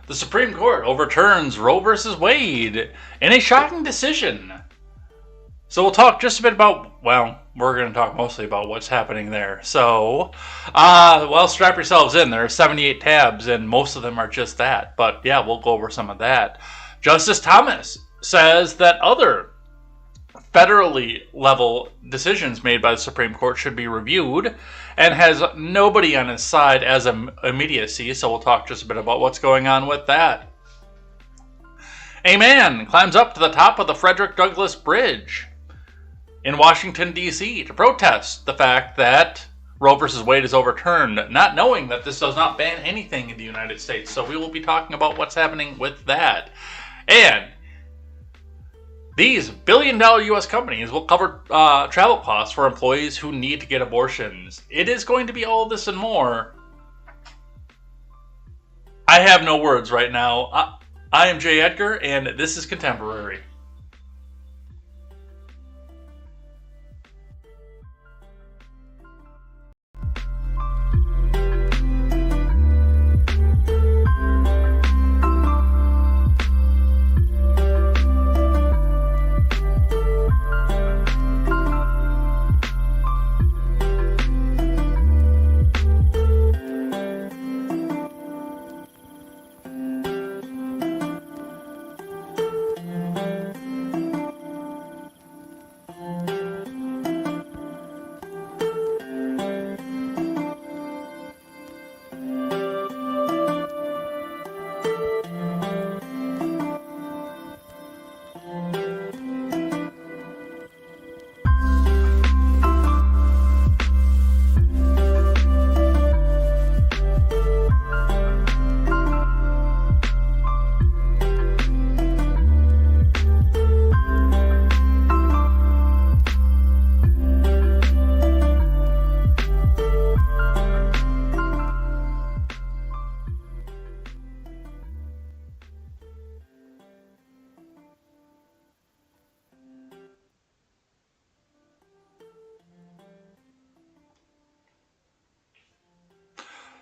The Supreme Court overturns Roe versus Wade in a shocking decision. So we'll talk just a bit about, well, we're going to talk mostly about what's happening there. So, strap yourselves in. There are 78 tabs, and most of them are just that. But yeah, we'll go over some of that. Justice Thomas says that other federally level decisions made by the Supreme Court should be reviewed, and has nobody on his side as immediacy. So we'll talk just a bit about what's going on with that. A man climbs up to the top of the Frederick Douglass Bridge in Washington, D.C. to protest the fact that Roe v. Wade is overturned, not knowing that this does not ban anything in the United States. So we will be talking about what's happening with that. And these billion-dollar U.S. companies will cover travel costs for employees who need to get abortions. It is going to be all this and more. I have no words right now. I am Jay Edgar, and this is Contemporary.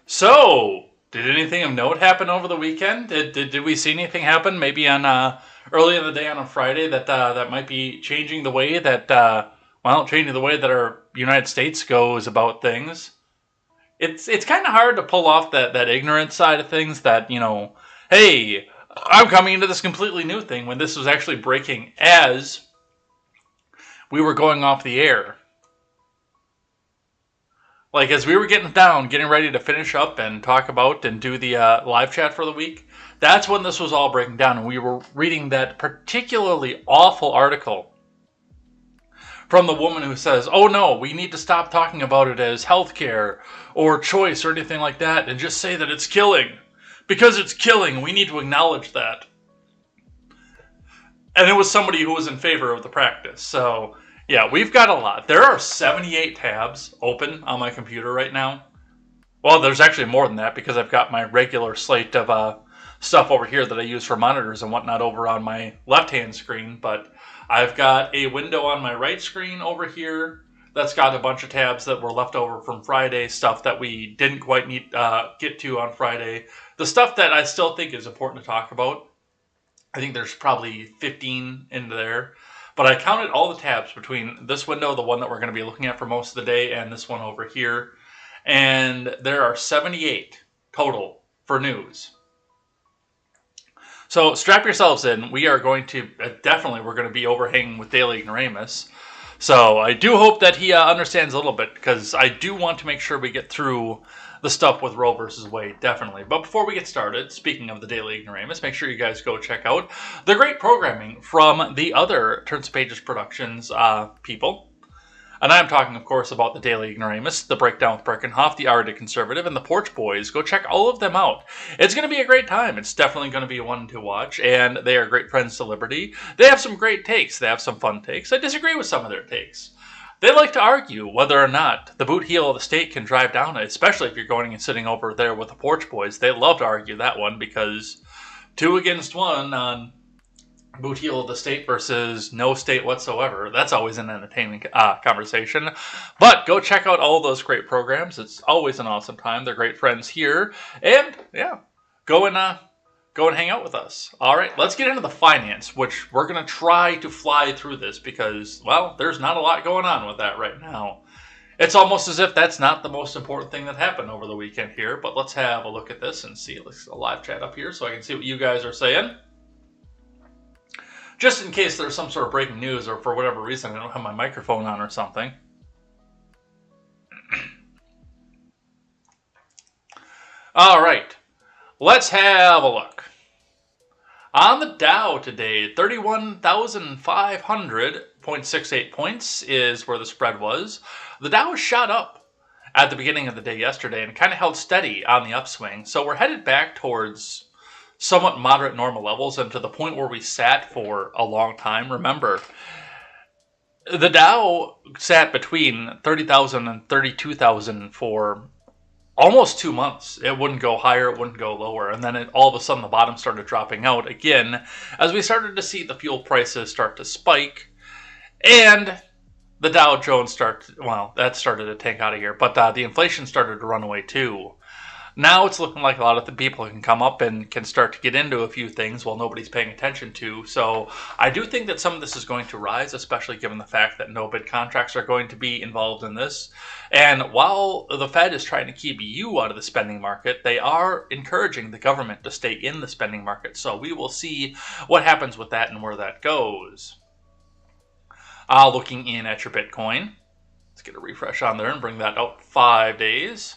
So, did anything of note happen over the weekend? Did we see anything happen? Maybe on early in the day on a Friday that might be changing the way that changing the way that our United States goes about things. It's kind of hard to pull off that ignorant side of things. That hey, I'm coming into this completely new thing when this was actually breaking as we were going off the air. Like, as we were getting ready to finish up and talk about and do the live chat for the week, that's when this was all breaking down. And we were reading that particularly awful article from the woman who says, oh no, we need to stop talking about it as healthcare or choice or anything like that and just say that it's killing. Because it's killing, we need to acknowledge that. And it was somebody who was in favor of the practice. So yeah, we've got a lot. There are 78 tabs open on my computer right now. Well, there's actually more than that because I've got my regular slate of stuff over here that I use for monitors and whatnot over on my left-hand screen. But I've got a window on my right screen over here that's got a bunch of tabs that were left over from Friday, stuff that we didn't quite get to on Friday. The stuff that I still think is important to talk about. I think there's probably 15 in there. But I counted all the tabs between this window, the one that we're going to be looking at for most of the day, and this one over here. And there are 78 total for news. So strap yourselves in. We are going to, we're going to be overhanging with Daily Ignoramus. So I do hope that he understands a little bit, because I do want to make sure we get through the stuff with Roe versus Wade, definitely. But before we get started, speaking of the Daily Ignoramus, make sure you guys go check out the great programming from the other Turns to Pages Productions people. And I'm talking, of course, about the Daily Ignoramus, the Breakdown with Breckenhoff, the Arctic Conservative, and the Porch Boys. Go check all of them out. It's going to be a great time. It's definitely going to be one to watch, and they are great friends to Liberty. They have some great takes. They have some fun takes. I disagree with some of their takes. They like to argue whether or not the boot heel of the state can drive down it, especially if you're going and sitting over there with the Porch Boys. They love to argue that one because 2 against 1 on boot heel of the state versus no state whatsoever. That's always an entertaining conversation. But go check out all those great programs. It's always an awesome time. They're great friends here. And yeah, go and hang out with us. All right, let's get into the finance, which we're going to try to fly through this because, well, there's not a lot going on with that right now. It's almost as if that's not the most important thing that happened over the weekend here, but let's have a look at this and see. Let's a live chat up here so I can see what you guys are saying. Just in case there's some sort of breaking news or for whatever reason I don't have my microphone on or something. All right, let's have a look. On the Dow today, 31,500.68 points is where the spread was. The Dow shot up at the beginning of the day yesterday and kind of held steady on the upswing. So we're headed back towards somewhat moderate normal levels and to the point where we sat for a long time. Remember, the Dow sat between 30,000 and 32,000 for almost 2 months. It wouldn't go higher, it wouldn't go lower. And then all of a sudden the bottom started dropping out again as we started to see the fuel prices start to spike. And the Dow Jones started to tank out of here. But the inflation started to run away too. Now it's looking like a lot of the people can come up and can start to get into a few things while nobody's paying attention to. So I do think that some of this is going to rise, especially given the fact that no bid contracts are going to be involved in this. And while the Fed is trying to keep you out of the spending market, they are encouraging the government to stay in the spending market. So we will see what happens with that and where that goes. Looking in at your Bitcoin. Let's get a refresh on there and bring that out 5 days.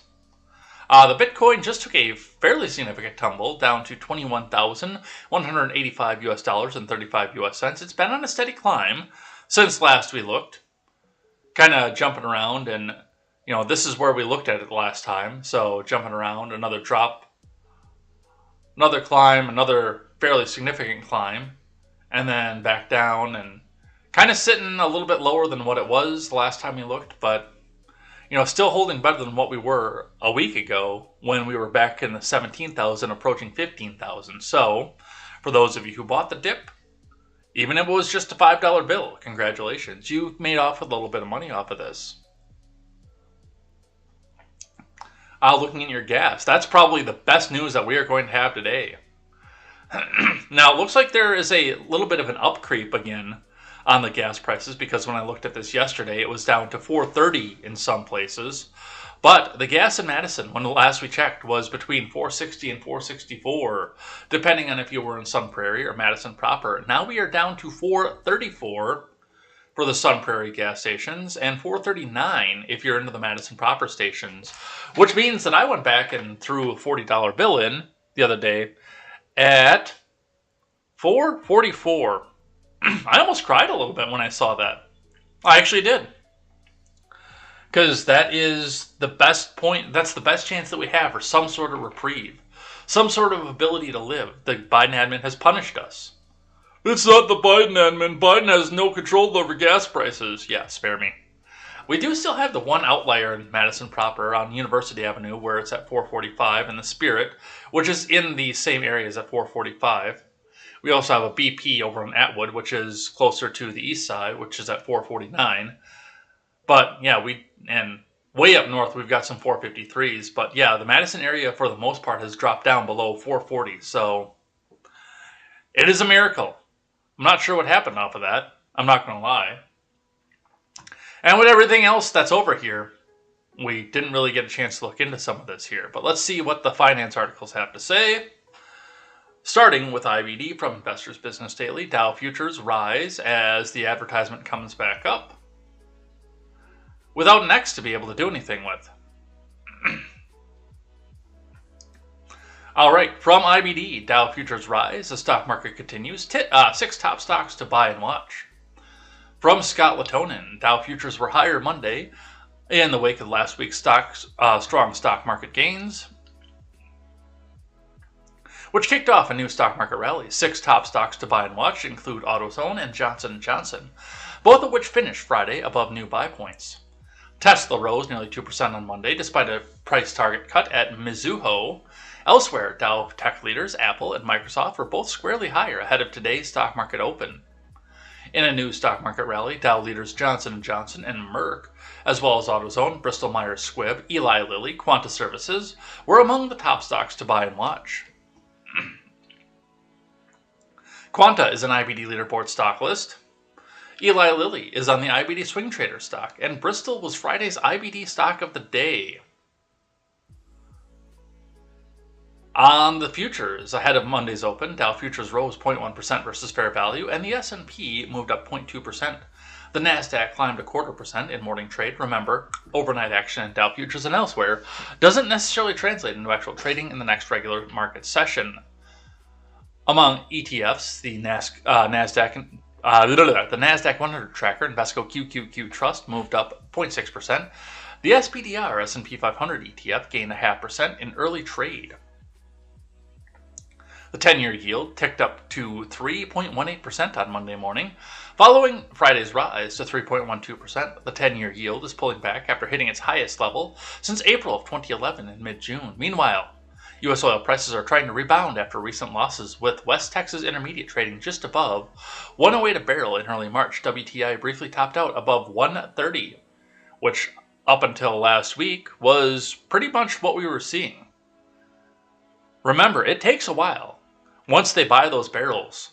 The Bitcoin just took a fairly significant tumble down to $21,185 and 35 US cents. It's been on a steady climb since last we looked, kind of jumping around, and this is where we looked at it the last time. So jumping around, another drop, another climb, another fairly significant climb, and then back down and kind of sitting a little bit lower than what it was the last time we looked, but still holding better than what we were a week ago when we were back in the 17,000, approaching 15,000. So, for those of you who bought the dip, even if it was just a $5 bill, congratulations. You made off with a little bit of money off of this. Looking at your gas, that's probably the best news that we are going to have today. Now, it looks like there is a little bit of an up creep again on the gas prices, because when I looked at this yesterday, it was down to $4.30 in some places. But the gas in Madison, when last we checked, was between $4.60 and $4.64, depending on if you were in Sun Prairie or Madison proper. Now we are down to $4.34 for the Sun Prairie gas stations and $4.39 if you're into the Madison proper stations, which means that I went back and threw a $40 bill in the other day at $4.44. I almost cried a little bit when I saw that. I actually did. Because that is the best point, that's the best chance that we have for some sort of reprieve. Some sort of ability to live. The Biden admin has punished us. It's not the Biden admin. Biden has no control over gas prices. Yeah, spare me. We do still have the one outlier in Madison proper on University Avenue where it's at $4.45, and the Spirit, which is in the same area as at $4.45. We also have a BP over on Atwood, which is closer to the east side, which is at $4.49. But yeah, and way up north, we've got some 453s. But yeah, the Madison area for the most part has dropped down below 440. So it is a miracle. I'm not sure what happened off of that. I'm not going to lie. And with everything else that's over here, we didn't really get a chance to look into some of this here. But let's see what the finance articles have to say. Starting with IBD from Investors Business Daily, Dow futures rise as the advertisement comes back up, without an X to be able to do anything with. All right, from IBD, Dow futures rise, the stock market continues. 6 top stocks to buy and watch. From Scott Latonin, Dow futures were higher Monday in the wake of last week's strong stock market gains, which kicked off a new stock market rally. 6 top stocks to buy and watch include AutoZone and Johnson & Johnson, both of which finished Friday above new buy points. Tesla rose nearly 2% on Monday, despite a price target cut at Mizuho. Elsewhere, Dow tech leaders Apple and Microsoft were both squarely higher ahead of today's stock market open. In a new stock market rally, Dow leaders Johnson & Johnson and Merck, as well as AutoZone, Bristol-Myers Squibb, Eli Lilly, Quanta Services, were among the top stocks to buy and watch. Quanta is an IBD leaderboard stock list. Eli Lilly is on the IBD Swing Trader stock, and Bristol was Friday's IBD stock of the day. On the futures, ahead of Monday's open, Dow futures rose 0.1% versus fair value, and the S&P moved up 0.2%. The Nasdaq climbed 0.25% in morning trade. Remember, overnight action in Dow futures and elsewhere doesn't necessarily translate into actual trading in the next regular market session. Among ETFs, the the Nasdaq 100 tracker Invesco QQQ Trust moved up 0.6%. The SPDR S&P 500 ETF gained 0.5% in early trade. The 10-year yield ticked up to 3.18% on Monday morning. Following Friday's rise to 3.12%, the 10-year yield is pulling back after hitting its highest level since April of 2011 in mid-June. Meanwhile, U.S. oil prices are trying to rebound after recent losses, with West Texas Intermediate trading just above 108 a barrel in early March. WTI briefly topped out above 130, which up until last week was pretty much what we were seeing. Remember, it takes a while once they buy those barrels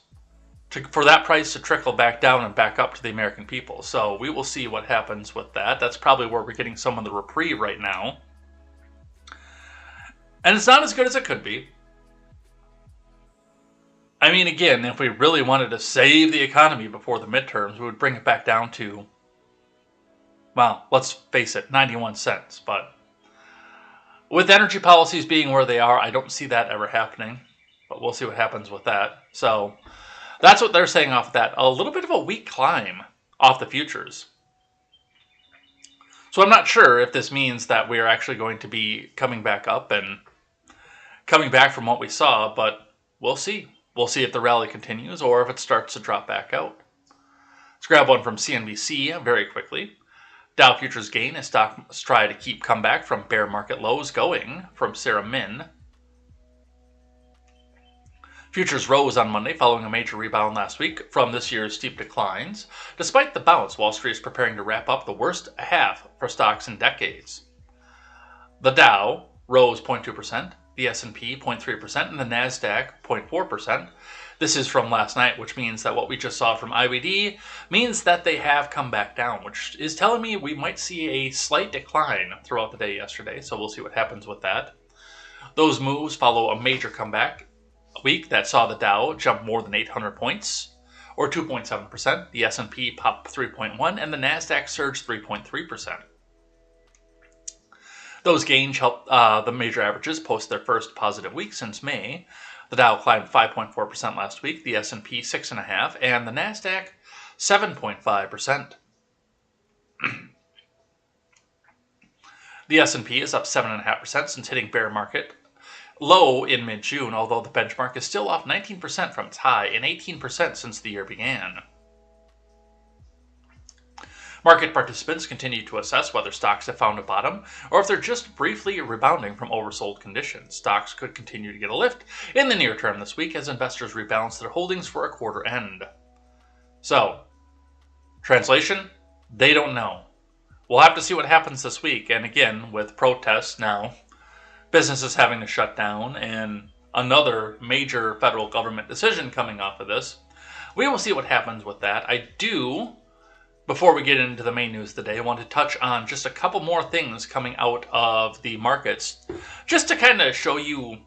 for that price to trickle back down and back up to the American people. So we will see what happens with that. That's probably where we're getting some of the reprieve right now. And it's not as good as it could be. I mean, again, if we really wanted to save the economy before the midterms, we would bring it back down to, well, let's face it, 91 cents. But with energy policies being where they are, I don't see that ever happening. But we'll see what happens with that. So that's what they're saying off that. A little bit of a weak climb off the futures. So I'm not sure if this means that we're actually going to be coming back up and coming back from what we saw, but we'll see. We'll see if the rally continues or if it starts to drop back out. Let's grab one from CNBC very quickly. Dow futures gain as stocks try to keep comeback from bear market lows going, from Sarah Min. Futures rose on Monday following a major rebound last week from this year's steep declines. Despite the bounce, Wall Street is preparing to wrap up the worst half for stocks in decades. The Dow rose 0.2%, the S&P 0.3%, and the Nasdaq 0.4%. This is from last night, which means that what we just saw from IBD means that they have come back down, which is telling me we might see a slight decline throughout the day yesterday, so we'll see what happens with that. Those moves follow a major comeback week that saw the Dow jump more than 800 points, or 2.7%. The S&P popped 3.1%, and the Nasdaq surged 3.3%. Those gains helped the major averages post their first positive week since May. The Dow climbed 5.4% last week, the S&P 6.5%, and the Nasdaq 7.5%. The S&P is up 7.5% since hitting bear market low in mid-June, although the benchmark is still off 19% from its high and 18% since the year began. Market participants continue to assess whether stocks have found a bottom or if they're just briefly rebounding from oversold conditions. Stocks could continue to get a lift in the near term this week as investors rebalance their holdings for a quarter end. So, translation, they don't know. We'll have to see what happens this week, and again, with protests now, businesses having to shut down, and another major federal government decision coming off of this, we will see what happens with that. I do, before we get into the main news today, I want to touch on just a couple more things coming out of the markets, just to kind of show you,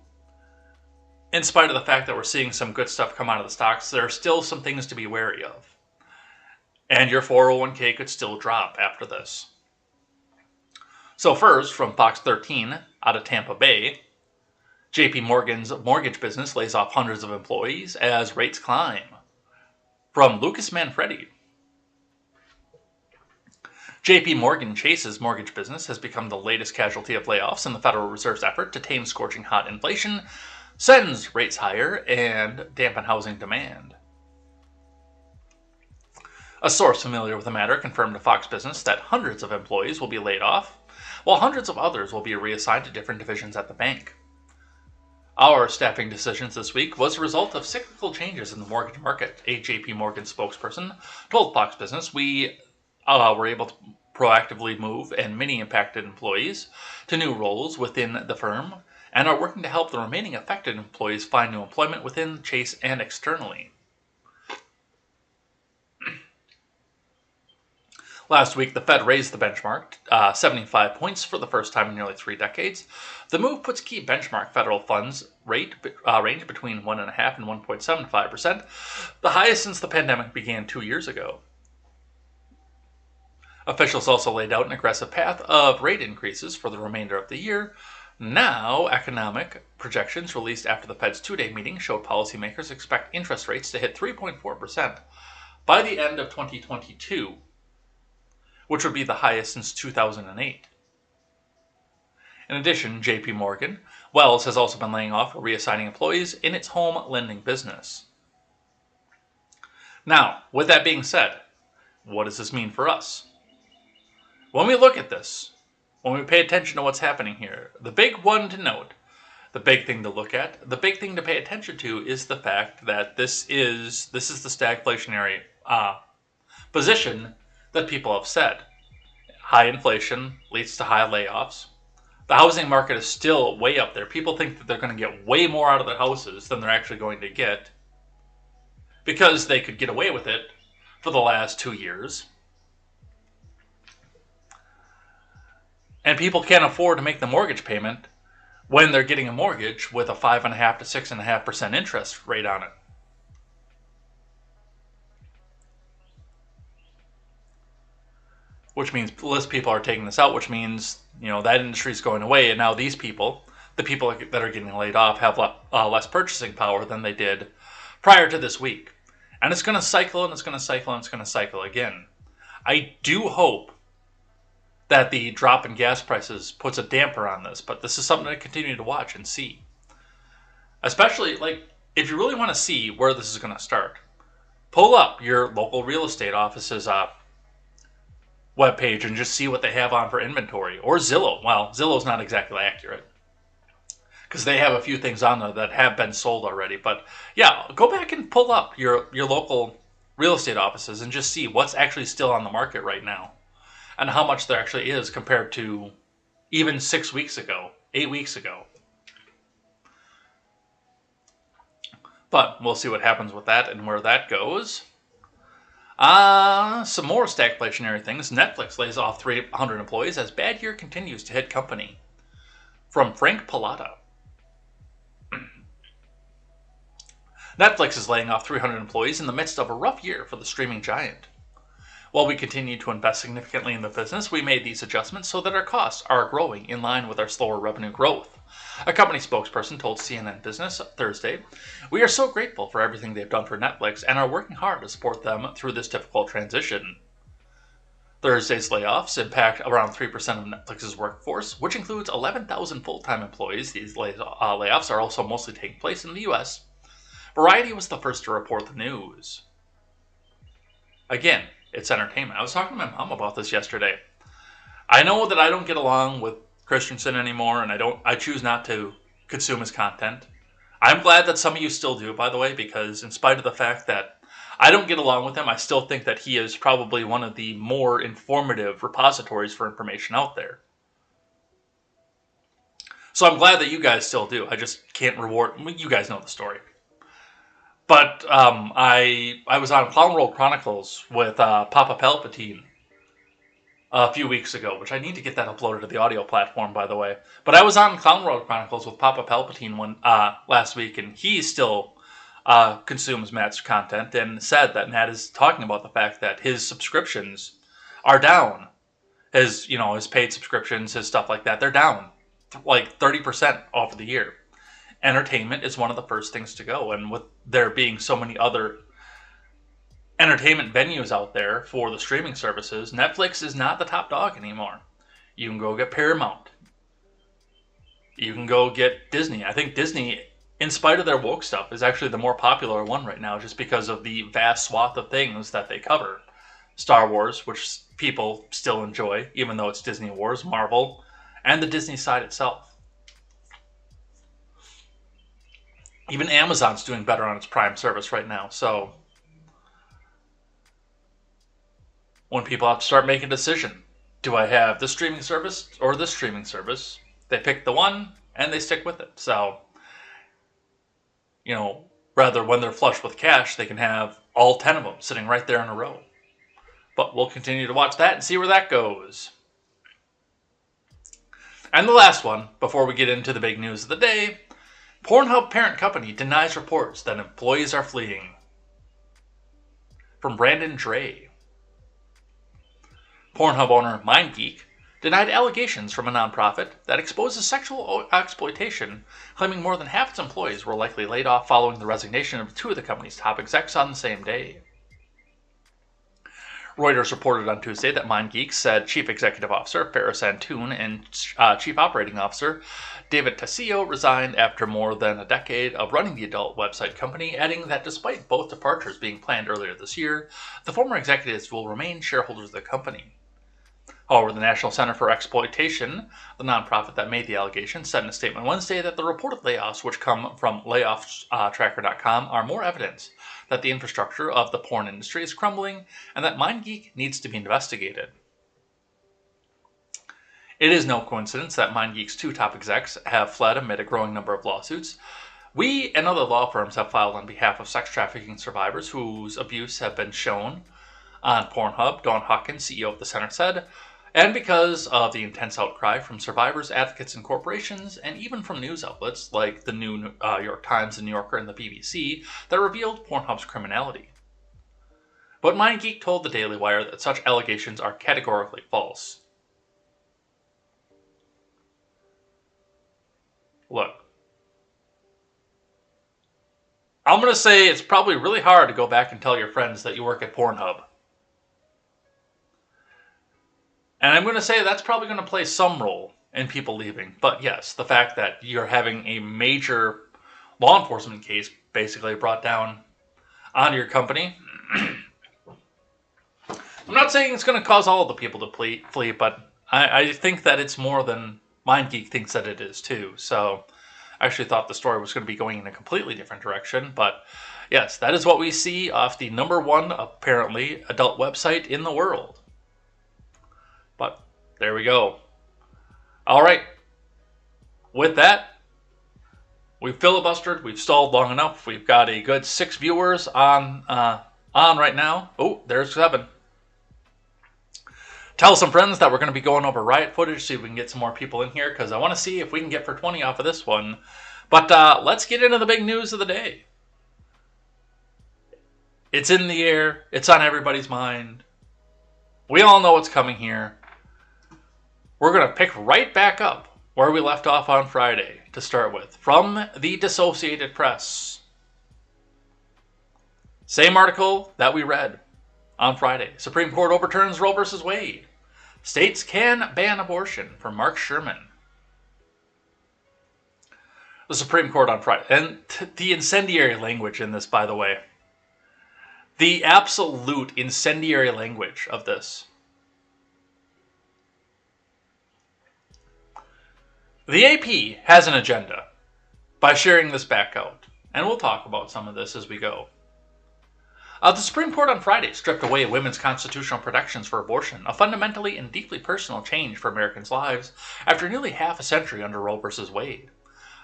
in spite of the fact that we're seeing some good stuff come out of the stocks, there are still some things to be wary of. And your 401k could still drop after this. So first, from Fox 13 out of Tampa Bay, JP Morgan's mortgage business lays off hundreds of employees as rates climb. From Lucas Manfredi, JP Morgan Chase's mortgage business has become the latest casualty of layoffs in the Federal Reserve's effort to tame scorching hot inflation, sends rates higher, and dampen housing demand. A source familiar with the matter confirmed to Fox Business that hundreds of employees will be laid off, while hundreds of others will be reassigned to different divisions at the bank. Our staffing decisions this week was a result of cyclical changes in the mortgage market, a JP Morgan spokesperson told Fox Business. We were able to proactively move and many impacted employees to new roles within the firm and are working to help the remaining affected employees find new employment within Chase and externally. Last week, the Fed raised the benchmark 75 points for the first time in nearly 3 decades. The move puts key benchmark federal funds rate range between 1.5% and 1.75%, the highest since the pandemic began 2 years ago. Officials also laid out an aggressive path of rate increases for the remainder of the year. Now, economic projections released after the Fed's two-day meeting showed policymakers expect interest rates to hit 3.4% by the end of 2022, which would be the highest since 2008. In addition, JP Morgan, Wells has also been laying off or reassigning employees in its home lending business. Now, with that being said, what does this mean for us? When we look at this, when we pay attention to what's happening here, the big one to note, the big thing to look at, the big thing to pay attention to is the fact that this is the stagflationary position that people have said. High inflation leads to high layoffs. The housing market is still way up there. People think that they're going to get way more out of their houses than they're actually going to get because they could get away with it for the last 2 years. And people can't afford to make the mortgage payment when they're getting a mortgage with a 5.5% to 6.5% interest rate on it. Which means less people are taking this out, which means, that industry is going away. And now these people, the people that are getting laid off, have less purchasing power than they did prior to this week. And it's going to cycle, and it's going to cycle, and it's going to cycle again. I do hope that the drop in gas prices puts a damper on this, but this is something to continue to watch and see. Especially, if you really want to see where this is going to start, pull up your local real estate office's webpage and just see what they have on for inventory. Or Zillow. Well, Zillow's not exactly accurate, because they have a few things on there that have been sold already. But yeah, go back and pull up your local real estate offices and just see what's actually still on the market right now and how much there actually is compared to even 6 weeks ago, 8 weeks ago. But we'll see what happens with that and where that goes. Some more stagflationary things. Netflix lays off 300 employees as bad year continues to hit company. From Frank Pallotta. Netflix is laying off 300 employees in the midst of a rough year for the streaming giant. While we continue to invest significantly in the business, we made these adjustments so that our costs are growing in line with our slower revenue growth. A company spokesperson told CNN Business Thursday, "We are so grateful for everything they've done for Netflix and are working hard to support them through this difficult transition." Thursday's layoffs impact around 3% of Netflix's workforce, which includes 11,000 full-time employees. These layoffs are also mostly taking place in the U.S. Variety was the first to report the news. Again, it's entertainment. I was talking to my mom about this yesterday. I know that I don't get along with Christensen anymore, and I choose not to consume his content. I'm glad that some of you still do, by the way, because in spite of the fact that I don't get along with him, I still think that he is probably one of the more informative repositories for information out there. So I'm glad that you guys still do. I just can't reward. You guys know the story. But I was on Clown World Chronicles with Papa Palpatine a few weeks ago, which I need to get that uploaded to the audio platform, by the way. But I was on Clown World Chronicles with Papa Palpatine last week, and he still consumes Matt's content and said that Matt is talking about the fact that his subscriptions are down. His paid subscriptions, his stuff like that, they're down like 30% off of the year. Entertainment is one of the first things to go, and with there being so many other entertainment venues out there for the streaming services, Netflix is not the top dog anymore. You can go get Paramount. You can go get Disney. I think Disney, in spite of their woke stuff, is actually the more popular one right now just because of the vast swath of things that they cover. Star Wars, which people still enjoy, even though it's Disney Wars, Marvel, and the Disney side itself. Even Amazon's doing better on its Prime service right now. So when people have to start making a decision, do I have this streaming service or this streaming service? They pick the one and they stick with it. So, rather when they're flush with cash, they can have all 10 of them sitting right there in a row. But we'll continue to watch that and see where that goes. And the last one, before we get into the big news of the day, Pornhub parent company denies reports that employees are fleeing. From Brandon Dre. Pornhub owner MindGeek denied allegations from a nonprofit that exposes sexual exploitation, claiming more than half its employees were likely laid off following the resignation of two of the company's top execs on the same day. Reuters reported on Tuesday that MindGeek said Chief Executive Officer Ferris Antoon and Chief Operating Officer David Tassillo resigned after more than a decade of running the adult website company, adding that despite both departures being planned earlier this year, the former executives will remain shareholders of the company. However, the National Center for Exploitation, the nonprofit that made the allegation, said in a statement Wednesday that the reported layoffs, which come from layofftracker.com, are more evidence that the infrastructure of the porn industry is crumbling and that MindGeek needs to be investigated. It is no coincidence that MindGeek's two top execs have fled amid a growing number of lawsuits. We and other law firms have filed on behalf of sex trafficking survivors whose abuse have been shown on Pornhub, Dawn Hawkins, CEO of the center, said, and because of the intense outcry from survivors, advocates, and corporations, and even from news outlets like the New York Times, the New Yorker, and the BBC that revealed Pornhub's criminality. But MindGeek told the Daily Wire that such allegations are categorically false. Look, I'm going to say it's probably really hard to go back and tell your friends that you work at Pornhub. And I'm going to say that's probably going to play some role in people leaving. But yes, the fact that you're having a major law enforcement case basically brought down on your company. I'm not saying it's going to cause all of the people to flee, but I think that it's more than MindGeek thinks that it is too. So I actually thought the story was going to be going in a completely different direction. But yes, that is what we see off the #1, apparently, adult website in the world. But there we go. All right. With that, we've filibustered. We've stalled long enough. We've got a good 6 viewers on right now. Oh, there's 7. Tell some friends that we're going to be going over riot footage, see if we can get some more people in here, because I want to see if we can get for 20 off of this one. But let's get into the big news of the day. It's in the air. It's on everybody's mind. We all know what's coming here. We're going to pick right back up where we left off on Friday to start with, from the Associated Press. Same article that we read on Friday. Supreme Court overturns Roe v. Wade. States can ban abortion for Mark Sherman. The Supreme Court on Friday. And the incendiary language in this, by the way. The absolute incendiary language of this. The AP has an agenda by sharing this back out, and we'll talk about some of this as we go. The Supreme Court on Friday stripped away women's constitutional protections for abortion, a fundamentally and deeply personal change for Americans' lives after nearly half a century under Roe v. Wade.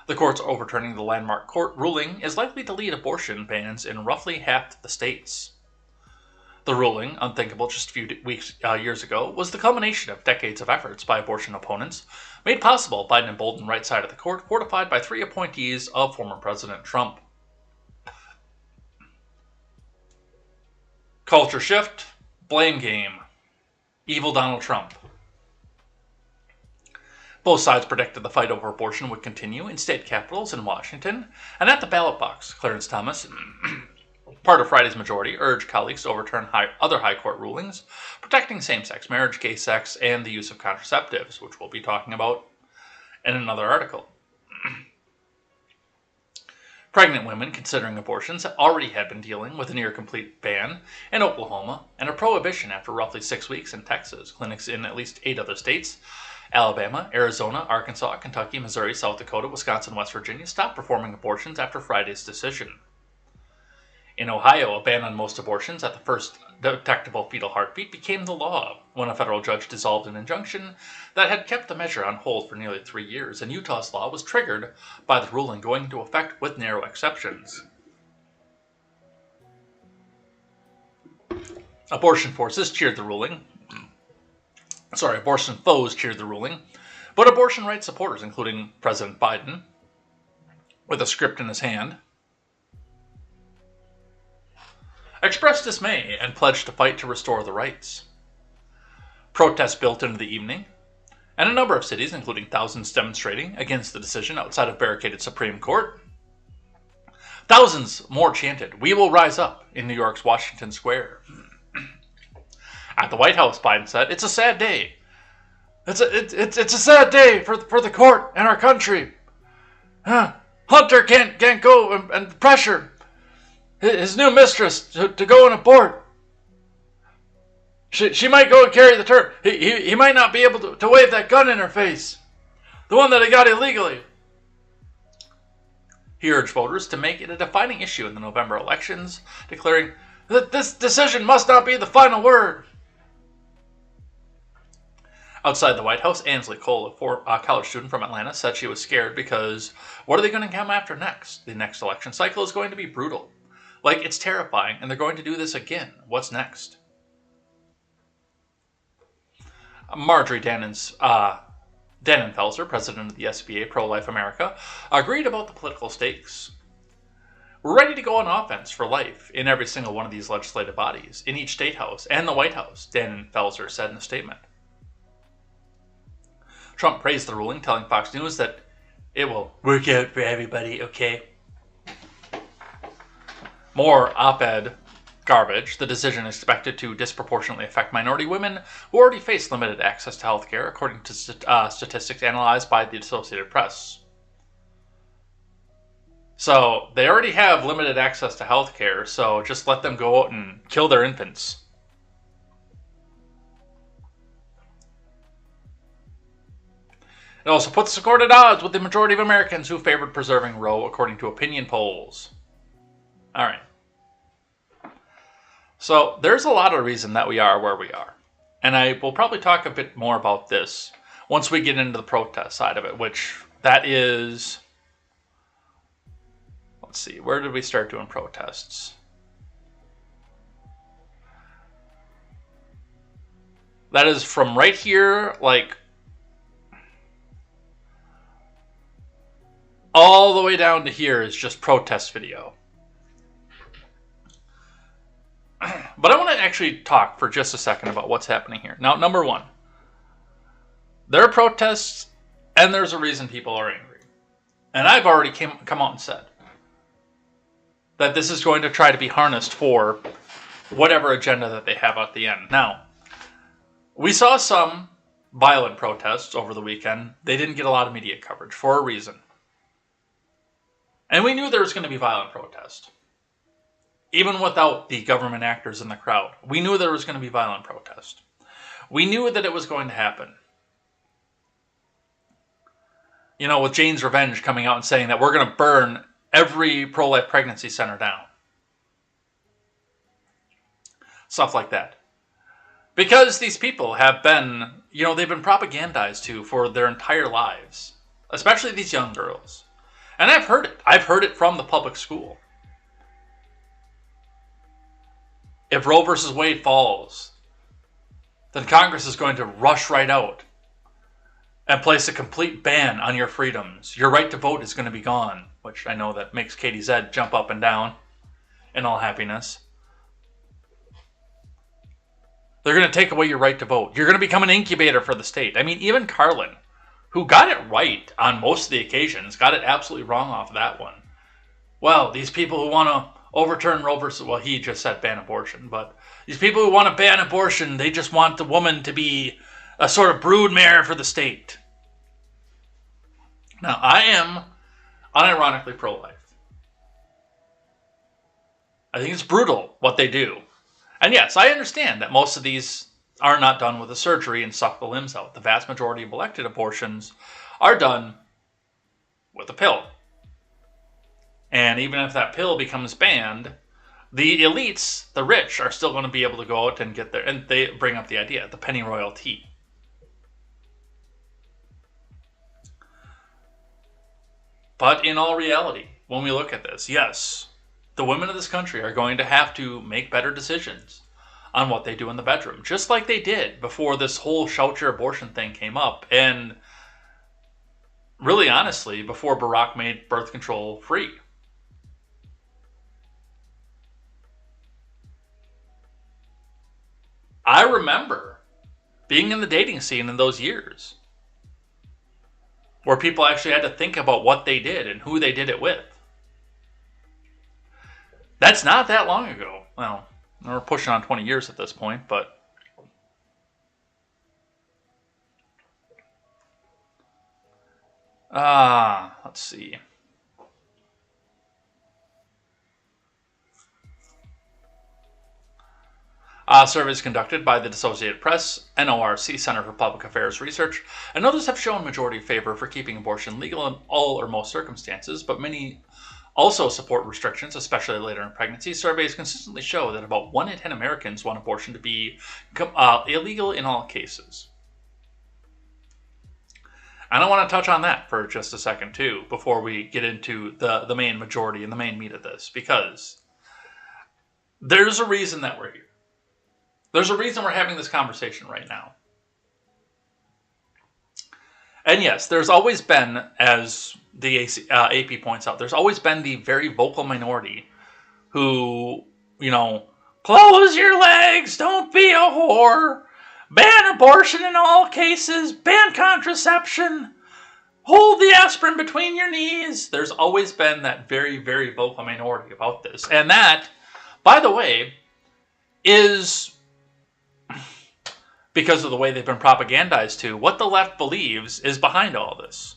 The court's overturning the landmark court ruling is likely to lead abortion bans in roughly half the states. The ruling, unthinkable just a few years ago, was the culmination of decades of efforts by abortion opponents, made possible by an emboldened right side of the court, fortified by 3 appointees of former President Trump. Culture shift, blame game, evil Donald Trump. Both sides predicted the fight over abortion would continue in state capitals in Washington and at the ballot box. Clarence Thomas, part of Friday's majority, urged colleagues to overturn other high court rulings protecting same-sex marriage, gay sex, and the use of contraceptives, which we'll be talking about in another article. Pregnant women considering abortions already had been dealing with a near-complete ban in Oklahoma and a prohibition after roughly 6 weeks in Texas. Clinics in at least 8 other states, Alabama, Arizona, Arkansas, Kentucky, Missouri, South Dakota, Wisconsin, West Virginia, stopped performing abortions after Friday's decision. In Ohio, a ban on most abortions at the first detectable fetal heartbeat became the law when a federal judge dissolved an injunction that had kept the measure on hold for nearly 3 years, and Utah's law was triggered by the ruling going into effect with narrow exceptions. Abortion foes cheered the ruling, but abortion rights supporters, including President Biden, with a script in his hand, expressed dismay and pledged to fight to restore the rights. Protests built into the evening. and a number of cities, including thousands demonstrating against the decision outside of barricaded Supreme Court. Thousands more chanted, "We will rise up," in New York's Washington Square. At the White House, Biden said, "It's a sad day. It's a sad day for the court and our country. Hunter can't go and pressure his new mistress to go and abort. She might go and carry the term. He might not be able to wave that gun in her face, the one that he got illegally." He urged voters to make it a defining issue in the November elections, declaring that this decision must not be the final word. Outside the White House, Ansley Cole, a college student from Atlanta, said she was scared because what are they going to come after next? The next election cycle is going to be brutal. Like, it's terrifying, and they're going to do this again. What's next? Marjorie Dannenfelser, president of the SBA Pro-Life America, agreed about the political stakes. "We're ready to go on offense for life in every single one of these legislative bodies, in each state house and the White House," Dannenfelser said in a statement. Trump praised the ruling, telling Fox News that it will work out for everybody, okay? More op-ed garbage. The decision is expected to disproportionately affect minority women who already face limited access to health care, according to statistics analyzed by the Associated Press. So they already have limited access to health care, so just let them go out and kill their infants. It also puts the court at odds with the majority of Americans who favored preserving Roe, according to opinion polls. All right. So there's a lot of reason that we are where we are. And I will probably talk a bit more about this once we get into the protest side of it, which that is... Let's see, where did we start doing protests? That is from right here, like, all the way down to here is just protest video. But I want to actually talk for just a second about what's happening here. Now, number one, there are protests, and there's a reason people are angry. And I've already come out and said that this is going to try to be harnessed for whatever agenda that they have at the end. Now, we saw some violent protests over the weekend. They didn't get a lot of media coverage for a reason. And we knew there was going to be violent protest. Even without the government actors in the crowd, we knew there was going to be violent protest. We knew that it was going to happen. You know, with Jane's Revenge coming out and saying that we're going to burn every pro-life pregnancy center down. Stuff like that. Because these people have been, you know, they've been propagandized to for their entire lives. Especially these young girls. And I've heard it. I've heard it from the public school. If Roe versus Wade falls, then Congress is going to rush right out and place a complete ban on your freedoms. Your right to vote is going to be gone, which I know that makes KTZed jump up and down in all happiness. They're going to take away your right to vote. You're going to become an incubator for the state. I mean, even Carlin, who got it right on most of the occasions, got it absolutely wrong off that one. Well, these people who want to overturn Roe versus... Well, he just said ban abortion, but these people who want to ban abortion, they just want the woman to be a sort of broodmare for the state. Now, I am unironically pro-life. I think it's brutal what they do. And yes, I understand that most of these are not done with a surgery and suck the limbs out. The vast majority of elected abortions are done with a pill. And even if that pill becomes banned, the elites, the rich, are still going to be able to go out and get there. And they bring up the idea, the penny royalty. But in all reality, when we look at this, yes, the women of this country are going to have to make better decisions on what they do in the bedroom, just like they did before this whole shout your abortion thing came up. And really honestly, before Barack made birth control free. I remember being in the dating scene in those years where people actually had to think about what they did and who they did it with. That's not that long ago. Well, we're pushing on 20 years at this point, but... let's see. Surveys conducted by the Associated Press, NORC, Center for Public Affairs Research, and others have shown majority favor for keeping abortion legal in all or most circumstances, but many also support restrictions, especially later in pregnancy. Surveys consistently show that about 1 in 10 Americans want abortion to be illegal in all cases. And I want to touch on that for just a second, too, before we get into the main majority and the main meat of this, because there's a reason that we're here. There's a reason we're having this conversation right now. And yes, there's always been, as the AP points out, there's always been the very vocal minority who, close your legs, don't be a whore, ban abortion in all cases, ban contraception, hold the aspirin between your knees. There's always been that very, very vocal minority about this. And that, by the way, is... because of the way they've been propagandized to, what the left believes is behind all this.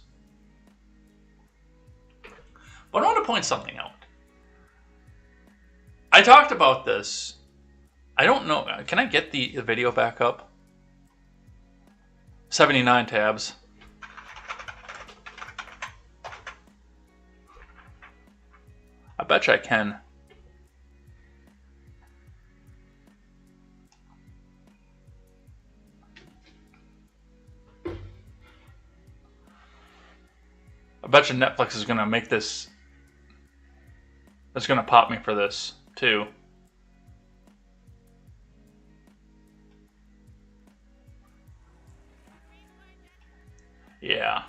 But I want to point something out. I talked about this. I don't know. Can I get the video back up? 79 tabs. I bet you I can. I bet you Netflix is going to make this... It's going to pop me for this, too. Yeah.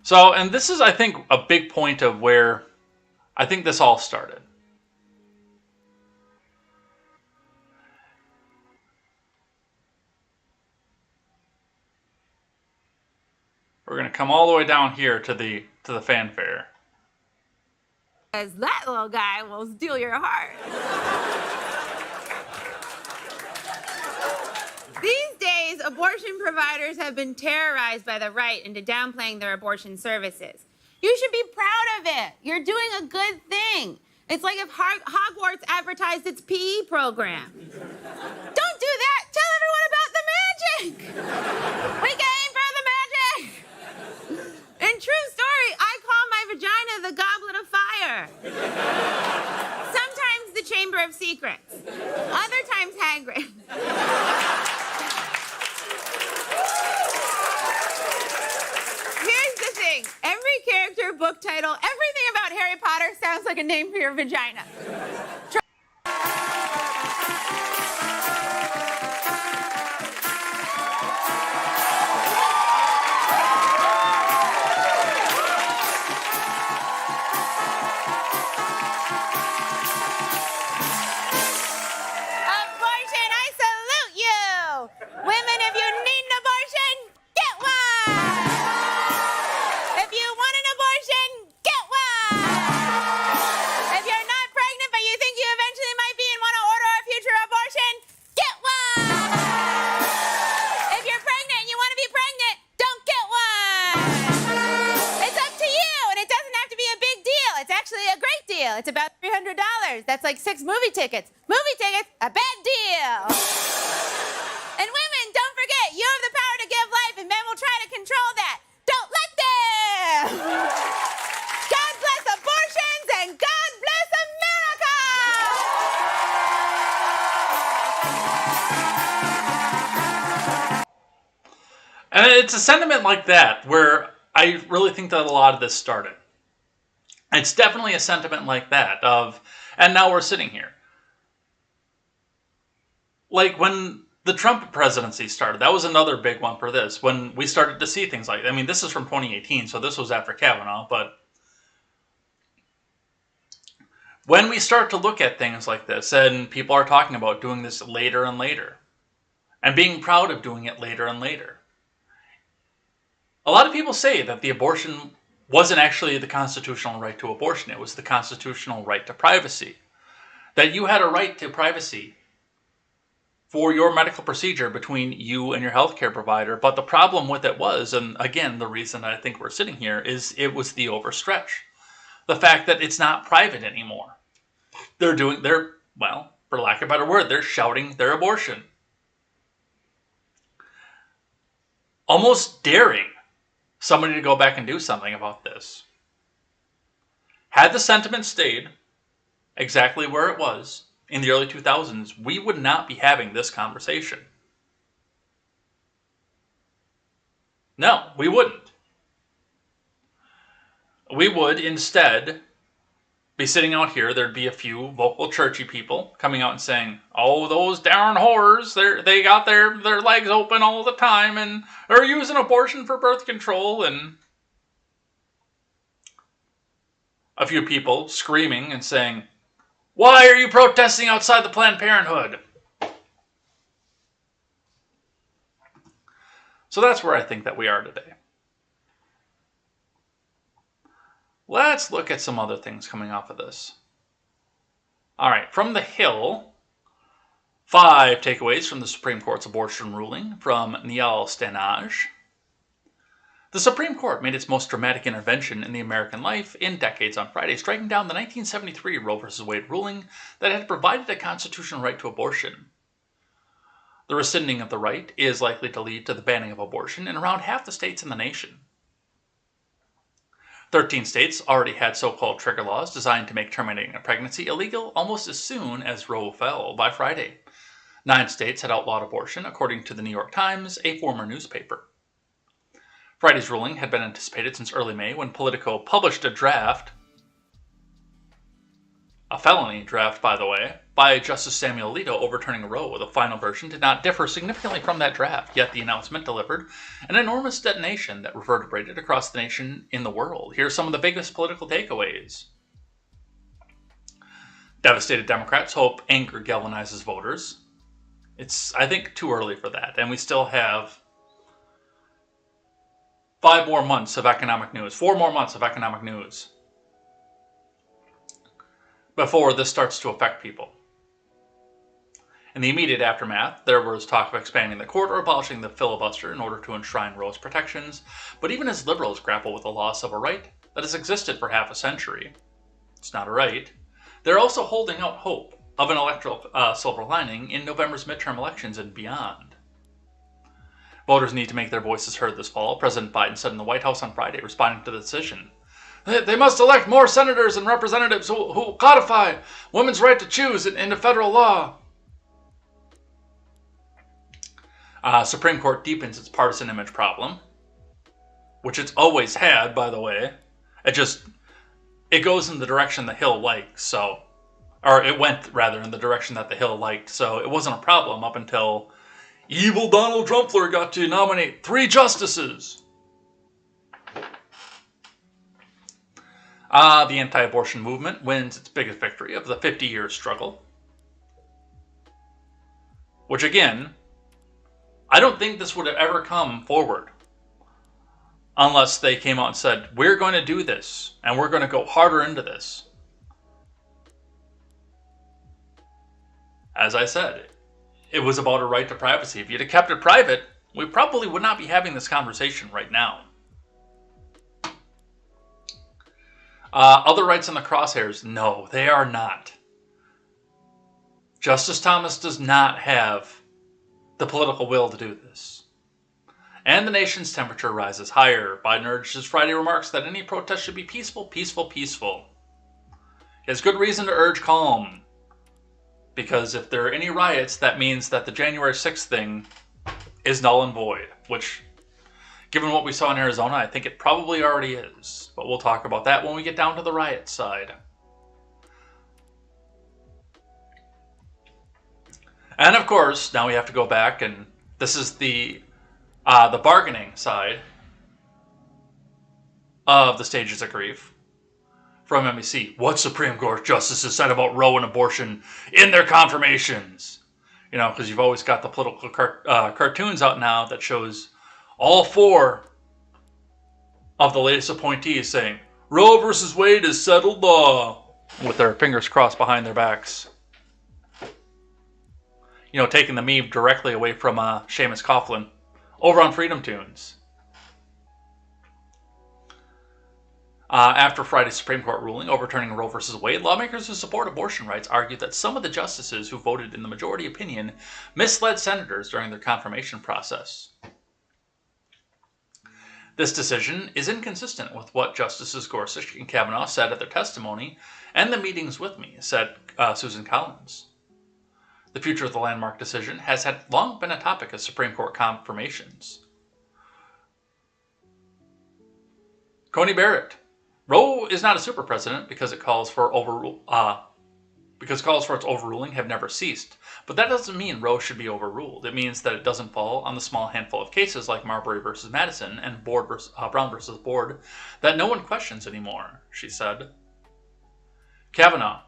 So, and this is, I think, a big point of where I think this all started. We're going to come all the way down here to the fanfare. As that little guy will steal your heart. These days, abortion providers have been terrorized by the right into downplaying their abortion services. You should be proud of it. You're doing a good thing. It's like if Hogwarts advertised its PE program. Don't do that. Tell everyone about the magic. We came for the magic. And true story, I call my vagina the goblet of fire. Sometimes the chamber of secrets. Other times Hagrid. Here's the thing. Every character, book title, everything about Harry Potter sounds like a name for your vagina. It's about $300. That's like 6 movie tickets. Movie tickets, a bad deal. And women, don't forget, you have the power to give life, and men will try to control that. Don't let them. God bless abortions, and God bless America. And it's a sentiment like that where I really think that a lot of this started. It's definitely a sentiment like that of, and now we're sitting here. Like when the Trump presidency started, that was another big one for this. When we started to see things like, I mean, this is from 2018, so this was after Kavanaugh, but when we start to look at things like this, and people are talking about doing this later and later, and being proud of doing it later and later, A lot of people say that the abortion wasn't actually the constitutional right to abortion. It was the constitutional right to privacy. That you had a right to privacy for your medical procedure between you and your healthcare provider. But the problem with it was, and again, the reason I think we're sitting here, is it was the overstretch. The fact that it's not private anymore. Well, for lack of a better word, they're shouting their abortion. Almost daring somebody to go back and do something about this. Had the sentiment stayed exactly where it was in the early 2000s, we would not be having this conversation. No, we wouldn't. We would instead be sitting out here. There'd be a few vocal churchy people coming out and saying, oh, those darn whores, they got their legs open all the time and are using abortion for birth control, and a few people screaming and saying, why are you protesting outside the Planned Parenthood? So that's where I think that we are today. Let's look at some other things coming off of this. All right, from the Hill, 5 takeaways from the Supreme Court's abortion ruling from Niall Stanage. The Supreme Court made its most dramatic intervention in the American life in decades on Friday, striking down the 1973 Roe v. Wade ruling that had provided a constitutional right to abortion. The rescinding of the right is likely to lead to the banning of abortion in around half the states in the nation. 13 states already had so-called trigger laws designed to make terminating a pregnancy illegal almost as soon as Roe fell by Friday. 9 states had outlawed abortion, according to the New York Times, a former newspaper. Friday's ruling had been anticipated since early May when Politico published a draft, a felony draft, by the way, by Justice Samuel Alito overturning Roe. The final version did not differ significantly from that draft, yet the announcement delivered an enormous detonation that reverberated across the nation in the world. Here are some of the biggest political takeaways. Devastated Democrats hope anger galvanizes voters. It's, I think, too early for that, and we still have 5 more months of economic news, 4 more months of economic news before this starts to affect people. In the immediate aftermath, there was talk of expanding the court or abolishing the filibuster in order to enshrine Roe's protections, but even as liberals grapple with the loss of a right that has existed for half a century, it's not a right, they're also holding out hope of an electoral silver lining in November's midterm elections and beyond. Voters need to make their voices heard this fall, President Biden said in the White House on Friday, responding to the decision. They must elect more senators and representatives who codify women's right to choose into federal law. Supreme Court deepens its partisan image problem, which it's always had, by the way. It goes in the direction the Hill likes, or it went, rather, in the direction that the Hill liked, so it wasn't a problem up until evil Donald Trumpler got to nominate 3 justices. The anti-abortion movement wins its biggest victory of the 50-year struggle. Which, again, I don't think this would have ever come forward unless they came out and said, we're going to do this, and we're going to go harder into this. As I said, it was about a right to privacy. If you'd have kept it private, we probably would not be having this conversation right now. Other rights in the crosshairs? No, they are not. Justice Thomas does not have the political will to do this. And the nation's temperature rises higher. Biden urged his Friday remarks that any protest should be peaceful, peaceful, peaceful. He has good reason to urge calm. Because if there are any riots, that means that the January 6th thing is null and void, which, given what we saw in Arizona, I think it probably already is. But we'll talk about that when we get down to the riot side. And of course, now we have to go back, and this is the bargaining side of the stages of grief. From NBC, what Supreme Court justices said about Roe and abortion in their confirmations. You know, because you've always got the political cartoons out now that shows all 4 of the latest appointees saying, Roe versus Wade is settled law, with their fingers crossed behind their backs. You know, taking the meme directly away from Seamus Coughlin over on Freedom Tunes. After Friday's Supreme Court ruling overturning Roe v. Wade, lawmakers who support abortion rights argued that some of the justices who voted in the majority opinion misled senators during their confirmation process. This decision is inconsistent with what Justices Gorsuch and Kavanaugh said at their testimony and the meetings with me, said Susan Collins. The future of the landmark decision has long been a topic of Supreme Court confirmations. Coney Barrett. Roe is not a super precedent because calls for its overruling have never ceased. But that doesn't mean Roe should be overruled. It means that it doesn't fall on the small handful of cases like Marbury versus Madison and Brown versus Board that no one questions anymore, she said. Kavanaugh.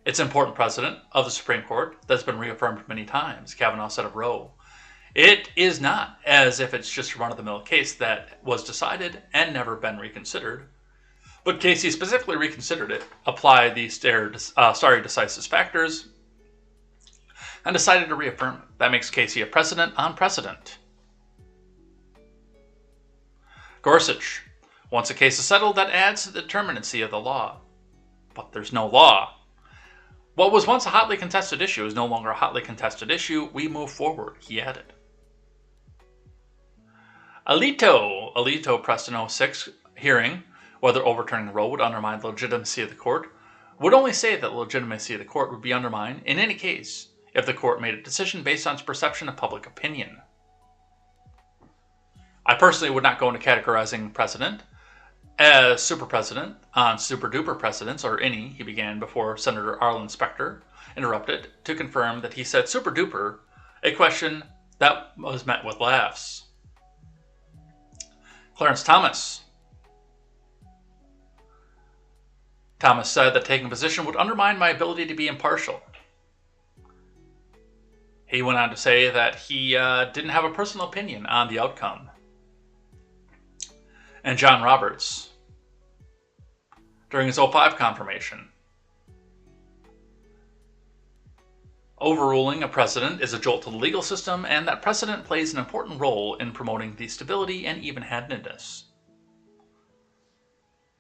It's an important precedent of the Supreme Court that's been reaffirmed many times, Kavanaugh said of Roe. It is not as if it's just a run-of-the-mill case that was decided and never been reconsidered. But Casey specifically reconsidered it, applied the stare decisis factors, and decided to reaffirm it. That makes Casey a precedent on precedent. Gorsuch. Once a case is settled, that adds to the determinacy of the law. But there's no law. What was once a hotly contested issue is no longer a hotly contested issue. We move forward, he added. Alito pressed an 06 hearing whether overturning Roe would undermine the legitimacy of the court, would only say that the legitimacy of the court would be undermined in any case if the court made a decision based on its perception of public opinion. I personally would not go into categorizing precedent as super precedent on super duper precedents or any, he began before Senator Arlen Specter interrupted to confirm that he said super duper, a question that was met with laughs. Clarence Thomas. Thomas said that taking a position would undermine my ability to be impartial. He went on to say that he didn't have a personal opinion on the outcome. And John Roberts, during his 05 confirmation, overruling a precedent is a jolt to the legal system, and that precedent plays an important role in promoting the stability and even-handedness.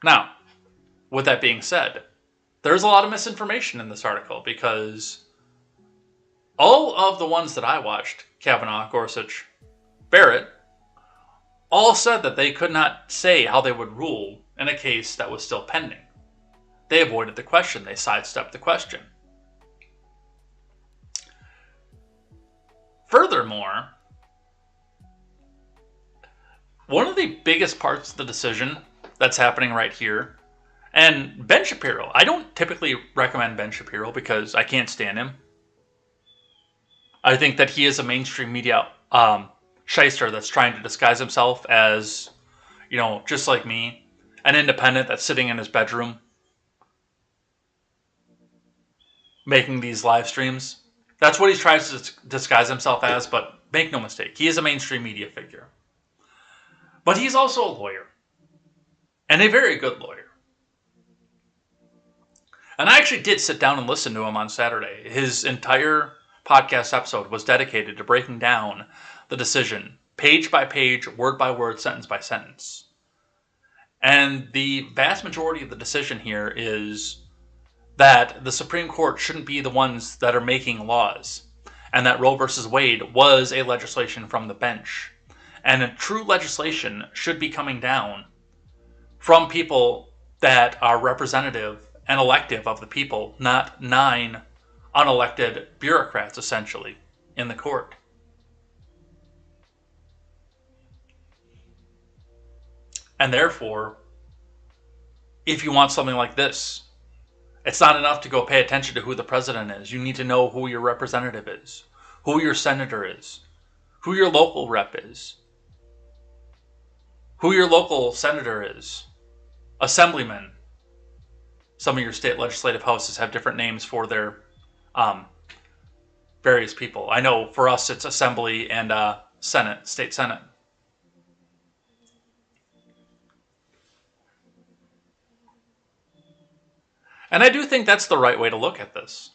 Now, with that being said, there's a lot of misinformation in this article because all of the ones that I watched, Kavanaugh, Gorsuch, Barrett, all said that they could not say how they would rule in a case that was still pending. They avoided the question. They sidestepped the question. Furthermore, one of the biggest parts of the decision that's happening right here, and Ben Shapiro, I don't typically recommend Ben Shapiro because I can't stand him. I think that he is a mainstream media shyster that's trying to disguise himself as, just like me, an independent that's sitting in his bedroom making these live streams. That's what he tries to disguise himself as, but make no mistake, he is a mainstream media figure. But he's also a lawyer, and a very good lawyer. And I actually did sit down and listen to him on Saturday. His entire podcast episode was dedicated to breaking down the decision, page by page, word by word, sentence by sentence. And the vast majority of the decision here is that the Supreme Court shouldn't be the ones that are making laws, and that Roe versus Wade was a legislation from the bench. And a true legislation should be coming down from people that are representative and elective of the people, not 9 unelected bureaucrats, essentially, in the court. And therefore, if you want something like this, it's not enough to go pay attention to who the president is. You need to know who your representative is, who your senator is, who your local rep is, who your local senator is, assemblyman. Some of your state legislative houses have different names for their various people. I know for us it's assembly and Senate, state senate. And I do think that's the right way to look at this.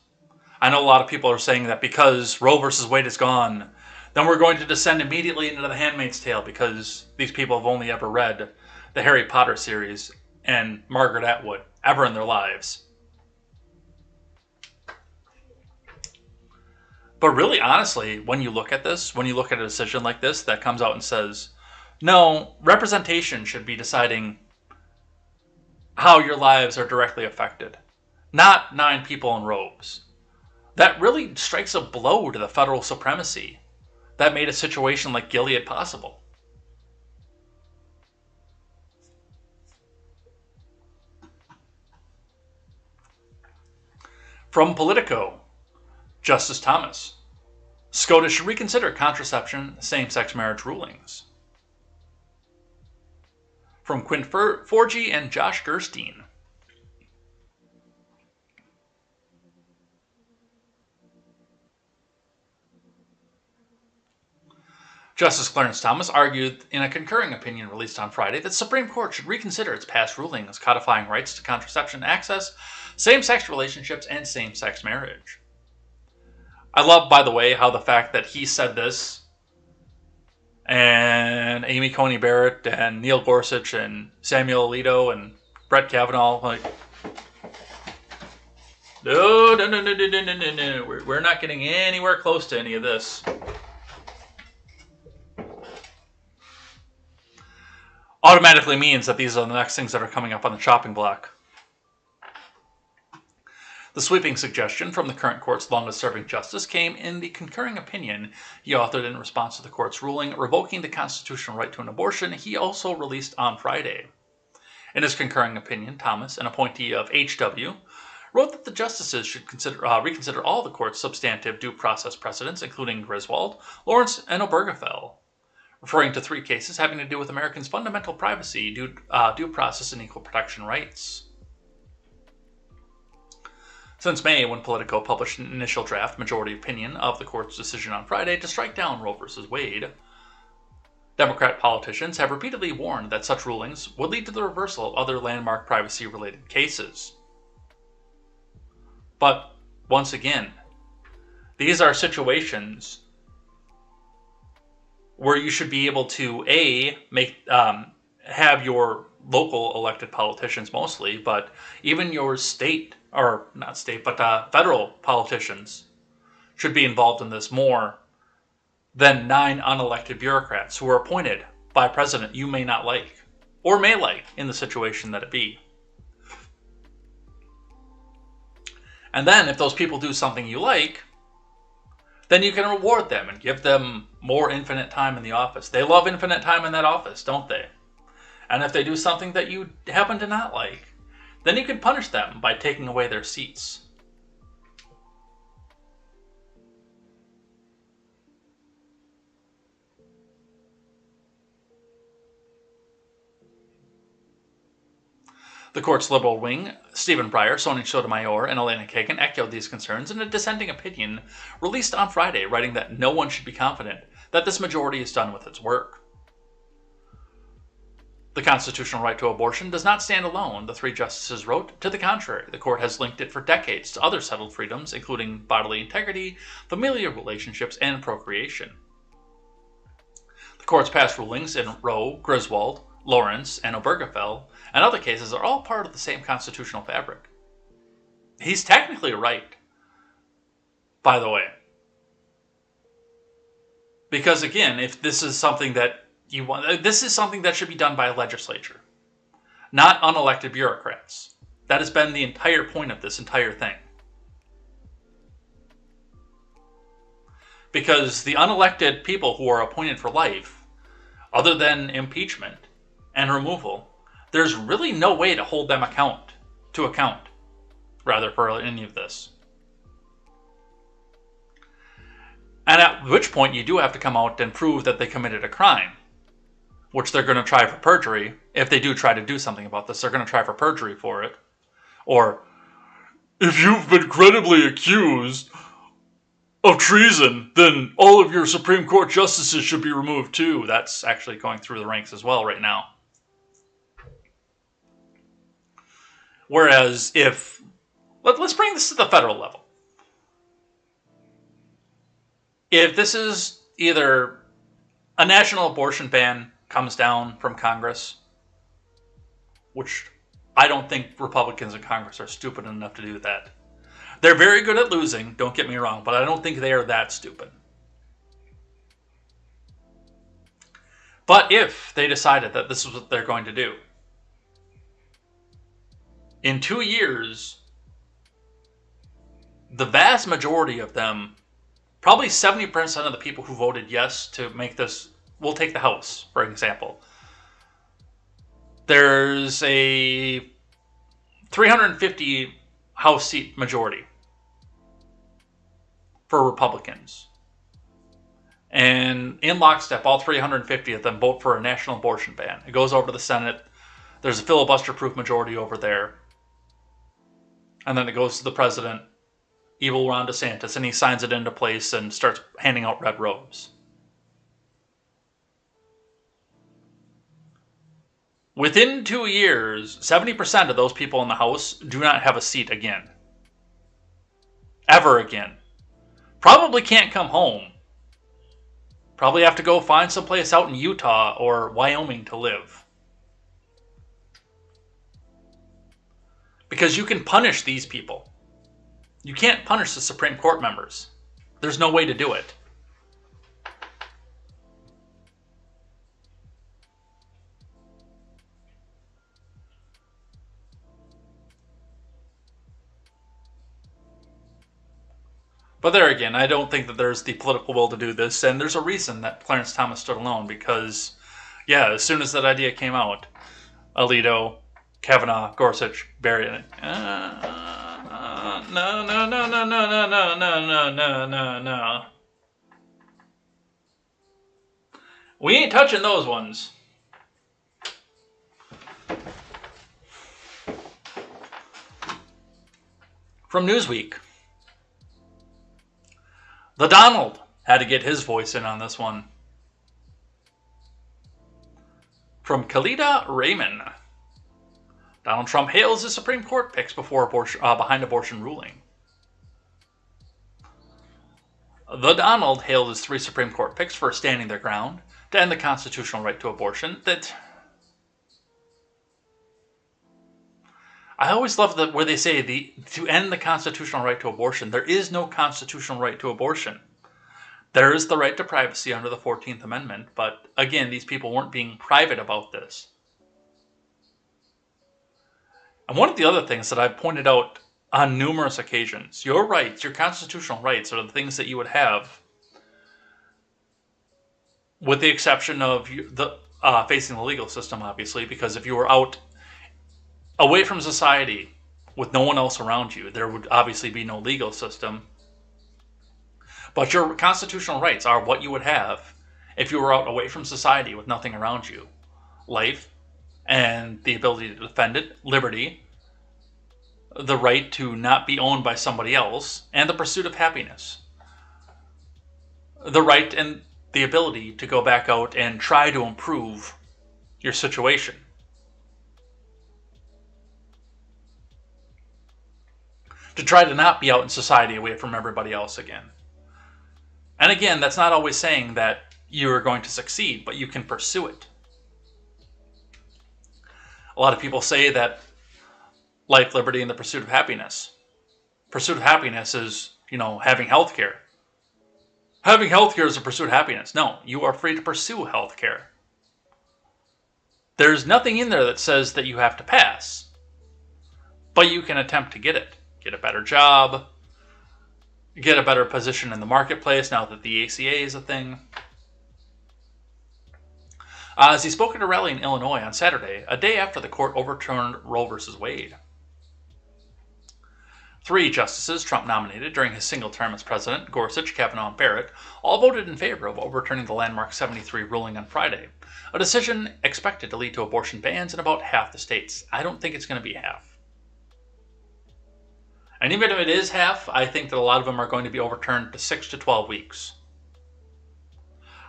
I know a lot of people are saying that because Roe versus Wade is gone, then we're going to descend immediately into The Handmaid's Tale because these people have only ever read the Harry Potter series and Margaret Atwood ever in their lives. But really, honestly, when you look at this, when you look at a decision like this that comes out and says, no, representation should be deciding how your lives are directly affected, not 9 people in robes. That really strikes a blow to the federal supremacy that made a situation like Gilead possible. From Politico, Justice Thomas. SCOTUS should reconsider contraception, same-sex marriage rulings. From Quinn Forgy and Josh Gerstein. Justice Clarence Thomas argued in a concurring opinion released on Friday that the Supreme Court should reconsider its past rulings codifying rights to contraception access, same-sex relationships, and same-sex marriage. I love, by the way, how the fact that he said this and Amy Coney Barrett and Neil Gorsuch and Samuel Alito and Brett Kavanaugh, like, no, we're not getting anywhere close to any of this. Automatically means that these are the next things that are coming up on the chopping block. The sweeping suggestion from the current court's longest-serving justice came in the concurring opinion he authored in response to the court's ruling revoking the constitutional right to an abortion he also released on Friday. In his concurring opinion, Thomas, an appointee of HW, wrote that the justices should reconsider all the court's substantive due process precedents, including Griswold, Lawrence, and Obergefell, referring to 3 cases having to do with Americans' fundamental privacy, due process, and equal protection rights. Since May, when Politico published an initial draft majority opinion of the court's decision on Friday to strike down Roe v. Wade, Democrat politicians have repeatedly warned that such rulings would lead to the reversal of other landmark privacy-related cases. But, once again, these are situations where you should be able to, have your local elected politicians mostly, but even your federal politicians should be involved in this more than 9 unelected bureaucrats who are appointed by a president you may not like, or may like in the situation that it be. And then if those people do something you like, then you can reward them and give them more infinite time in the office. They love infinite time in that office, don't they? And if they do something that you happen to not like, then you can punish them by taking away their seats. The court's liberal wing, Stephen Breyer, Sonia Sotomayor, and Elena Kagan echoed these concerns in a dissenting opinion released on Friday, writing that no one should be confident that this majority is done with its work. The constitutional right to abortion does not stand alone, the 3 justices wrote. To the contrary, the court has linked it for decades to other settled freedoms, including bodily integrity, familial relationships, and procreation. The court's past rulings in Roe, Griswold, Lawrence, and Obergefell, and other cases are all part of the same constitutional fabric. He's technically right, by the way. Because again, if this is something that you want, this is something that should be done by a legislature, not unelected bureaucrats. That has been the entire point of this entire thing. Because the unelected people who are appointed for life, other than impeachment and removal, there's really no way to hold them to account for any of this. And at which point you do have to come out and prove that they committed a crime, which they're going to try for perjury. If they do try to do something about this, they're going to try for perjury for it. Or, if you've been credibly accused of treason, then all of your Supreme Court justices should be removed too. That's actually going through the ranks as well right now. Whereas if Let's bring this to the federal level. If this is either a national abortion ban comes down from Congress, which I don't think Republicans in Congress are stupid enough to do that. They're very good at losing, don't get me wrong, but I don't think they are that stupid. But if they decided that this is what they're going to do, in 2 years, the vast majority of them, probably 70% of the people who voted yes to make this, we'll take the House, for example. There's a 350 House seat majority for Republicans. And in lockstep, all 350 of them vote for a national abortion ban. It goes over to the Senate. There's a filibuster-proof majority over there. And then it goes to the president, evil Ron DeSantis, and he signs it into place and starts handing out red robes. Within 2 years, 70% of those people in the House do not have a seat again. Ever again. Probably can't come home. Probably have to go find someplace out in Utah or Wyoming to live. Because you can punish these people. You can't punish the Supreme Court members. There's no way to do it. But there again, I don't think that there's the political will to do this, and there's a reason that Clarence Thomas stood alone, because, yeah, as soon as that idea came out, Alito, Kavanaugh, Gorsuch, Barry, no. We ain't touching those ones. From Newsweek. The Donald had to get his voice in on this one. From Khalida Raymond. Donald Trump hails his Supreme Court picks behind abortion ruling. The Donald hailed his 3 Supreme Court picks for standing their ground to end the constitutional right to abortion. I always love where they say to end the constitutional right to abortion. There is no constitutional right to abortion. There is the right to privacy under the 14th Amendment, but again, these people weren't being private about this. And one of the other things that I've pointed out on numerous occasions, your rights, your constitutional rights, are the things that you would have, with the exception of facing the legal system, obviously, because if you were out away from society with no one else around you, there would obviously be no legal system. But your constitutional rights are what you would have if you were out away from society with nothing around you. Life and the ability to defend it, liberty, the right to not be owned by somebody else, and the pursuit of happiness. The right and the ability to go back out and try to improve your situation. To try to not be out in society away from everybody else again. And again, that's not always saying that you are going to succeed, but you can pursue it. A lot of people say that life, liberty, and the pursuit of happiness. Pursuit of happiness is, having health care. Having health care is a pursuit of happiness. No, you are free to pursue health care. There's nothing in there that says that you have to pass, but you can attempt to get it. Get a better job, get a better position in the marketplace now that the ACA is a thing. As he spoke at a rally in Illinois on Saturday, a day after the court overturned Roe v. Wade. 3 justices Trump nominated during his single term as president, Gorsuch, Kavanaugh, and Barrett, all voted in favor of overturning the landmark 73 ruling on Friday, a decision expected to lead to abortion bans in about half the states. I don't think it's going to be half. And even if it is half, I think that a lot of them are going to be overturned to 6 to 12 weeks.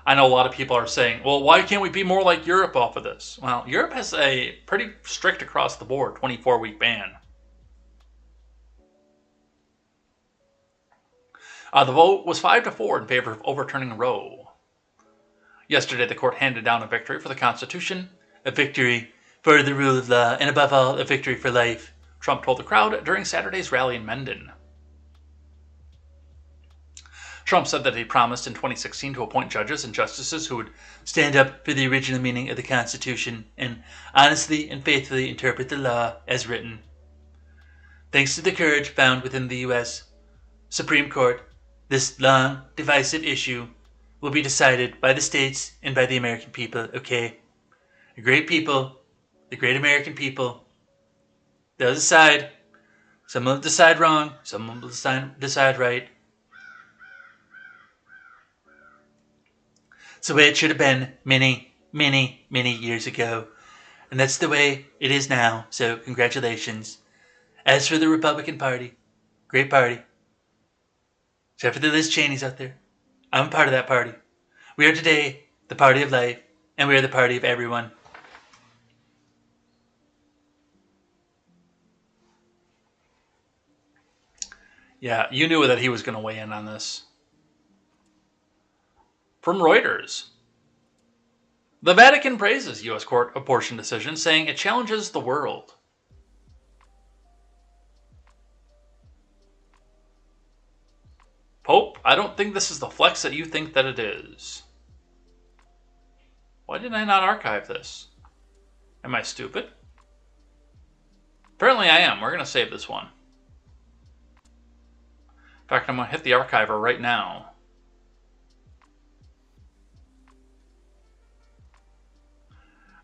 I know a lot of people are saying, well, why can't we be more like Europe off of this? Well, Europe has a pretty strict across the board 24-week ban. The vote was 5-4 in favor of overturning Roe. Yesterday, the court handed down a victory for the Constitution, a victory for the rule of law, and above all, a victory for life, Trump told the crowd during Saturday's rally in Mendon. Trump said that he promised in 2016 to appoint judges and justices who would stand up for the original meaning of the Constitution and honestly and faithfully interpret the law as written. Thanks to the courage found within the U.S. Supreme Court, this long, divisive issue will be decided by the states and by the American people, okay? The great people, the great American people, they'll decide. Some will decide wrong, some will decide right. It's the way it should have been many, many, many years ago. And that's the way it is now, so congratulations. As for the Republican Party, great party. Except for the Liz Cheneys out there. I'm a part of that party. We are today the party of life, and we are the party of everyone. Yeah, you knew that he was going to weigh in on this. From Reuters. The Vatican praises U.S. court abortion decision, saying it challenges the world. Pope, I don't think this is the flex that you think that it is. Why did I not archive this? Am I stupid? Apparently I am. We're going to save this one. In fact, I'm going to hit the archiver right now.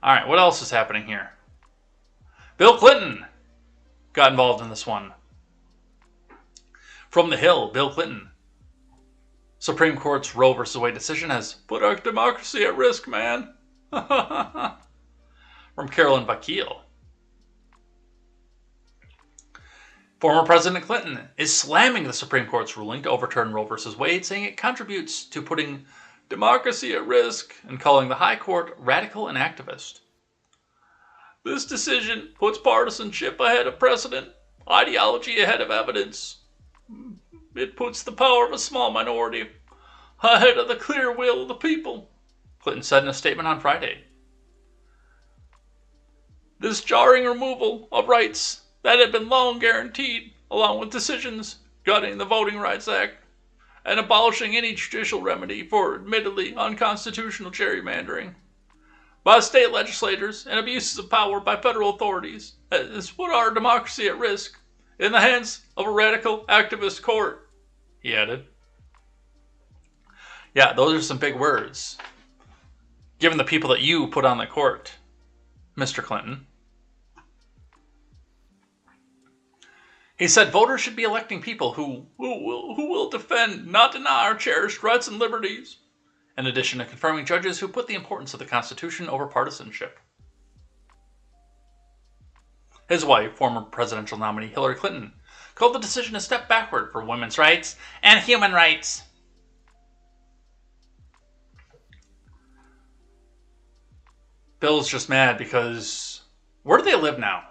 Alright, what else is happening here? Bill Clinton got involved in this one. From the Hill, Bill Clinton. Supreme Court's Roe v. Wade decision has put our democracy at risk, man. From Carolyn Bakil. Former President Clinton is slamming the Supreme Court's ruling to overturn Roe v. Wade, saying it contributes to putting democracy at risk and calling the High Court radical and activist. This decision puts partisanship ahead of precedent, ideology ahead of evidence. It puts the power of a small minority ahead of the clear will of the people, Clinton said in a statement on Friday. This jarring removal of rights that had been long guaranteed, along with decisions gutting the Voting Rights Act and abolishing any judicial remedy for admittedly unconstitutional gerrymandering by state legislators and abuses of power by federal authorities, has put our democracy at risk in the hands of a radical activist court, he added. Yeah, those are some big words. Given the people that you put on the court, Mr. Clinton. He said voters should be electing people who will defend, not deny, our cherished rights and liberties, in addition to confirming judges who put the importance of the Constitution over partisanship. His wife, former presidential nominee Hillary Clinton, called the decision a step backward for women's rights and human rights. Bill's just mad because... Where do they live now?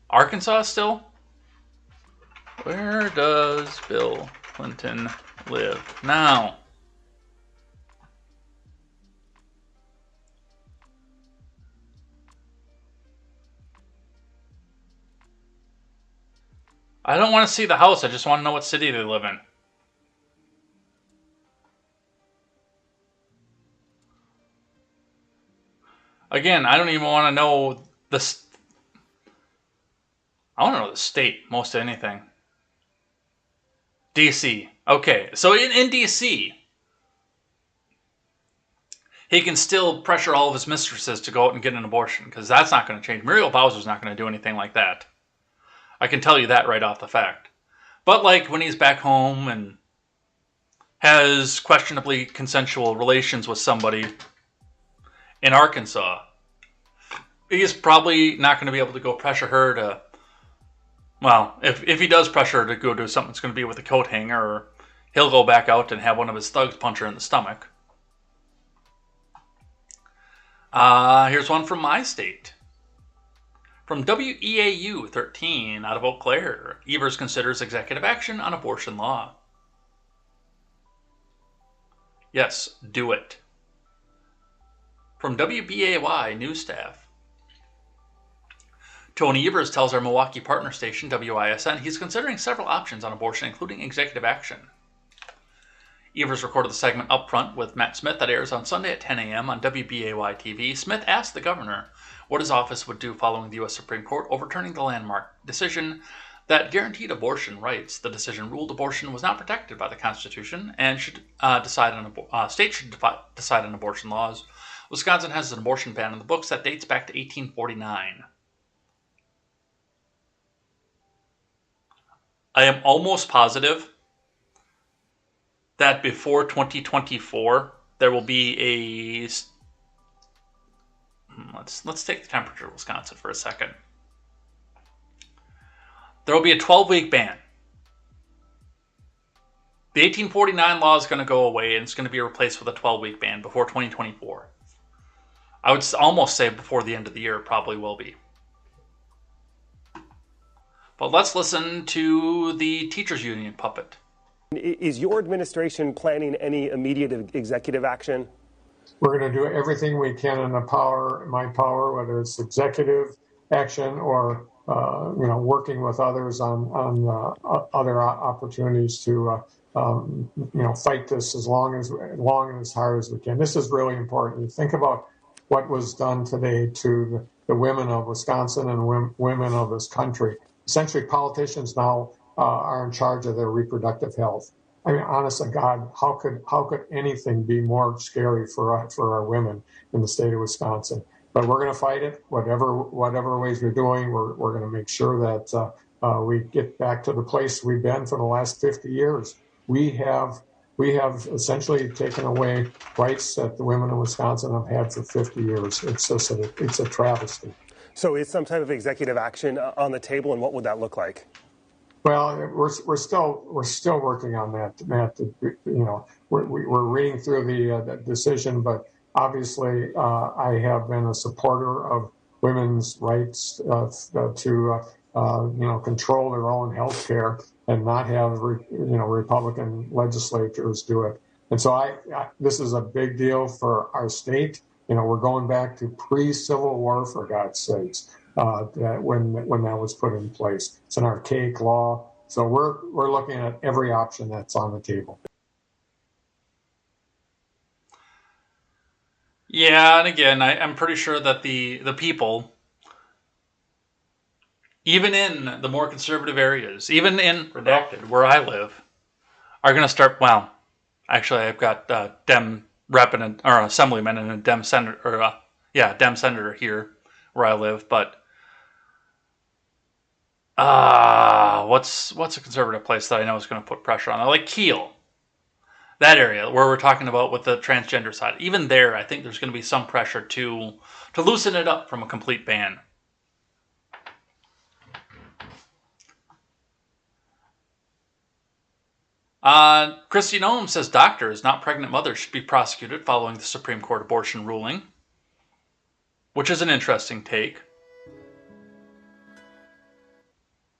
Arkansas still? Where does Bill Clinton live now? I don't want to see the house. I just want to know what city they live in. Again, I don't even want to know the... I want to know the state, most of anything. D.C. Okay, so in D.C., he can still pressure all of his mistresses to go out and get an abortion, because that's not going to change. Muriel Bowser's not going to do anything like that. I can tell you that right off the fact. But like when he's back home and has questionably consensual relations with somebody in Arkansas, he's probably not going to be able to go pressure her to... Well, if he does pressure her to go do something, it's going to be with a coat hanger, or he'll go back out and have one of his thugs punch her in the stomach. Here's one from my state. From WEAU 13 out of Eau Claire, Evers considers executive action on abortion law. Yes, do it. From WBAY news staff, Tony Evers tells our Milwaukee partner station, WISN, he's considering several options on abortion, including executive action. Evers recorded the segment Upfront with Matt Smith that airs on Sunday at 10 a.m. on WBAY TV. Smith asked the governor what his office would do following the U.S. Supreme Court overturning the landmark decision that guaranteed abortion rights. The decision ruled abortion was not protected by the Constitution and should states should decide on abortion laws. Wisconsin has an abortion ban in the books that dates back to 1849. I am almost positive that before 2024 there will be a let's take the temperature of Wisconsin for a second. There will be a 12-week ban. The 1849 law is going to go away and it's going to be replaced with a 12-week ban before 2024. I would almost say before the end of the year it probably will be. But let's listen to the teachers union puppet. Is your administration planning any immediate executive action? We're going to do everything we can in my power, whether it's executive action or working with others on other opportunities to fight this as long and as hard as we can. This is really important. You think about what was done today to the women of Wisconsin and women of this country. Essentially, politicians now are in charge of their reproductive health. I mean, honest to God, how could anything be more scary for our women in the state of Wisconsin? But we're going to fight it, whatever ways we're doing. We're going to make sure that we get back to the place we've been for the last 50 years. We have essentially taken away rights that the women of Wisconsin have had for 50 years. It's a travesty. So is some type of executive action on the table, and what would that look like? Well, we're still working on that, Matt. We're reading through the decision, but obviously I have been a supporter of women's rights to control their own health care and not have Republican legislatures do it. And so this is a big deal for our state. We're going back to pre-Civil War, for God's sakes, when that was put in place. It's an archaic law. So we're looking at every option that's on the table. Yeah, and again, I'm pretty sure that the people, even in the more conservative areas, even in Redacted, where I live, are going to start, well, actually I've got Dem rep and or an assemblyman and a Dem senator, Dem senator here where I live, but what's a conservative place that I know is going to put pressure on? Like Kiel, that area where we're talking about with the transgender side. Even there, I think there's going to be some pressure to loosen it up from a complete ban. Christy Noem says doctors, not pregnant mothers, should be prosecuted following the Supreme Court abortion ruling, which is an interesting take.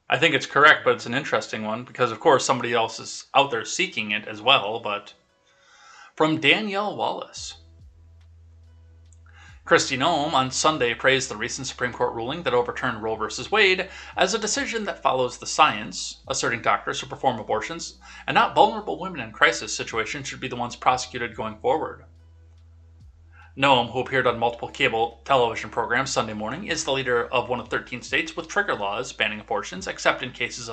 I think it's correct, but it's an interesting one because, of course, somebody else is out there seeking it as well. But from Danielle Wallace, Christy Noem on Sunday praised the recent Supreme Court ruling that overturned Roe v. Wade as a decision that follows the science, asserting doctors who perform abortions and not vulnerable women in crisis situations should be the ones prosecuted going forward. Noem, who appeared on multiple cable television programs Sunday morning, is the leader of one of 13 states with trigger laws banning abortions, except in cases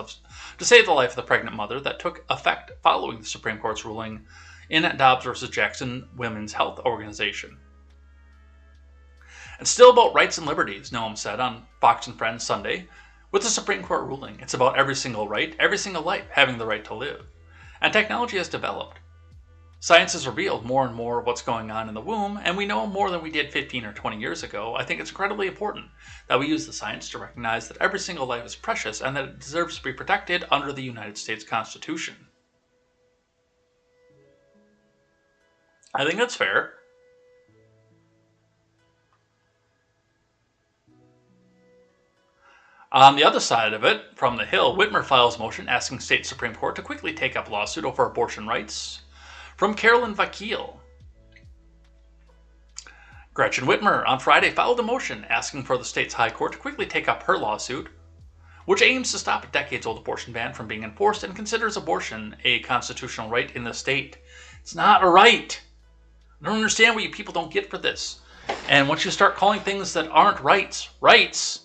to save the life of the pregnant mother that took effect following the Supreme Court's ruling in Dobbs v. Jackson Women's Health Organization. It's still about rights and liberties, Noem said on Fox and Friends Sunday. With the Supreme Court ruling, it's about every single right, every single life having the right to live. And technology has developed. Science has revealed more and more of what's going on in the womb, and we know more than we did 15 or 20 years ago. I think it's incredibly important that we use the science to recognize that every single life is precious and that it deserves to be protected under the United States Constitution. I think that's fair. On the other side of it, from the Hill, Whitmer files motion asking state Supreme Court to quickly take up lawsuit over abortion rights. from Carolyn Vakil. Gretchen Whitmer on Friday filed a motion asking for the state's high court to quickly take up her lawsuit, which aims to stop a decades-old abortion ban from being enforced and considers abortion a constitutional right in the state. It's not a right. I don't understand what you people don't get for this. And once you start calling things that aren't rights,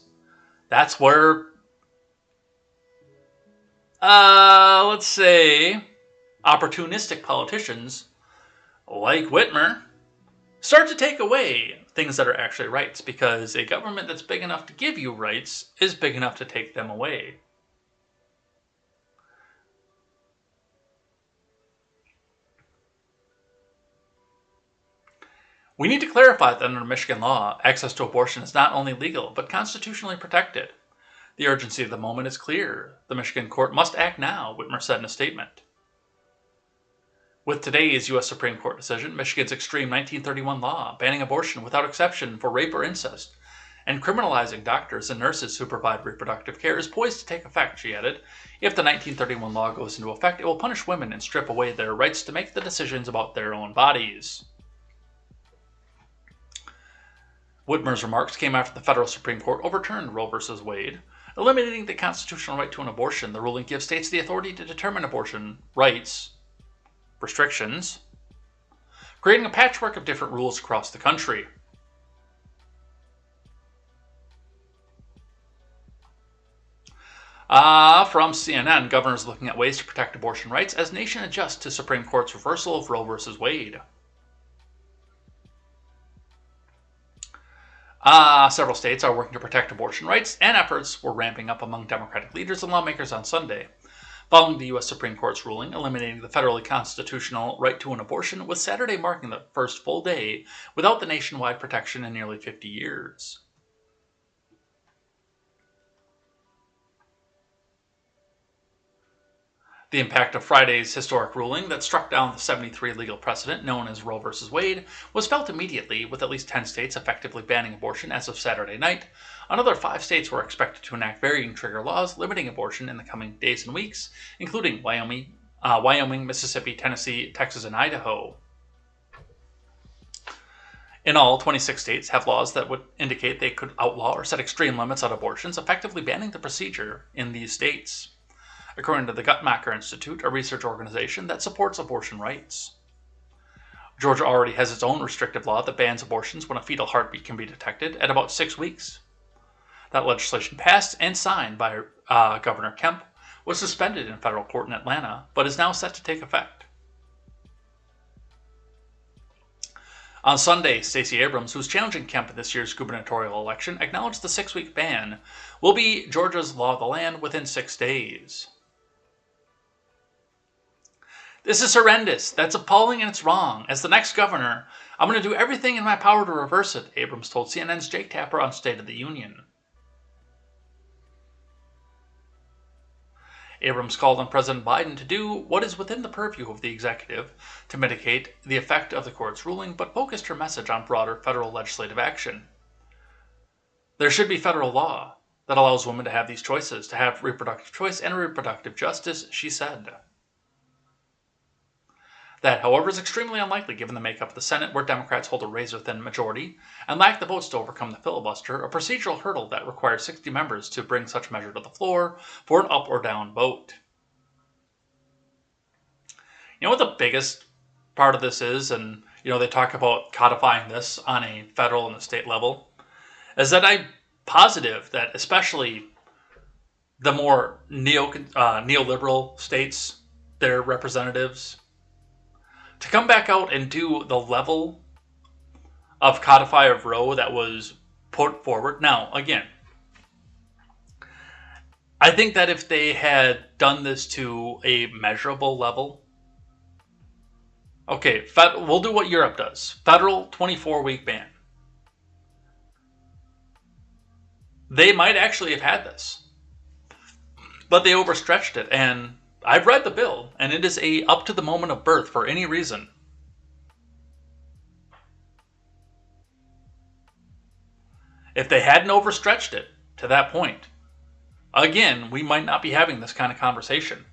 that's where, let's say, opportunistic politicians like Whitmer start to take away things that are actually rights, because a government that's big enough to give you rights is big enough to take them away. We need to clarify that under Michigan law, access to abortion is not only legal, but constitutionally protected. The urgency of the moment is clear. The Michigan court must act now, Whitmer said in a statement. With today's U.S. Supreme Court decision, Michigan's extreme 1931 law banning abortion without exception for rape or incest and criminalizing doctors and nurses who provide reproductive care is poised to take effect, she added. If the 1931 law goes into effect, it will punish women and strip away their rights to make the decisions about their own bodies. Whitmer's remarks came after the federal Supreme Court overturned Roe v. Wade, eliminating the constitutional right to an abortion. The ruling gives states the authority to determine abortion rights restrictions, creating a patchwork of different rules across the country. From CNN, governors looking at ways to protect abortion rights as nation adjusts to Supreme Court's reversal of Roe v. Wade. Several states are working to protect abortion rights, and efforts were ramping up among Democratic leaders and lawmakers on Sunday, following the U.S. Supreme Court's ruling eliminating the federally constitutional right to an abortion, with Saturday marking the first full day without the nationwide protection in nearly 50 years. The impact of Friday's historic ruling that struck down the 73 legal precedent known as Roe v. Wade was felt immediately, with at least 10 states effectively banning abortion as of Saturday night. Another 5 states were expected to enact varying trigger laws limiting abortion in the coming days and weeks, including Wyoming, Mississippi, Tennessee, Texas, and Idaho. In all, 26 states have laws that would indicate they could outlaw or set extreme limits on abortions, effectively banning the procedure in these states, according to the Guttmacher Institute, a research organization that supports abortion rights. Georgia already has its own restrictive law that bans abortions when a fetal heartbeat can be detected at about 6 weeks. That legislation passed and signed by Governor Kemp was suspended in federal court in Atlanta, but is now set to take effect. On Sunday, Stacey Abrams, who's challenging Kemp in this year's gubernatorial election, acknowledged the 6-week ban will be Georgia's law of the land within 6 days. This is horrendous. That's appalling and it's wrong. As the next governor, I'm going to do everything in my power to reverse it, Abrams told CNN's Jake Tapper on State of the Union. Abrams called on President Biden to do what is within the purview of the executive to mitigate the effect of the court's ruling, but focused her message on broader federal legislative action. There should be federal law that allows women to have these choices, to have reproductive choice and reproductive justice, she said. That, however, is extremely unlikely given the makeup of the Senate, where Democrats hold a razor-thin majority and lack the votes to overcome the filibuster, a procedural hurdle that requires 60 members to bring such measure to the floor for an up or down vote. You know what the biggest part of this is, and they talk about codifying this on a federal and a state level, is that I'm positive that especially the more neoliberal states, their representatives, to come back out and do the level of codify of Roe that was put forward. Now, again, I think that if they had done this to a measurable level, okay, we'll do what Europe does. Federal 24-week ban. They might actually have had this, but they overstretched it, and I've read the bill, and it is up to the moment of birth for any reason. If they hadn't overstretched it to that point, again, we might not be having this kind of conversation.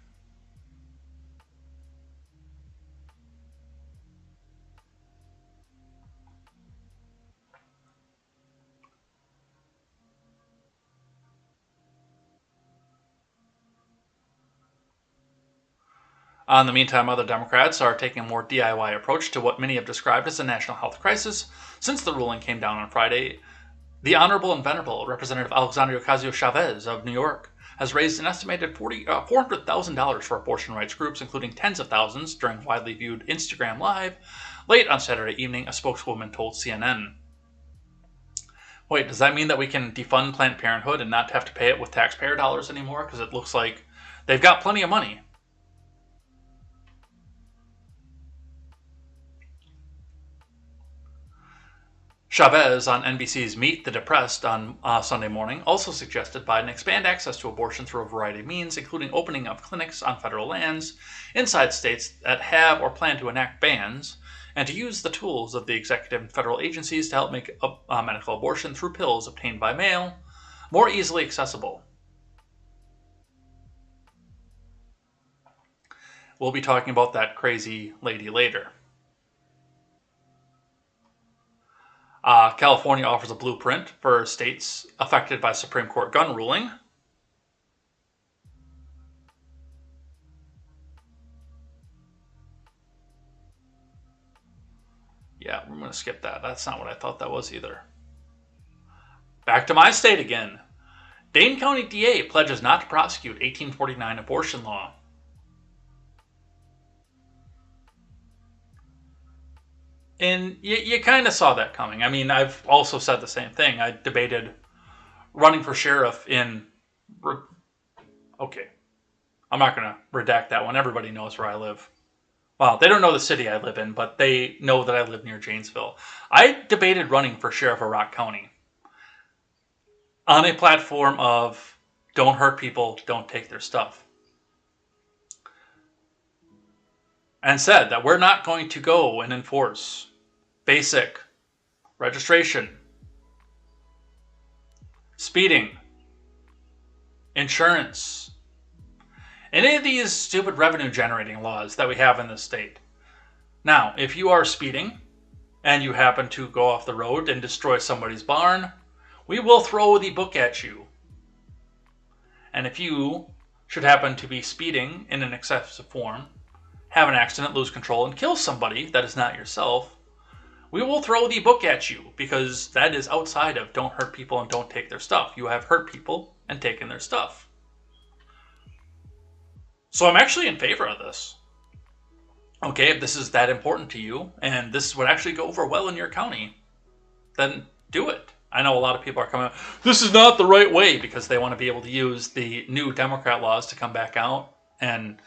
In the meantime, other Democrats are taking a more DIY approach to what many have described as a national health crisis since the ruling came down on Friday. The Honorable and Venerable Representative Alexandria Ocasio-Chavez of New York has raised an estimated $400,000 for abortion rights groups, including tens of thousands during a widely viewed Instagram Live late on Saturday evening, a spokeswoman told CNN. Wait, does that mean that we can defund Planned Parenthood and not have to pay it with taxpayer dollars anymore? Because it looks like they've got plenty of money. Chavez on NBC's Meet the Depressed on Sunday morning also suggested Biden expand access to abortion through a variety of means, including opening of clinics on federal lands inside states that have or plan to enact bans, and to use the tools of the executive and federal agencies to help make medical abortion through pills obtained by mail more easily accessible. We'll be talking about that crazy lady later. California offers a blueprint for states affected by Supreme Court gun ruling. Yeah, we're going to skip that. That's not what I thought that was either. Back to my state again. Dane County DA pledges not to prosecute 1849 abortion law. And you kind of saw that coming. I mean, I've also said the same thing. I debated running for sheriff in... Okay. I'm not going to redact that one. Everybody knows where I live. Well, they don't know the city I live in, but they know that I live near Janesville. I debated running for sheriff of Rock County on a platform of don't hurt people, don't take their stuff. And said that we're not going to go and enforce basic registration, speeding, insurance, any of these stupid revenue generating laws that we have in this state. Now, if you are speeding and you happen to go off the road and destroy somebody's barn, we will throw the book at you. And if you should happen to be speeding in an excessive form, have an accident, lose control, and kill somebody that is not yourself, we will throw the book at you, because that is outside of don't hurt people and don't take their stuff. You have hurt people and taken their stuff. So I'm actually in favor of this. Okay, if this is that important to you, and this would actually go over well in your county, then do it. I know a lot of people are coming out, this is not the right way, because they want to be able to use the new Democrat laws to come back out and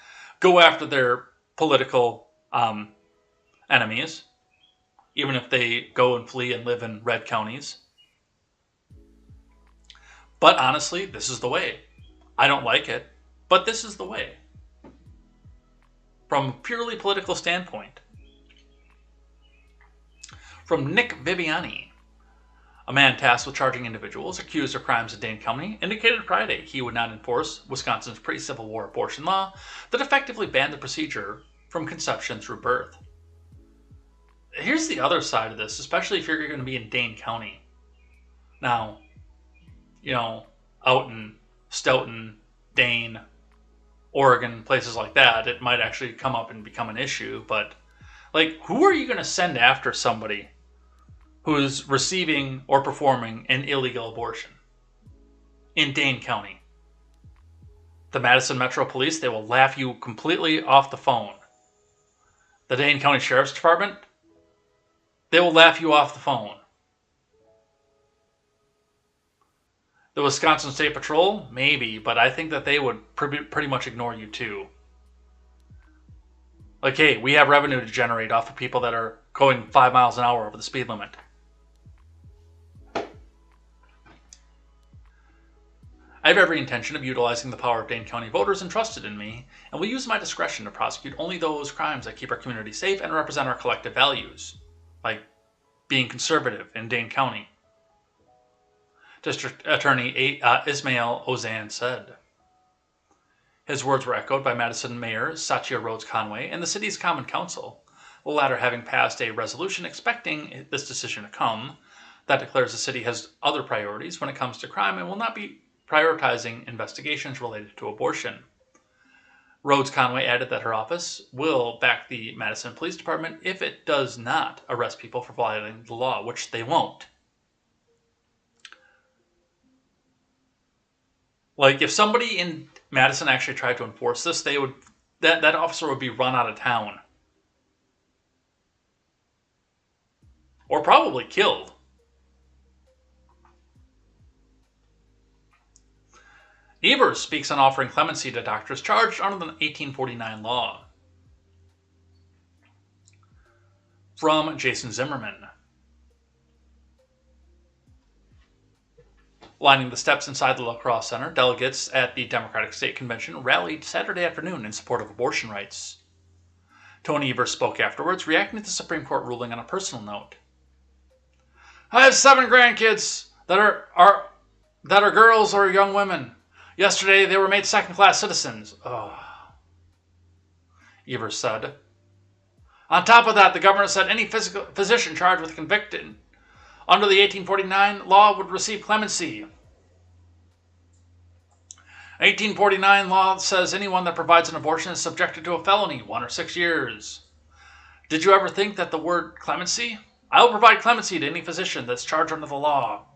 go after their political enemies, even if they go and flee and live in red counties. But honestly, this is the way. I don't like it, but this is the way. From a purely political standpoint. From Nick Viviani, a man tasked with charging individuals accused of crimes in Dane County, indicated Friday he would not enforce Wisconsin's pre-Civil War abortion law that effectively banned the procedure from conception through birth. Here's the other side of this, especially if you're going to be in Dane County. Now, out in Stoughton, Dane, Oregon, places like that, it might actually come up and become an issue. But, who are you going to send after somebody who's receiving or performing an illegal abortion in Dane County? The Madison Metro Police, they will laugh you completely off the phone. The Dane County Sheriff's Department, they will laugh you off the phone. The Wisconsin State Patrol, maybe, but I think that they would pretty much ignore you too. Hey, we have revenue to generate off of people that are going 5 miles an hour over the speed limit. I have every intention of utilizing the power of Dane County voters entrusted in me, and will use my discretion to prosecute only those crimes that keep our community safe and represent our collective values, like being conservative in Dane County. District Attorney Ismail Ozan said. His words were echoed by Madison Mayor Satya Rhodes Conway and the city's Common Council, the latter having passed a resolution expecting this decision to come that declares the city has other priorities when it comes to crime and will not be prioritizing investigations related to abortion. Rhodes Conway added that her office will back the Madison Police Department if it does not arrest people for violating the law, which they won't. Like, if somebody in Madison actually tried to enforce this, that officer would be run out of town. Or probably killed. Evers speaks on offering clemency to doctors charged under the 1849 law. From Jason Zimmerman. Lining the steps inside the La Crosse Center, delegates at the Democratic State Convention rallied Saturday afternoon in support of abortion rights. Tony Evers spoke afterwards, reacting to the Supreme Court ruling on a personal note. I have 7 grandkids that are girls or young women. Yesterday, they were made second-class citizens. Oh. Evers said. On top of that, the governor said any physician charged with convicted under the 1849 law would receive clemency. 1849 law says anyone that provides an abortion is subjected to a felony, 1 or 6 years. Did you ever think that the word clemency? I will provide clemency to any physician that's charged under the law.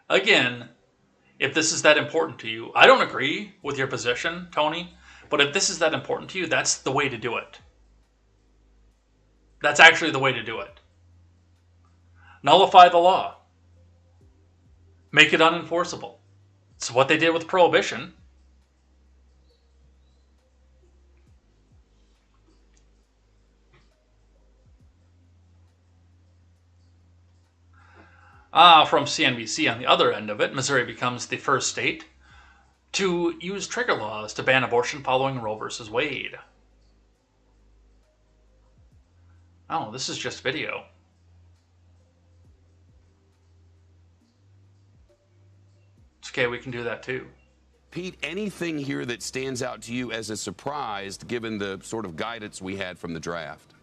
Again, if this is that important to you, I don't agree with your position, Tony, but if this is that important to you, that's the way to do it. That's actually the way to do it. Nullify the law. Make it unenforceable. It's what they did with prohibition. From CNBC on the other end of it, Missouri becomes the first state to use trigger laws to ban abortion following Roe v. Wade. Oh, this is just video. It's okay, we can do that too. Pete, anything here that stands out to you as a surprise given the sort of guidance we had from the draft?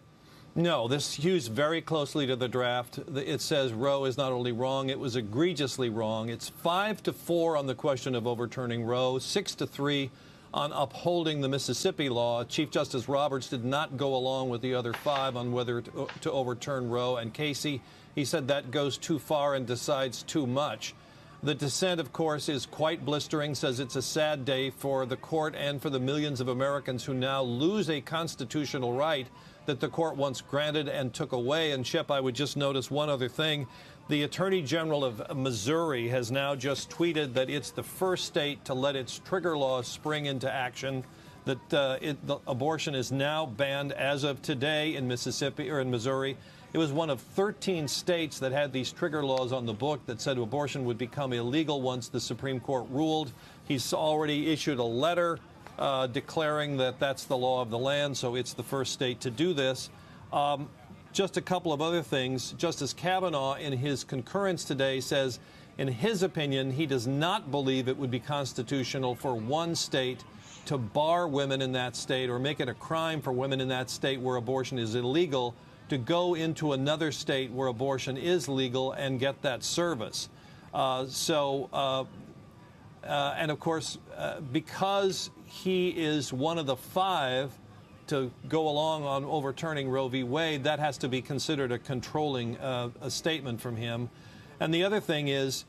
No, this hews very closely to the draft. It says Roe is not only wrong, it was egregiously wrong. It's 5-4 on the question of overturning Roe, 6-3 on upholding the Mississippi law. Chief Justice Roberts did not go along with the other 5 on whether to overturn Roe and Casey. He said that goes too far and decides too much. The dissent, of course, is quite blistering, says it's a sad day for the court and for the millions of Americans who now lose a constitutional right that the court once granted and took away. And, Shep, I would just notice one other thing. The Attorney General of Missouri has now just tweeted that it's the first state to let its trigger laws spring into action, that the abortion is now banned as of today in Mississippi or in Missouri. It was one of 13 states that had these trigger laws on the book that said abortion would become illegal once the Supreme Court ruled. He's already issued a letter declaring that that's the law of the land, so it's the first state to do this. Just a couple of other things. Justice Kavanaugh, in his concurrence today, says, in his opinion, he does not believe it would be constitutional for one state to bar women in that state or make it a crime for women in that state where abortion is illegal to go into another state where abortion is legal and get that service. And of course, because he is one of the 5 to go along on overturning Roe v. Wade, that has to be considered a controlling a statement from him. And the other thing is,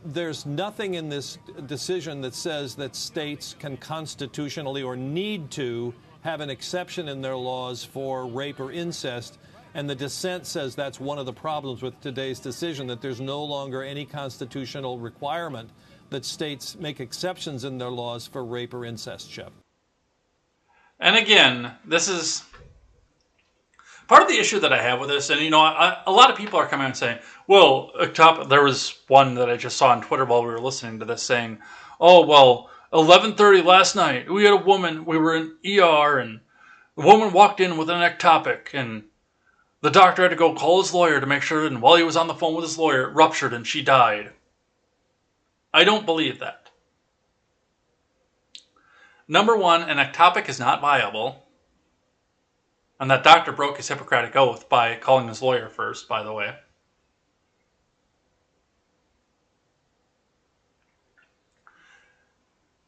there's nothing in this decision that says that states can constitutionally or need to have an exception in their laws for rape or incest. And the dissent says that's one of the problems with today's decision, that there's no longer any constitutional requirement that states make exceptions in their laws for rape or incest, Shep. And again, this is part of the issue that I have with this. And, you know, a lot of people are coming out and saying, well, there was one that I just saw on Twitter while we were listening to this saying, oh, well, 11:30 last night, we had a woman, we were in ER, and the woman walked in with an ectopic, and the doctor had to go call his lawyer to make sure, and while he was on the phone with his lawyer, it ruptured and she died. I don't believe that. Number one, an ectopic is not viable. And that doctor broke his Hippocratic oath by calling his lawyer first, by the way.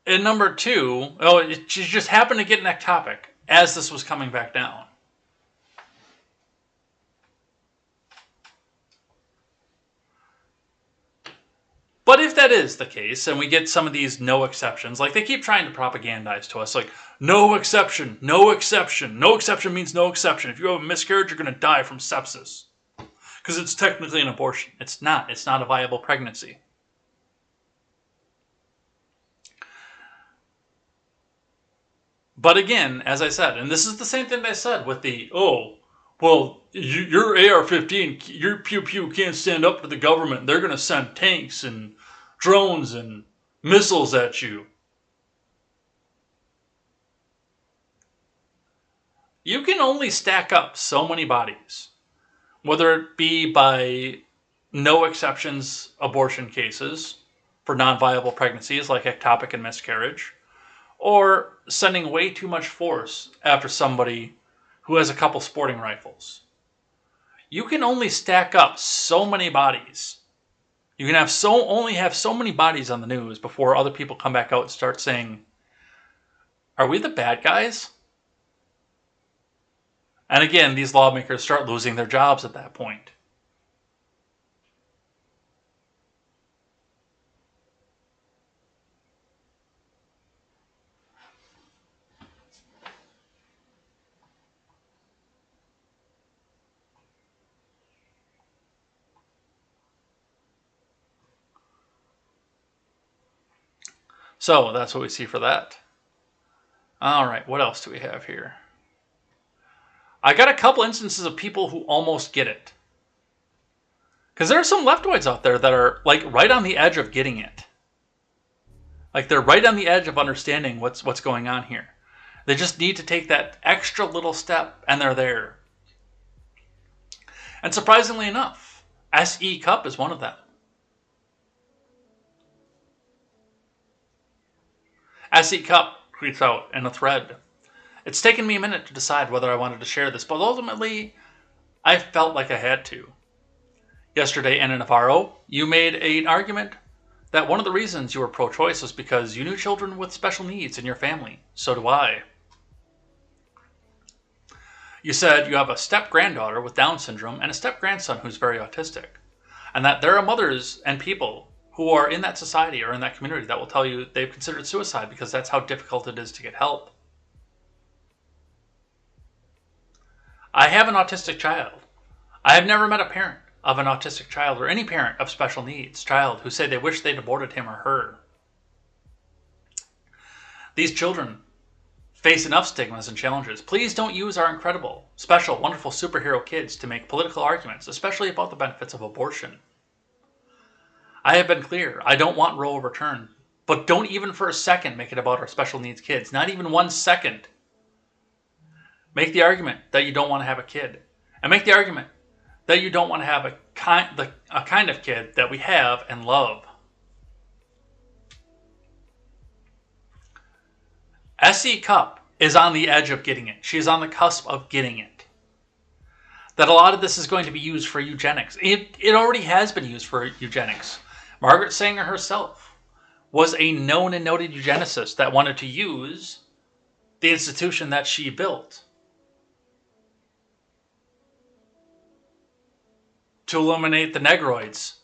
And number two, it just happened to get an ectopic as this was coming back down. But if that is the case, and we get some of these no exceptions, like they keep trying to propagandize to us, like, no exception, no exception. No exception means no exception. If you have a miscarriage, you're going to die from sepsis. Because it's technically an abortion. It's not. It's not a viable pregnancy. But again, as I said, and this is the same thing I said with the, your AR-15, your pew-pew can't stand up to the government. They're going to send tanks and drones and missiles at you. You can only stack up so many bodies, whether it be by no exceptions abortion cases for non-viable pregnancies like ectopic and miscarriage, or sending way too much force after somebody who has a couple sporting rifles. You can only stack up so many bodies. You can only have so many bodies on the news before other people come back out and start saying, are we the bad guys? And again, these lawmakers start losing their jobs at that point. So that's what we see for that. All right, what else do we have here? I got a couple instances of people who almost get it. Because there are some leftoids out there that are like right on the edge of getting it. Like they're right on the edge of understanding what's going on here. They just need to take that extra little step and they're there. And surprisingly enough, SE Cup is one of them. SE Cup tweets out in a thread, it's taken me a minute to decide whether I wanted to share this, but ultimately, I felt like I had to. Yesterday, Anna Navarro, you made an argument that one of the reasons you were pro-choice was because you knew children with special needs in your family. So do I. You said you have a step-granddaughter with Down syndrome and a step-grandson who's very autistic, and that there are mothers and people who are in that society or in that community that will tell you they've considered suicide because that's how difficult it is to get help. I have an autistic child. I have never met a parent of an autistic child or any parent of special needs child who say they wish they'd aborted him or her. These children face enough stigmas and challenges. Please don't use our incredible, special, wonderful superhero kids to make political arguments, especially about the benefits of abortion. I have been clear. I don't want Roe overturned. But don't even for a second make it about our special needs kids. Not even 1 second. Make the argument that you don't want to have a kid. And make the argument that you don't want to have a kind of kid that we have and love. SE Cup is on the edge of getting it. She's on the cusp of getting it. That a lot of this is going to be used for eugenics. It already has been used for eugenics. Margaret Sanger herself was a known and noted eugenicist that wanted to use the institution that she built to eliminate the negroids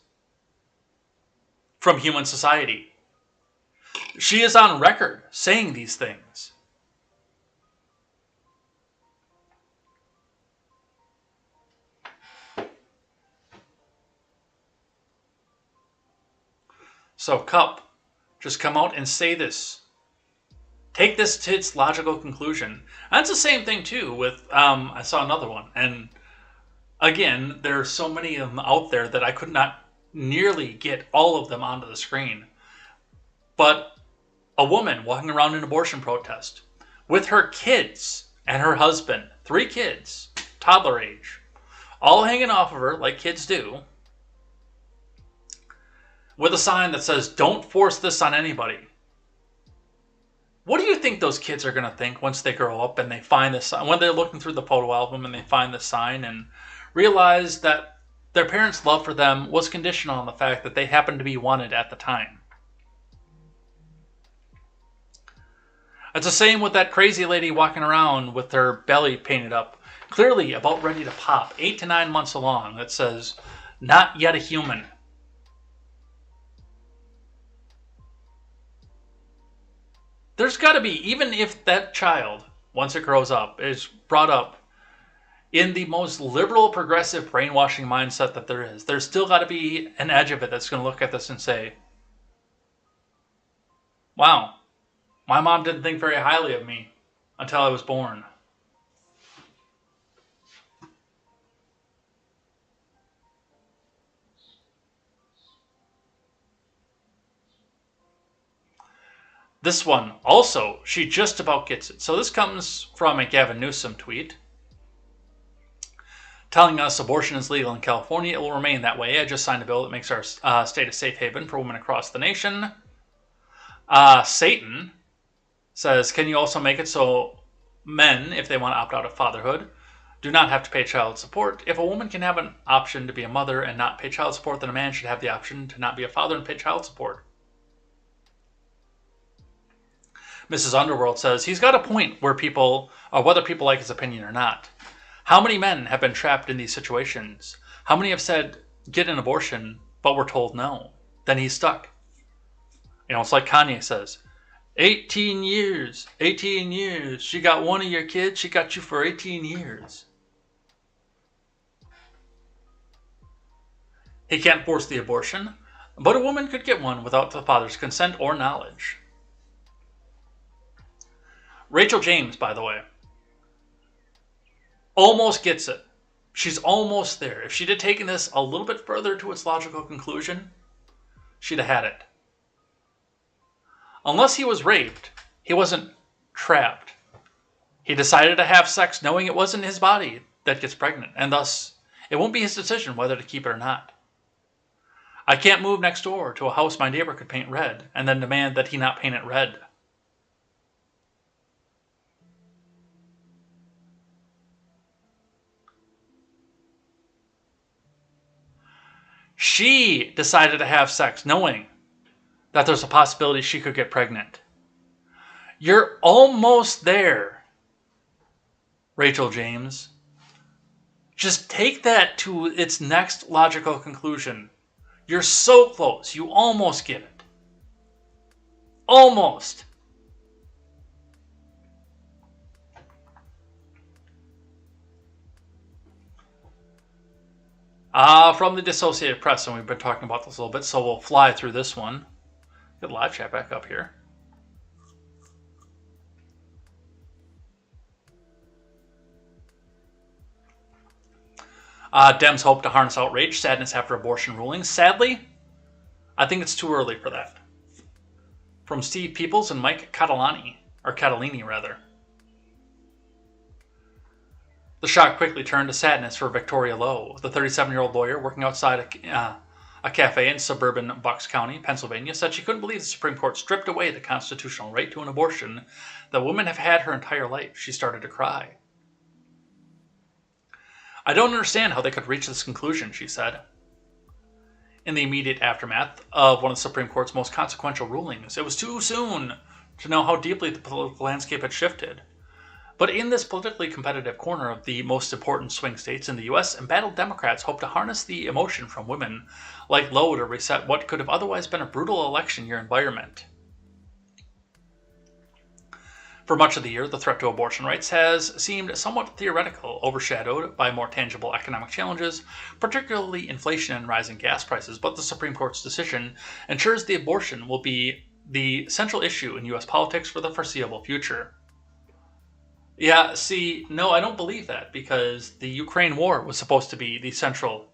from human society. She is on record saying these things. So, Cup, just come out and say this. Take this to its logical conclusion. That's the same thing, too, with, I saw another one. And, again, there are so many of them out there that I could not nearly get all of them onto the screen. But a woman walking around an abortion protest with her kids and her husband, 3 kids, toddler age, all hanging off of her like kids do, with a sign that says, "Don't force this on anybody." What do you think those kids are going to think once they grow up and they find this sign, when they're looking through the photo album and they find this sign and realize that their parents' love for them was conditional on the fact that they happened to be wanted at the time? It's the same with that crazy lady walking around with her belly painted up, clearly about ready to pop, 8 to 9 months along, that says, "Not yet a human." There's got to be, even if that child, once it grows up, is brought up in the most liberal, progressive, brainwashing mindset that there is, there's still got to be an edge of it that's going to look at this and say, wow, my mom didn't think very highly of me until I was born. This one, also, she just about gets it. So this comes from a Gavin Newsom tweet telling us abortion is legal in California. It will remain that way. I just signed a bill that makes our state a safe haven for women across the nation. Satan says, can you also make it so men, if they want to opt out of fatherhood, do not have to pay child support? If a woman can have an option to be a mother and not pay child support, then a man should have the option to not be a father and pay child support. Mrs. Underworld says, he's got a point where whether people like his opinion or not. How many men have been trapped in these situations? How many have said, get an abortion, but were told no? Then he's stuck. You know, it's like Kanye says, 18 years, 18 years. She got one of your kids, she got you for 18 years. He can't force the abortion, but a woman could get one without the father's consent or knowledge. Rachel James, by the way, almost gets it. She's almost there. If she'd have taken this a little bit further to its logical conclusion, she'd have had it. Unless he was raped, he wasn't trapped. He decided to have sex knowing it wasn't his body that gets pregnant, and thus it won't be his decision whether to keep it or not. I can't move next door to a house my neighbor could paint red and then demand that he not paint it red. She decided to have sex knowing that there's a possibility she could get pregnant. You're almost there, Rachel James. Just take that to its next logical conclusion. You're so close. You almost get it. Almost. From the Associated Press, and we've been talking about this a little bit, so we'll fly through this one. Get live chat back up here. Dems hope to harness outrage, sadness after abortion rulings. Sadly, I think it's too early for that. From Steve Peoples and Mike Catalani, or Catalini rather. The shock quickly turned to sadness for Victoria Lowe, the 37-year-old lawyer working outside a cafe in suburban Bucks County, Pennsylvania, said she couldn't believe the Supreme Court stripped away the constitutional right to an abortion that women have had her entire life. She started to cry. I don't understand how they could reach this conclusion, she said. In the immediate aftermath of one of the Supreme Court's most consequential rulings, it was too soon to know how deeply the political landscape had shifted. But in this politically competitive corner of the most important swing states in the U.S., embattled Democrats hope to harness the emotion from women like Lowe to reset what could have otherwise been a brutal election year environment. For much of the year, the threat to abortion rights has seemed somewhat theoretical, overshadowed by more tangible economic challenges, particularly inflation and rising gas prices. But the Supreme Court's decision ensures the abortion will be the central issue in U.S. politics for the foreseeable future. Yeah, see, no, I don't believe that, because the Ukraine war was supposed to be the central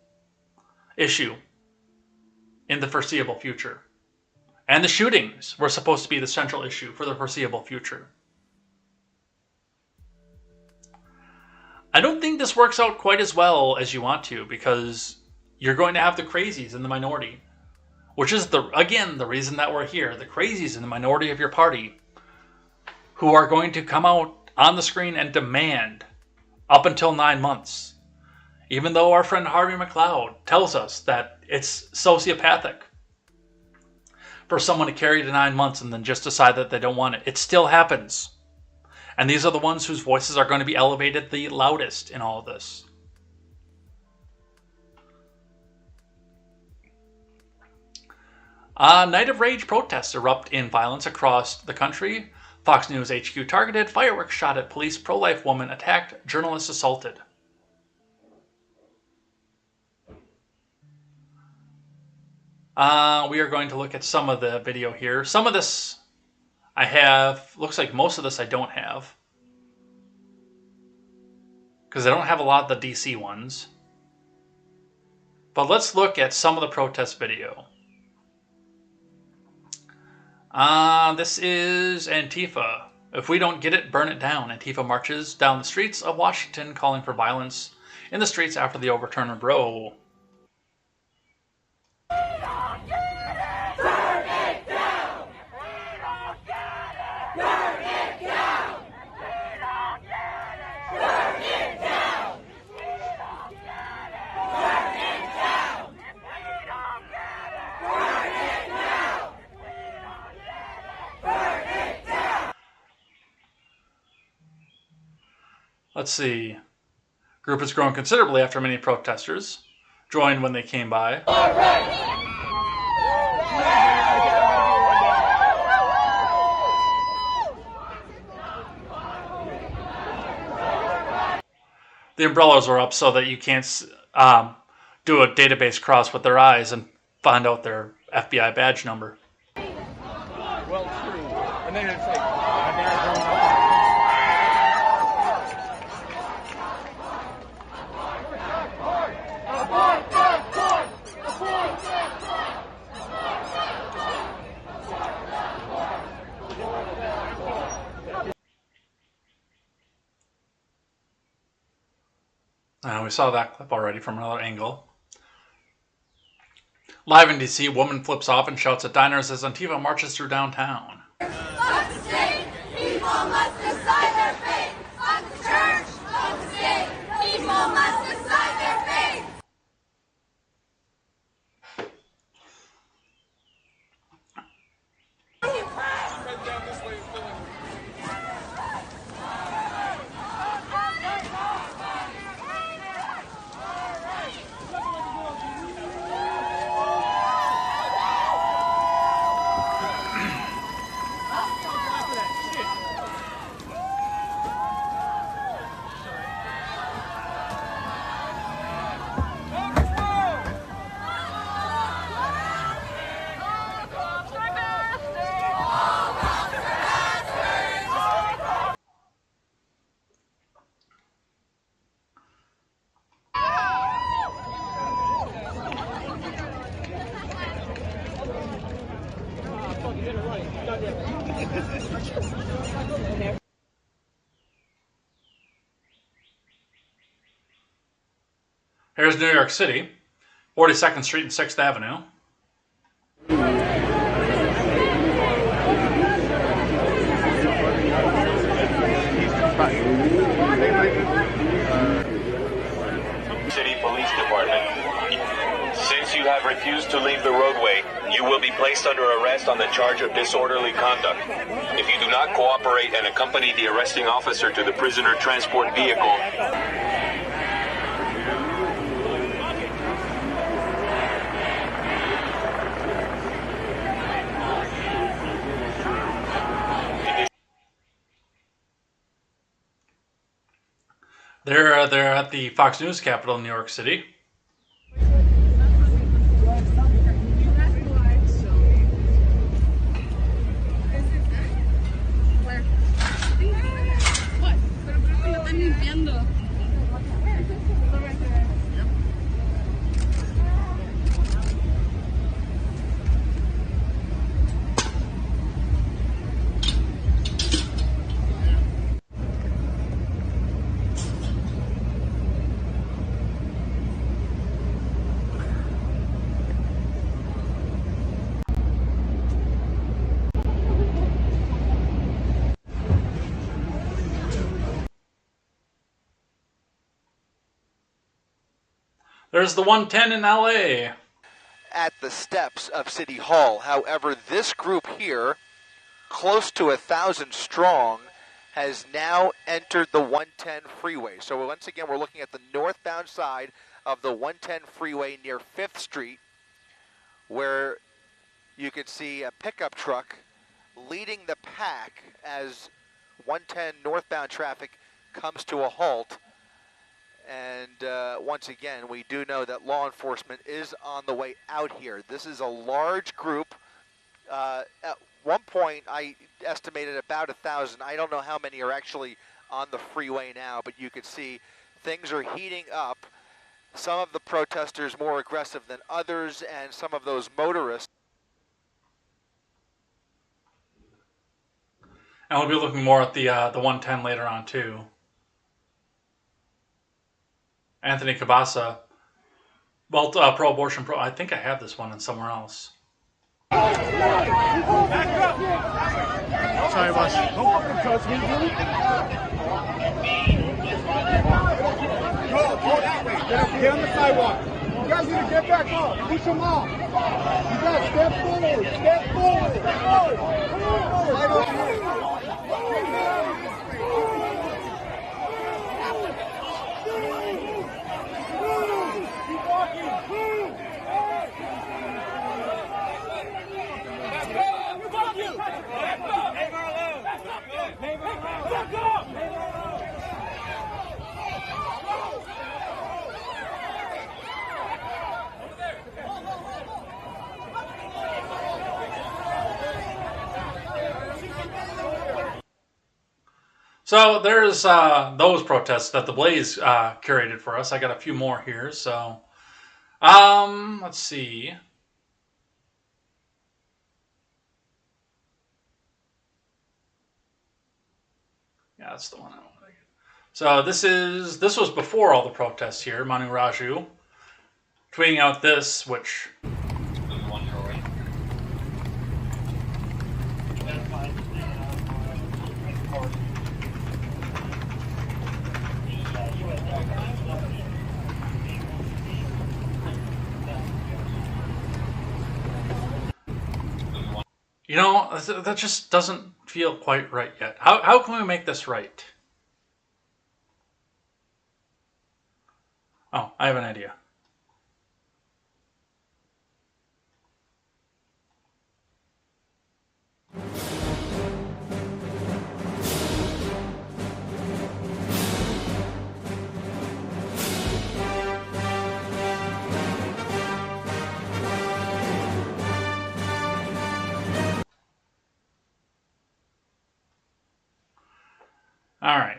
issue in the foreseeable future. And the shootings were supposed to be the central issue for the foreseeable future. I don't think this works out quite as well as you want to, because you're going to have the crazies in the minority, which is, again, the reason that we're here. The crazies in the minority of your party who are going to come out on the screen and demand up until 9 months, even though our friend Harvey McLeod tells us that it's sociopathic for someone to carry to 9 months and then just decide that they don't want it. It still happens. And these are the ones whose voices are going to be elevated the loudest in all of this. Night of Rage protests erupt in violence across the country. Fox News HQ targeted, fireworks shot at police, pro-life woman attacked, journalist assaulted. We are going to look at some of the video here. Some of this I have. Looks like most of this I don't have, because I don't have a lot of the DC ones. But let's look at some of the protest video. This is Antifa. If we don't get it, burn it down. Antifa marches down the streets of Washington calling for violence in the streets after the overturn of Roe. Let's see. Group has grown considerably after many protesters joined when they came by. All right. The umbrellas were up so that you can't do a database cross with their eyes and find out their FBI badge number. Well, true. And then it's like, we saw that clip already from another angle. Live in DC, woman flips off and shouts at diners as Antifa marches through downtown. Fuck the state, people must decide their fate. Fuck the church, fuck the state, people must decide their fate. Here's New York City, 42nd Street and 6th Avenue. City Police Department. Since you have refused to leave the roadway, you will be placed under arrest on the charge of disorderly conduct. If you do not cooperate and accompany the arresting officer to the prisoner transport vehicle, They're at the Fox News Capitol in New York City. There's the 110 in LA. at the steps of City Hall. However, this group here, close to 1,000 strong, has now entered the 110 freeway. So once again, we're looking at the northbound side of the 110 freeway near 5th Street, where you can see a pickup truck leading the pack as 110 northbound traffic comes to a halt. And once again, we do know that law enforcement is on the way out here. This is a large group. At one point, I estimated about 1,000. I don't know how many are actually on the freeway now, but you can see things are heating up. Some of the protesters more aggressive than others, and some of those motorists. And we'll be looking more at the 110 later on too. Anthony Cabasa, well, pro-abortion, I think I have this one in somewhere else. Sorry, boss. Get on the sidewalk. You guys need to get back up. Push them off. You guys step forward. Step forward. Step forward. Keep walking. So there's those protests that the Blaze curated for us. I got a few more here. So let's see. Yeah, that's the one I want to get. So this was before all the protests here. Manu Raju tweeting out this, which. You know, that just doesn't feel quite right yet. How can we make this right? Oh, I have an idea. All right.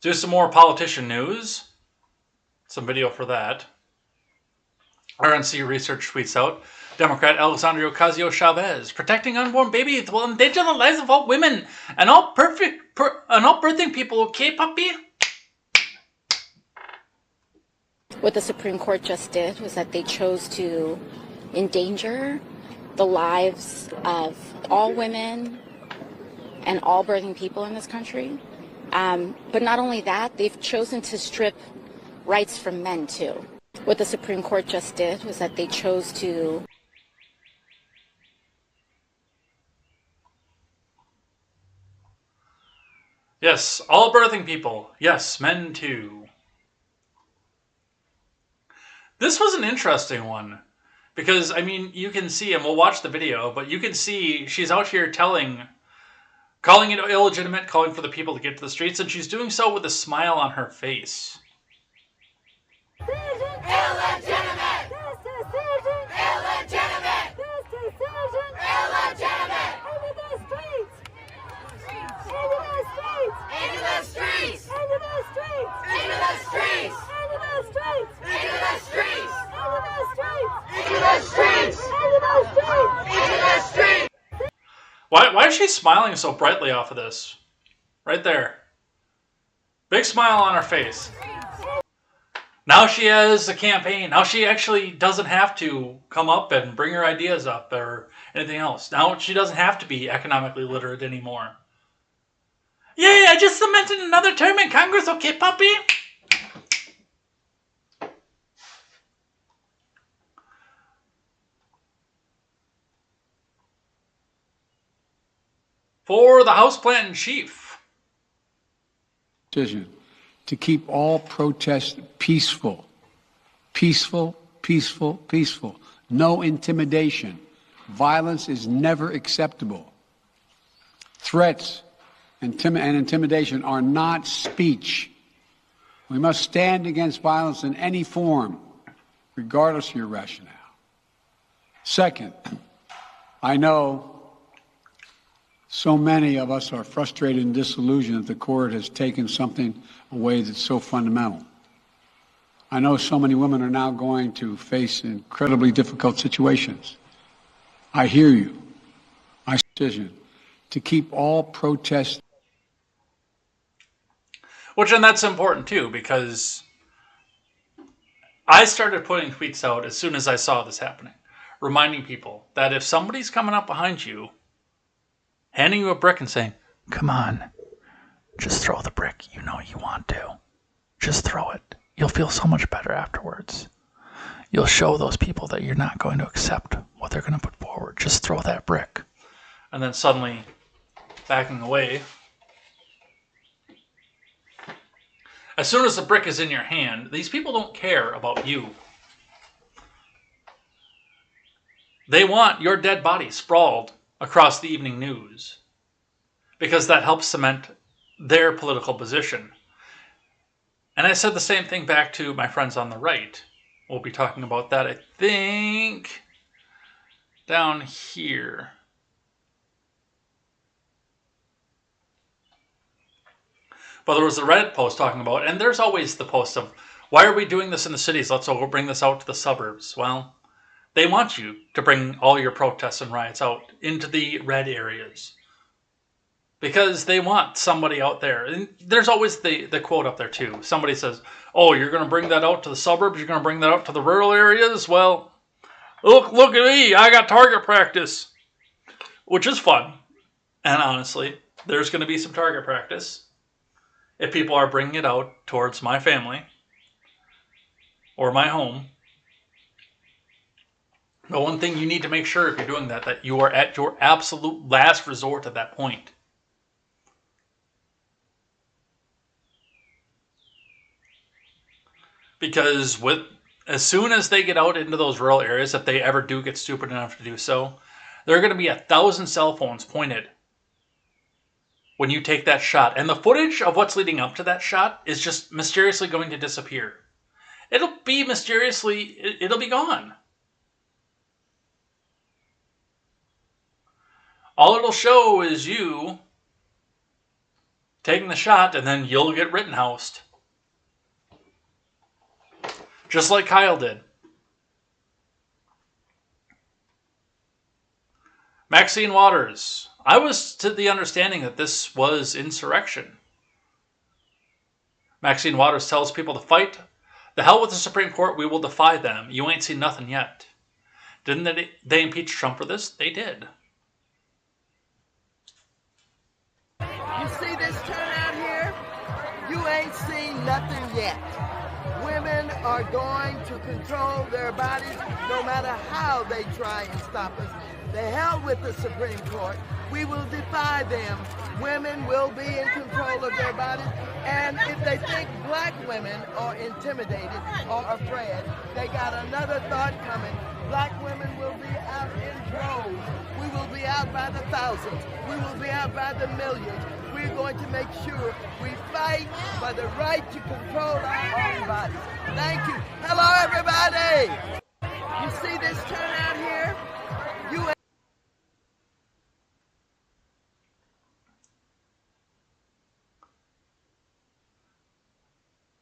Do some more politician news. Some video for that. RNC Research tweets out, Democrat Alexandria Ocasio-Chavez, protecting unborn babies will endanger the lives of all women and all birthing people, okay, puppy? What the Supreme Court just did was that they chose to endanger the lives of all women and all birthing people in this country. But not only that, they've chosen to strip rights from men too. What the Supreme Court just did was that they chose to Yes, all birthing people. Yes, men too. This was an interesting one. Because, I mean, you can see, and we'll watch the video, but you can see she's out here calling it illegitimate, calling for the people to get to the streets, and she's doing so with a smile on her face. Illegitimate! This decision! Illegitimate! This decision! Illegitimate! Into the streets! Into the streets! Into the streets! Into the streets! Into the streets! Into the streets! Into the streets! Into the streets! Into the streets! Into the streets! Into the streets! Why is she smiling so brightly off of this? Right there. Big smile on her face. Now she has a campaign. Now she actually doesn't have to come up and bring her ideas up or anything else. Now she doesn't have to be economically literate anymore. Yay, I just cemented another term in Congress, okay, puppy? for the houseplant in chief. Decision to keep all protests peaceful. Peaceful, peaceful, peaceful. No intimidation. Violence is never acceptable. Threats and intimidation are not speech. We must stand against violence in any form, regardless of your rationale. Second, I know so many of us are frustrated and disillusioned that the court has taken something away that's so fundamental. I know so many women are now going to face incredibly difficult situations. I hear you. I decision to keep all protests. Which, and that's important too, because I started putting tweets out as soon as I saw this happening, reminding people that if somebody's coming up behind you, handing you a brick and saying, come on, just throw the brick, you know you want to. Just throw it. You'll feel so much better afterwards. You'll show those people that you're not going to accept what they're going to put forward. Just throw that brick. And then suddenly backing away. As soon as the brick is in your hand, these people don't care about you. They want your dead body sprawled across the evening news because that helps cement their political position. And I said the same thing back to my friends on the right. We'll be talking about that, I think, down here. But there was a Reddit post talking about, and there's always the post of, why are we doing this in the cities? Let's go bring this out to the suburbs. Well, they want you to bring all your protests and riots out into the red areas. Because they want somebody out there. And there's always the quote up there too. Somebody says, oh, you're going to bring that out to the suburbs? You're going to bring that out to the rural areas? Well, look at me. I got target practice. Which is fun. And honestly, there's going to be some target practice if people are bringing it out towards my family or my home. The one thing you need to make sure if you're doing that you are at your absolute last resort at that point. Because as soon as they get out into those rural areas, if they ever do get stupid enough to do so, there are going to be 1,000 cell phones pointed when you take that shot. And the footage of what's leading up to that shot is just mysteriously going to disappear. It'll be gone. All it'll show is you taking the shot, and then you'll get Rittenhoused. Just like Kyle did. Maxine Waters. I was to the understanding that this was insurrection. Maxine Waters tells people to fight. The hell with the Supreme Court, we will defy them. You ain't seen nothing yet. Didn't they impeach Trump for this? They did. You see this turnout here? You ain't seen nothing yet. Women are going to control their bodies no matter how they try and stop us. The hell with the Supreme Court. We will defy them. Women will be in control of their bodies. And if they think black women are intimidated or afraid, they got another thought coming. Black women will be out in droves. We will be out by the thousands. We will be out by the millions. We're going to make sure we fight for the right to control our own bodies. Thank you. Hello, everybody. You see this turnout here?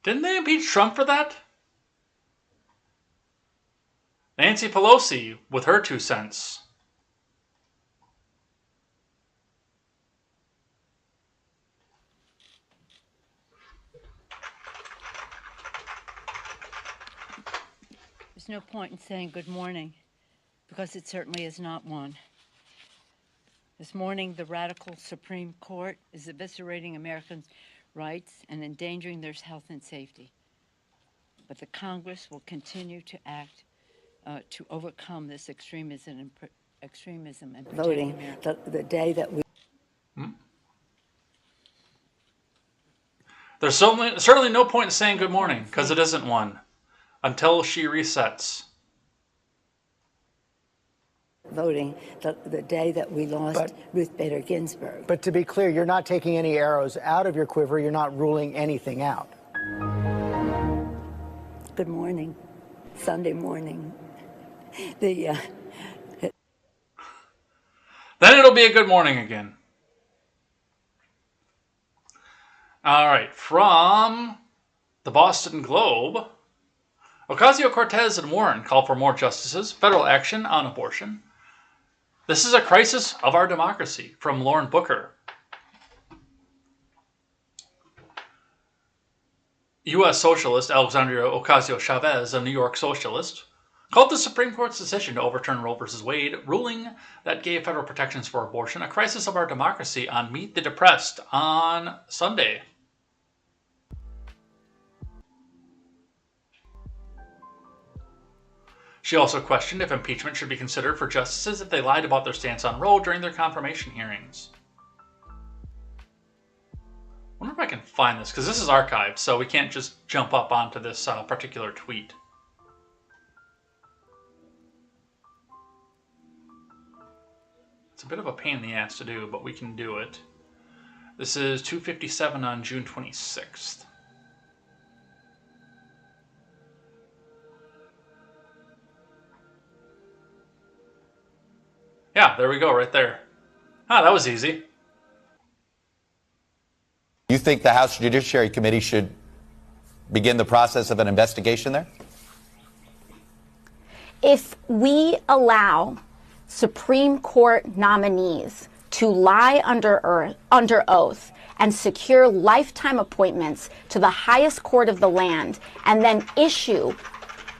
Didn't they impeach Trump for that? Nancy Pelosi with her 2 cents. There's no point in saying good morning, because it certainly is not one. This morning, the radical Supreme Court is eviscerating Americans' rights and endangering their health and safety. But the Congress will continue to act to overcome this extremism and protect voting America. the day that we... There's certainly no point in saying good morning, because it isn't one, until she resets. Voting the day that we lost Ruth Bader Ginsburg. But to be clear, you're not taking any arrows out of your quiver. You're not ruling anything out. Good morning. Sunday morning. Then it'll be a good morning again. All right, from the Boston Globe, Ocasio-Cortez and Warren call for more justices, federal action on abortion. This is a crisis of our democracy, from Lauren Booker. U.S. socialist Alexandria Ocasio-Chavez, a New York socialist, called the Supreme Court's decision to overturn Roe v. Wade, ruling that gave federal protections for abortion, a crisis of our democracy, on Meet the Depressed on Sunday. She also questioned if impeachment should be considered for justices if they lied about their stance on Roe during their confirmation hearings. I wonder if I can find this, because this is archived, so we can't just jump up onto this particular tweet. It's a bit of a pain in the ass to do, but we can do it. This is 2:57 on June 26th. Yeah, there we go, right there. Ah, that was easy. You think the House Judiciary Committee should begin the process of an investigation there? If we allow Supreme Court nominees to lie under oath and secure lifetime appointments to the highest court of the land and then issue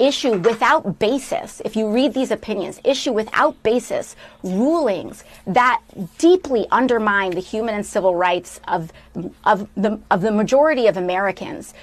without basis, if you read these opinions, issue without basis rulings that deeply undermine the human and civil rights of the majority of Americans,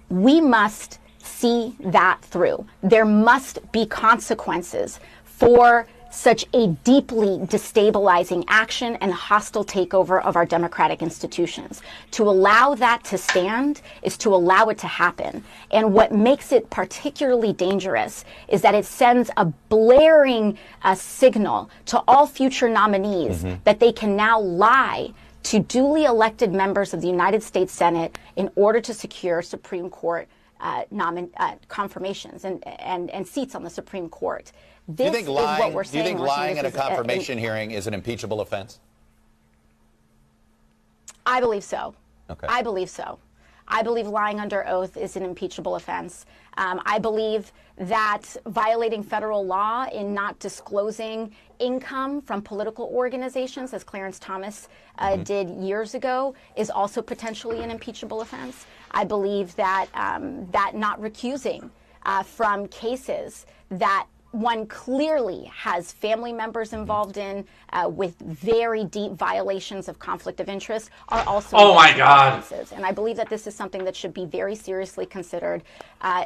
we must see that through. There must be consequences for such a deeply destabilizing action and hostile takeover of our democratic institutions. To allow that to stand is to allow it to happen. And what makes it particularly dangerous is that it sends a blaring signal to all future nominees that they can now lie to duly elected members of the United States Senate in order to secure Supreme Court confirmations and seats on the Supreme Court. This is what we're saying. Do you think lying at a confirmation hearing is an impeachable offense? I believe so. Okay. I believe so. I believe lying under oath is an impeachable offense. I believe that violating federal law in not disclosing income from political organizations, as Clarence Thomas did years ago, is also potentially an impeachable offense. I believe that that not recusing from cases that one clearly has family members involved in with very deep violations of conflict of interest are also offenses. And I believe that this is something that should be very seriously considered,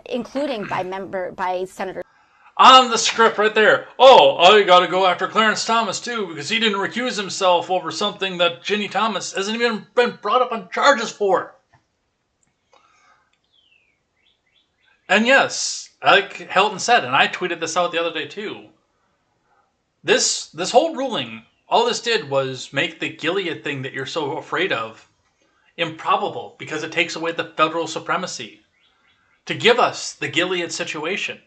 including by Senators. On the script right there. Oh, you got to go after Clarence Thomas too, because he didn't recuse himself over something that Ginny Thomas hasn't even been brought up on charges for. And yes, like Helton said, and I tweeted this out the other day too, this whole ruling, all this did was make the Gilead thing that you're so afraid of improbable, because it takes away the federal supremacy to give us the Gilead situation.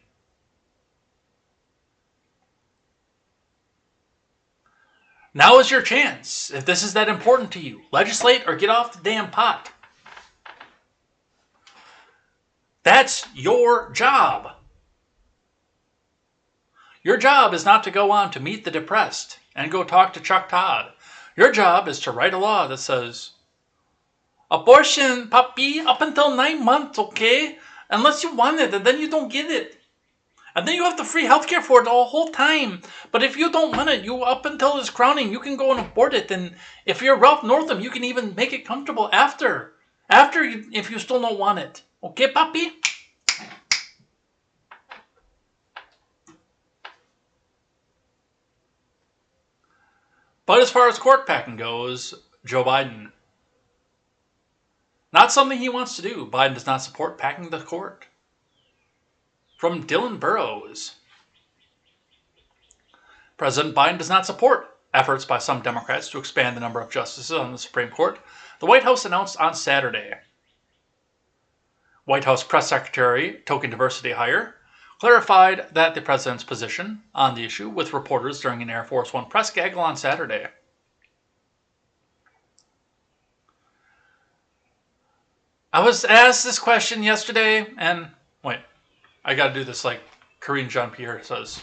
Now is your chance. If this is that important to you, legislate or get off the damn pot. That's your job. Your job is not to go on to Meet the Depressed and go talk to Chuck Todd. Your job is to write a law that says, abortion, puppy, up until 9 months, okay? Unless you want it, and then you don't get it. And then you have the free healthcare for it the whole time. But if you don't want it, you up until it's crowning, you can go and abort it. And if you're Ralph Northam, you can even make it comfortable after if you still don't want it. Okay, puppy? But as far as court packing goes, Joe Biden. Not something he wants to do. Biden does not support packing the court. From Dylan Burrows. President Biden does not support efforts by some Democrats to expand the number of justices on the Supreme Court, the White House announced on Saturday. White House Press Secretary, token diversity hire, clarified that the president's position on the issue with reporters during an Air Force One press gaggle on Saturday. I was asked this question yesterday, and wait, I gotta do this like Karine Jean-Pierre says.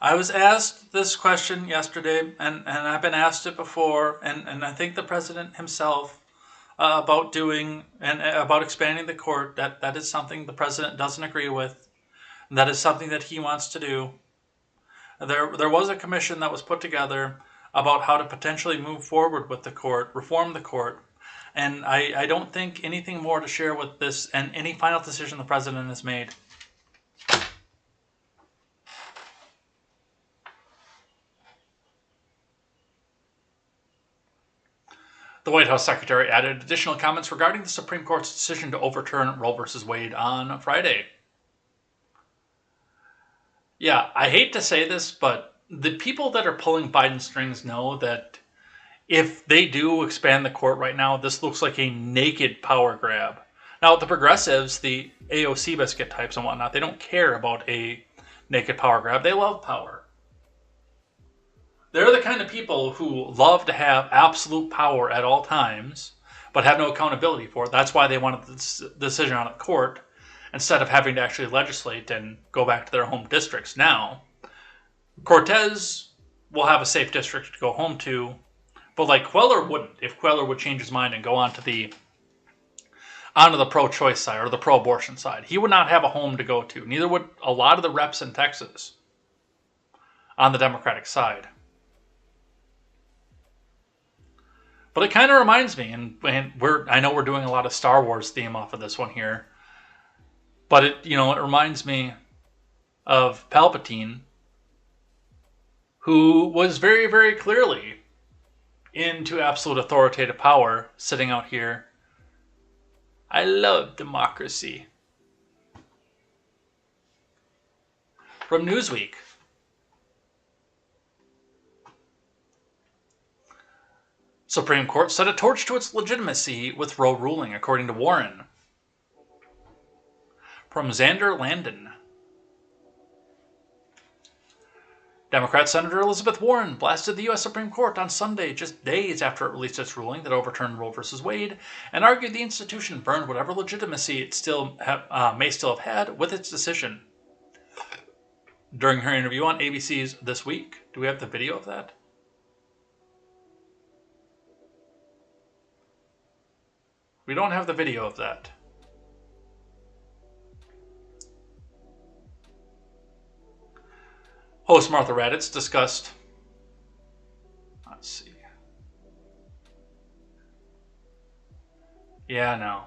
I was asked this question yesterday, and I've been asked it before, and I think the president himself about doing and about expanding the court, that is something the president doesn't agree with. That is something that he wants to do. There was a commission that was put together about how to potentially move forward with the court, reform the court, and I don't think anything more to share with this and any final decision the president has made. The White House secretary added additional comments regarding the Supreme Court's decision to overturn Roe v. Wade on Friday. Yeah, I hate to say this, but the people that are pulling Biden strings know that if they do expand the court right now, this looks like a naked power grab. Now, the progressives, the AOC biscuit types and whatnot, they don't care about a naked power grab. They love power. They're the kind of people who love to have absolute power at all times, but have no accountability for it. That's why they wanted this decision on a court instead of having to actually legislate and go back to their home districts. Now, Cortez will have a safe district to go home to, but like Queller wouldn't. If Queller would change his mind and go onto the pro-choice side or the pro-abortion side, he would not have a home to go to. Neither would a lot of the reps in Texas on the Democratic side. But it kind of reminds me, and I know we're doing a lot of Star Wars theme off of this one here, but it reminds me of Palpatine, who was very, very clearly into absolute authoritative power, sitting out here. I love democracy. From Newsweek. Supreme Court set a torch to its legitimacy with Roe ruling, according to Warren. From Xander Landon. Democrat Senator Elizabeth Warren blasted the U.S. Supreme Court on Sunday, just days after it released its ruling that overturned Roe v. Wade, and argued the institution burned whatever legitimacy it may still have had with its decision. During her interview on ABC's This Week, do we have the video of that? We don't have the video of that. Host Martha Raddatz discussed... Let's see. Yeah, no.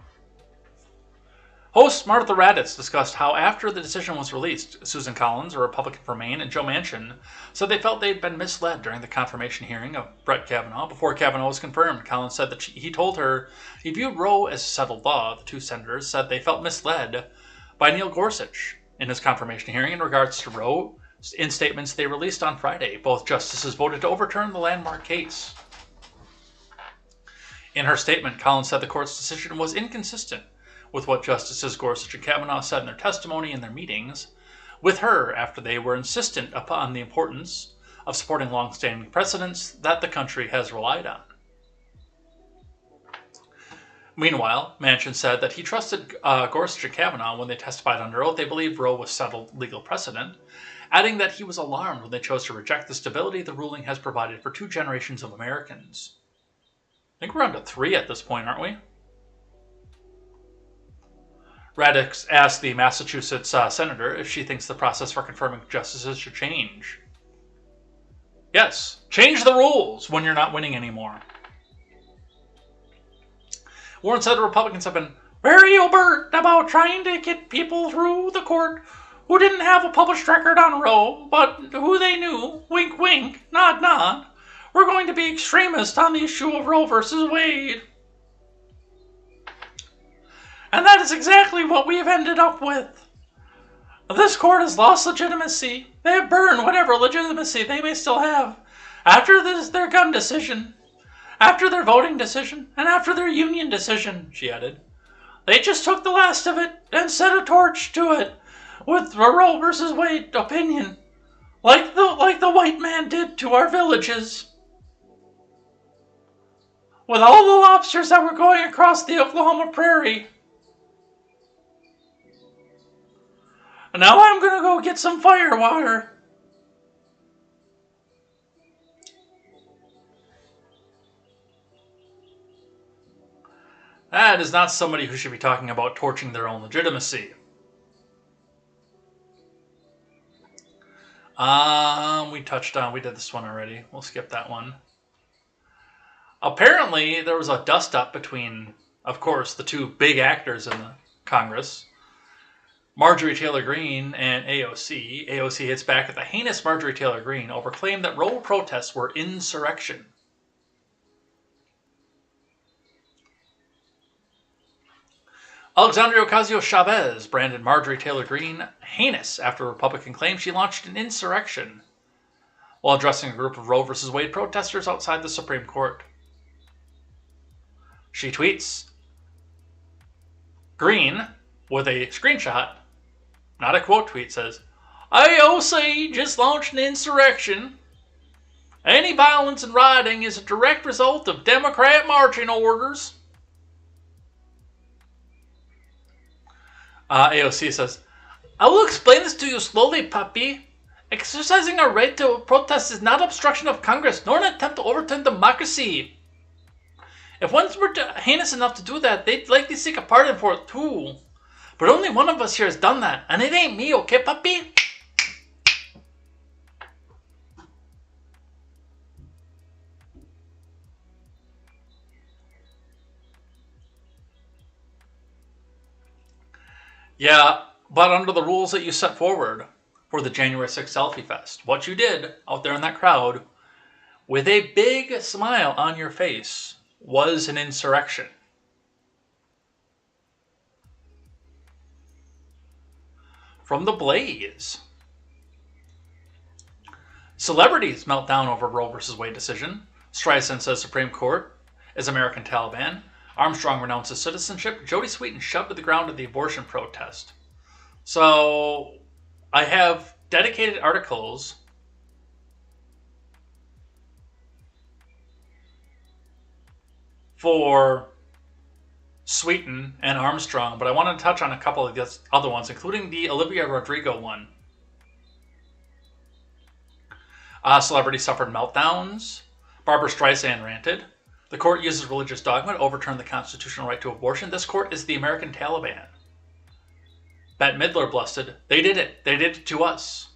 Host Martha Raddatz discussed how after the decision was released, Susan Collins, a Republican from Maine, and Joe Manchin said they felt they'd been misled during the confirmation hearing of Brett Kavanaugh before Kavanaugh was confirmed. Collins said that he told her he viewed Roe as settled law. The two senators said they felt misled by Neil Gorsuch in his confirmation hearing in regards to Roe. In statements they released on Friday, both justices voted to overturn the landmark case. In her statement, Collins said the court's decision was inconsistent with what Justices Gorsuch and Kavanaugh said in their testimony in their meetings with her after they were insistent upon the importance of supporting long-standing precedents that the country has relied on. Meanwhile, Manchin said that he trusted Gorsuch and Kavanaugh when they testified under oath. They believed Roe was settled legal precedent, adding that he was alarmed when they chose to reject the stability the ruling has provided for 2 generations of Americans. I think we're on to 3 at this point, aren't we? Raddatz asked the Massachusetts senator if she thinks the process for confirming justices should change. Yes, change the rules when you're not winning anymore. Warren said Republicans have been very overt about trying to get people through the court who didn't have a published record on Roe, but who they knew, wink wink, nod nod, were going to be extremists on the issue of Roe versus Wade. And that is exactly what we've ended up with. This court has lost legitimacy. They have burned whatever legitimacy they may still have. After their gun decision, after their voting decision, and after their union decision, she added. They just took the last of it and set a torch to it with the Roe versus Wade opinion. Like the white man did to our villages. With all the lobsters that were going across the Oklahoma prairie. And now I'm gonna go get some fire water. That is not somebody who should be talking about torching their own legitimacy. We did this one already. We'll skip that one. Apparently, there was a dust-up between, of course, the two big actors in the Congress, Marjorie Taylor Greene and AOC. AOC hits back at the heinous Marjorie Taylor Greene over claim that Roe protests were insurrection. Alexandria Ocasio-Chavez branded Marjorie Taylor Greene heinous after a Republican claimed she launched an insurrection while addressing a group of Roe v. Wade protesters outside the Supreme Court. She tweets, Greene, with a screenshot, not a quote tweet, says, AOC just launched an insurrection. Any violence and rioting is a direct result of Democrat marching orders. AOC says, I will explain this to you slowly, puppy. Exercising our right to protest is not obstruction of Congress, nor an attempt to overturn democracy. If ones were heinous enough to do that, they'd likely seek a pardon for it too. But only one of us here has done that, and it ain't me, okay, puppy? Yeah, but under the rules that you set forward for the January 6th Selfie Fest, what you did out there in that crowd, with a big smile on your face, was an insurrection. From the Blaze. Celebrities melt down over Roe v. Wade decision. Streisand says Supreme Court is American Taliban. Armstrong renounces citizenship. Jody Sweetin shoved to the ground at the abortion protest. So I have dedicated articles for Sweetin and Armstrong, but I want to touch on a couple of the other ones, including the Olivia Rodrigo one. Celebrities suffered meltdowns. Barbara Streisand ranted. The court uses religious dogma to overturn the constitutional right to abortion. This court is the American Taliban. Bette Midler blusted. They did it. They did it to us.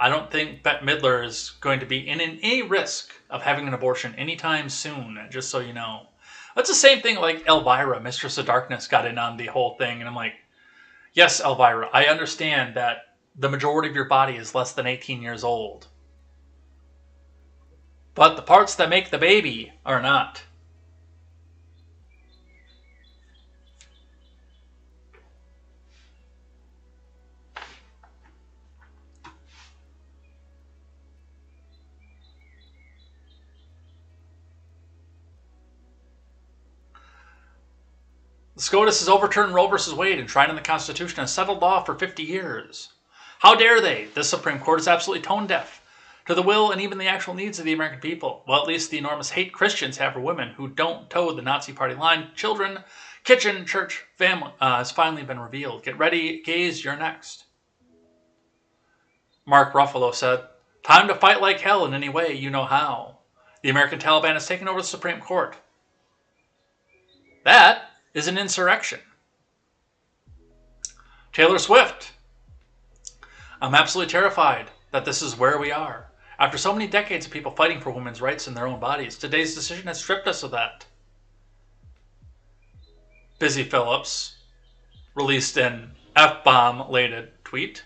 I don't think Bette Midler is going to be in any risk of having an abortion anytime soon, just so you know. That's the same thing like Elvira, Mistress of Darkness, got in on the whole thing. And I'm like, yes, Elvira, I understand that the majority of your body is less than 18 years old. But the parts that make the baby are not. The SCOTUS has overturned Roe v. Wade, enshrined in the Constitution, and settled law for 50 years. How dare they? This Supreme Court is absolutely tone deaf to the will and even the actual needs of the American people. Well, at least the enormous hate Christians have for women who don't toe the Nazi Party line. Children, kitchen, church, family has finally been revealed. Get ready, gays, you're next. Mark Ruffalo said, time to fight like hell in any way you know how. The American Taliban has taken over the Supreme Court. That is an insurrection. Taylor Swift. I'm absolutely terrified that this is where we are. After so many decades of people fighting for women's rights in their own bodies, today's decision has stripped us of that. Busy Phillips released an F-bomb-laden tweet.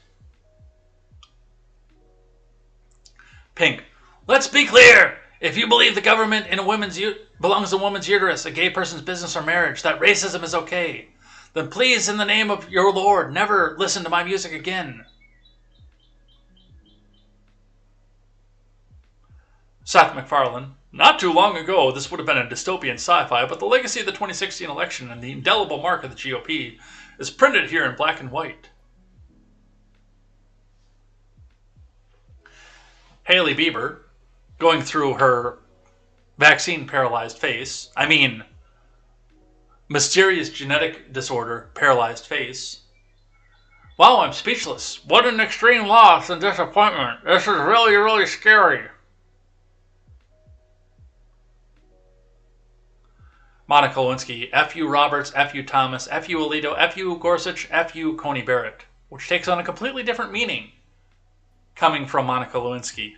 Pink. Let's be clear. If you believe the government in belongs in a woman's uterus, a gay person's business or marriage, that racism is okay, then please, in the name of your Lord, never listen to my music again. Seth MacFarlane. Not too long ago, this would have been a dystopian sci-fi, but the legacy of the 2016 election and the indelible mark of the GOP is printed here in black and white. Hailey Bieber, going through her vaccine-paralyzed face. I mean, mysterious genetic disorder, paralyzed face. Wow, I'm speechless. What an extreme loss and disappointment. This is really, really scary. Monica Lewinsky, F.U. Roberts, F.U. Thomas, F.U. Alito, F.U. Gorsuch, F.U. Coney Barrett, which takes on a completely different meaning coming from Monica Lewinsky.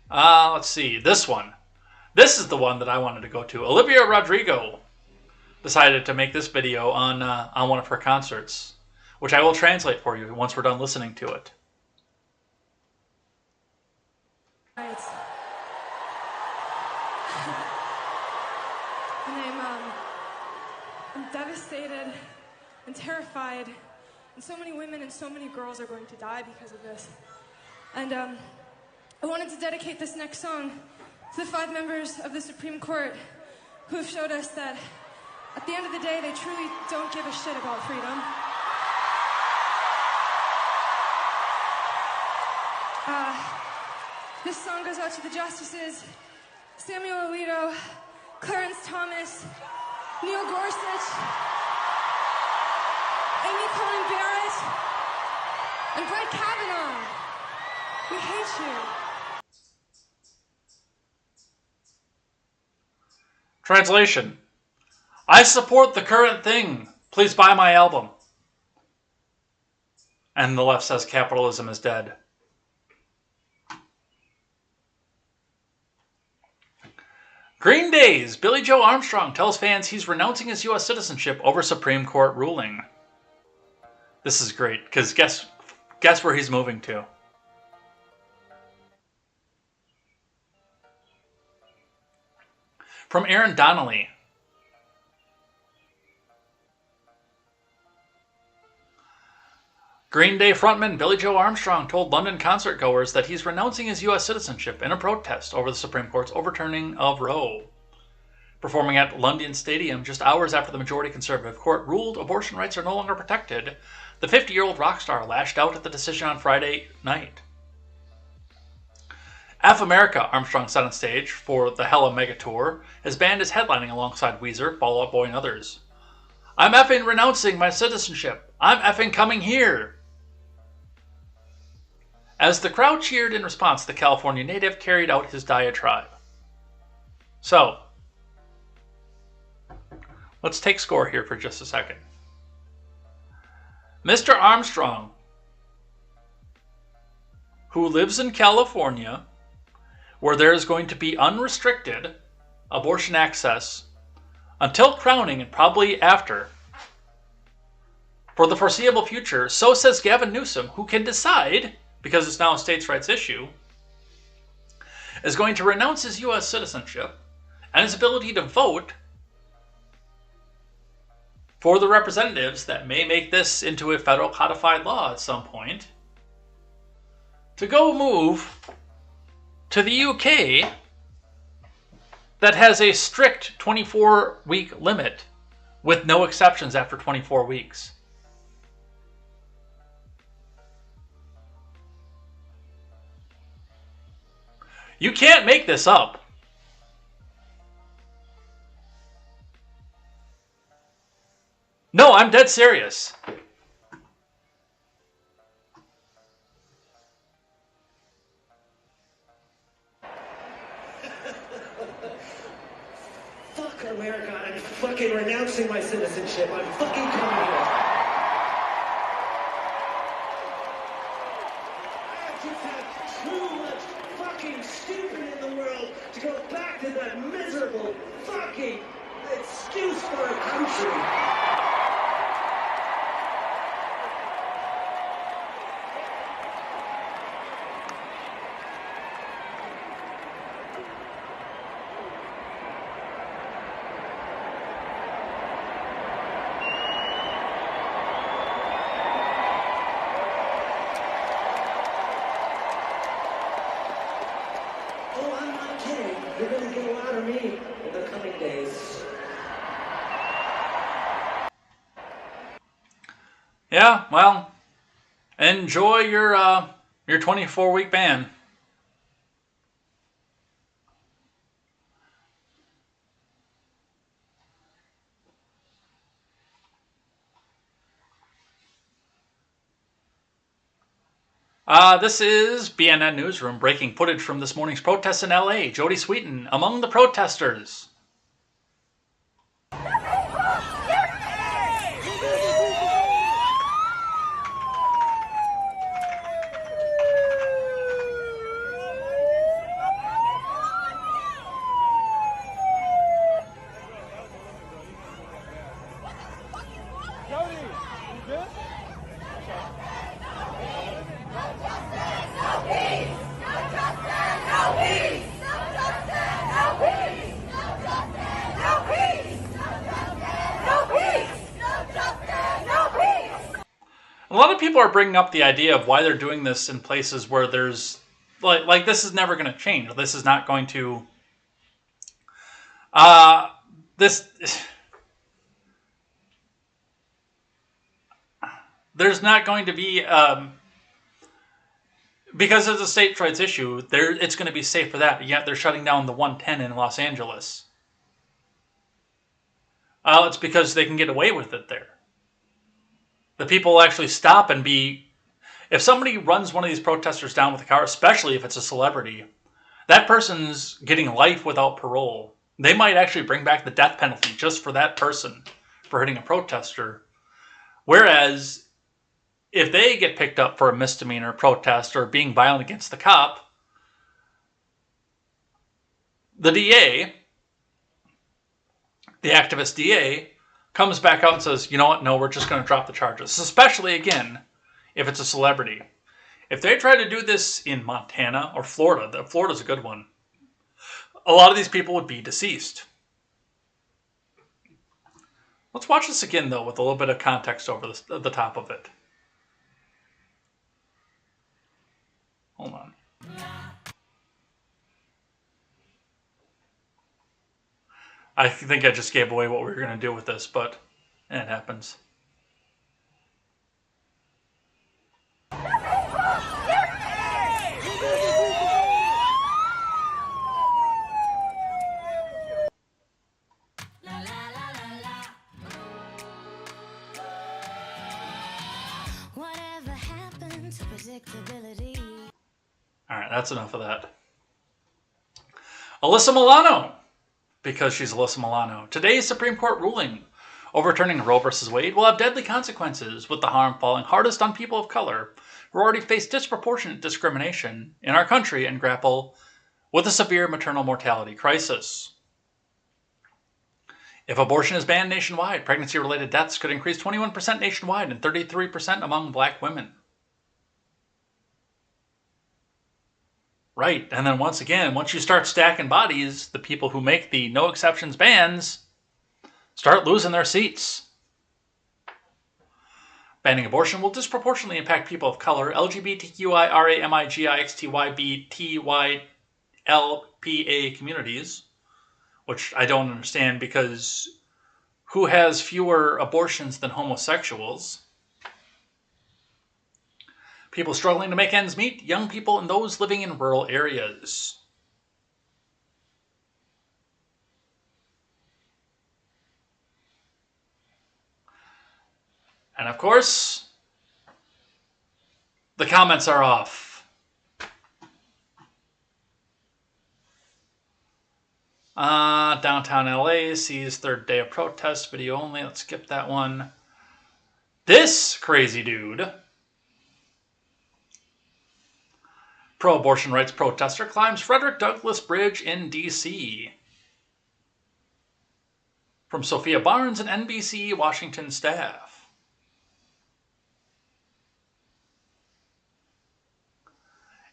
Let's see, this one. This is the one that I wanted to go to. Olivia Rodrigo decided to make this video on one of her concerts, which I will translate for you once we're done listening to it. Right. And I'm devastated and terrified, and so many women and so many girls are going to die because of this. And I wanted to dedicate this next song to the 5 members of the Supreme Court who have showed us that at the end of the day, they truly don't give a shit about freedom. This song goes out to the justices, Samuel Alito, Clarence Thomas, Neil Gorsuch, Amy Coney Barrett, and Brett Kavanaugh. We hate you. Translation. I support the current thing. Please buy my album. And the left says capitalism is dead. Green Day's Billy Joe Armstrong tells fans he's renouncing his U.S. citizenship over Supreme Court ruling. This is great, because guess where he's moving to? From Aaron Donnelly. Green Day frontman Billy Joe Armstrong told London concertgoers that he's renouncing his U.S. citizenship in a protest over the Supreme Court's overturning of Roe. Performing at London Stadium just hours after the majority Conservative court ruled abortion rights are no longer protected, the 50-year-old rock star lashed out at the decision on Friday night. F America, Armstrong said on stage for the Hella Mega Tour. His band is headlining alongside Weezer, Fall Out Boy, and others. I'm effing renouncing my citizenship. I'm effing coming here. As the crowd cheered in response, the California native carried out his diatribe. So, let's take score here for just a second. Mr. Armstrong, who lives in California, where there is going to be unrestricted abortion access until crowning and probably after, for the foreseeable future, so says Gavin Newsom, who can decide, because it's now a states' rights issue, is going to renounce his U.S. citizenship and his ability to vote for the representatives that may make this into a federal codified law at some point, to go move to the UK that has a strict 24-week limit with no exceptions after 24 weeks. You can't make this up. No, I'm dead serious. Fuck America, I'm fucking renouncing my citizenship. I'm fucking coming here. I've just had too much fucking stupid in the world to go back to that miserable fucking excuse for a country. You're going to get a lot of me in the coming days. Yeah, well, enjoy your 24-week ban. This is BNN Newsroom, breaking footage from this morning's protests in LA. Jody Sweeten among the protesters. A lot of people are bringing up the idea of why they're doing this in places where there's like this is never going to change. This is not going to there's not going to be because it's a states' rights issue. It's going to be safe for that. Yet they're shutting down the 110 in Los Angeles. It's because they can get away with it there. The people will actually stop and be... If somebody runs one of these protesters down with a car, especially if it's a celebrity, that person's getting life without parole. They might actually bring back the death penalty just for that person for hitting a protester. Whereas, if they get picked up for a misdemeanor protest or being violent against the cop, the DA, the activist DA, comes back out and says, you know what, no, we're just going to drop the charges. Especially, again, if it's a celebrity. If they try to do this in Montana or Florida, Florida's a good one, a lot of these people would be deceased. Let's watch this again, though, with a little bit of context over the top of it. Hold on. I think I just gave away what we were going to do with this, but it happens. Whatever happened to predictability? All right, that's enough of that. Alyssa Milano, because she's Alyssa Milano. Today's Supreme Court ruling overturning Roe v. Wade will have deadly consequences, with the harm falling hardest on people of color who already face disproportionate discrimination in our country and grapple with a severe maternal mortality crisis. If abortion is banned nationwide, pregnancy-related deaths could increase 21% nationwide and 33% among black women. Right, and then once again, once you start stacking bodies, the people who make the no exceptions bans start losing their seats. Banning abortion will disproportionately impact people of color, LGBTQIRAMIGIXTYBTYLPA communities, which I don't understand because who has fewer abortions than homosexuals? People struggling to make ends meet, young people, and those living in rural areas. And of course, the comments are off. Downtown LA sees third day of protest, video only. Let's skip that one. This crazy dude, pro-abortion rights protester, climbs Frederick Douglass Bridge in D.C. From Sophia Barnes and NBC Washington staff.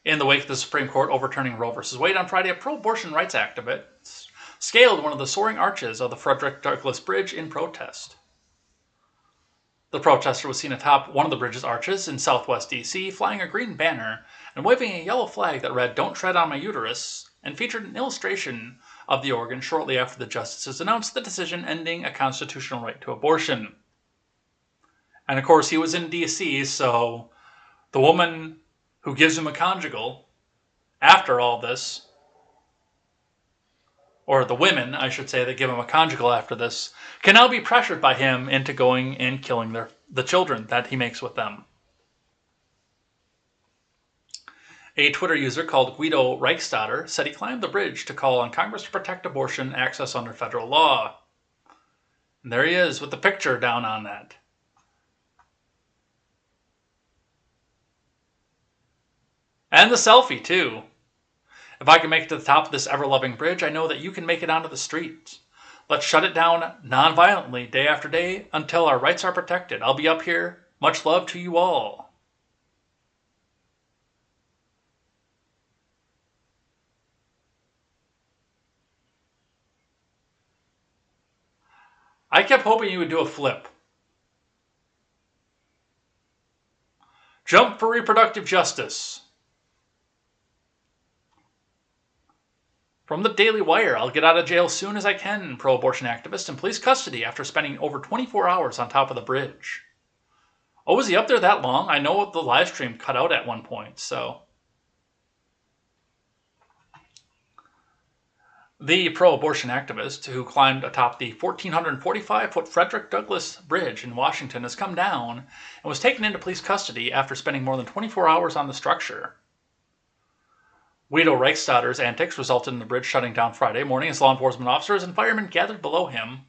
In the wake of the Supreme Court overturning Roe v. Wade on Friday, a pro-abortion rights activist scaled one of the soaring arches of the Frederick Douglass Bridge in protest. The protester was seen atop one of the bridge's arches in southwest D.C., flying a green banner and waving a yellow flag that read, "Don't tread on my uterus," and featured an illustration of the organ shortly after the justices announced the decision ending a constitutional right to abortion. And of course, he was in D.C., so the woman who gives him a conjugal after all this, or the women, I should say, that give him a conjugal after this, can now be pressured by him into going and killing the children that he makes with them. A Twitter user called Guido Reichstatter said he climbed the bridge to call on Congress to protect abortion access under federal law. And there he is with the picture down on that. And the selfie, too. If I can make it to the top of this ever-loving bridge, I know that you can make it onto the streets. Let's shut it down non-violently day after day until our rights are protected. I'll be up here. Much love to you all. I kept hoping you would do a flip. Jump for reproductive justice. From the Daily Wire, I'll get out of jail soon as I can, pro-abortion activist in police custody after spending over 24 hours on top of the bridge. Oh, was he up there that long? I know the live stream cut out at one point, so. The pro-abortion activist who climbed atop the 1,445-foot Frederick Douglass Bridge in Washington has come down and was taken into police custody after spending more than 24 hours on the structure. Guido Reichstatter's antics resulted in the bridge shutting down Friday morning as law enforcement officers and firemen gathered below him.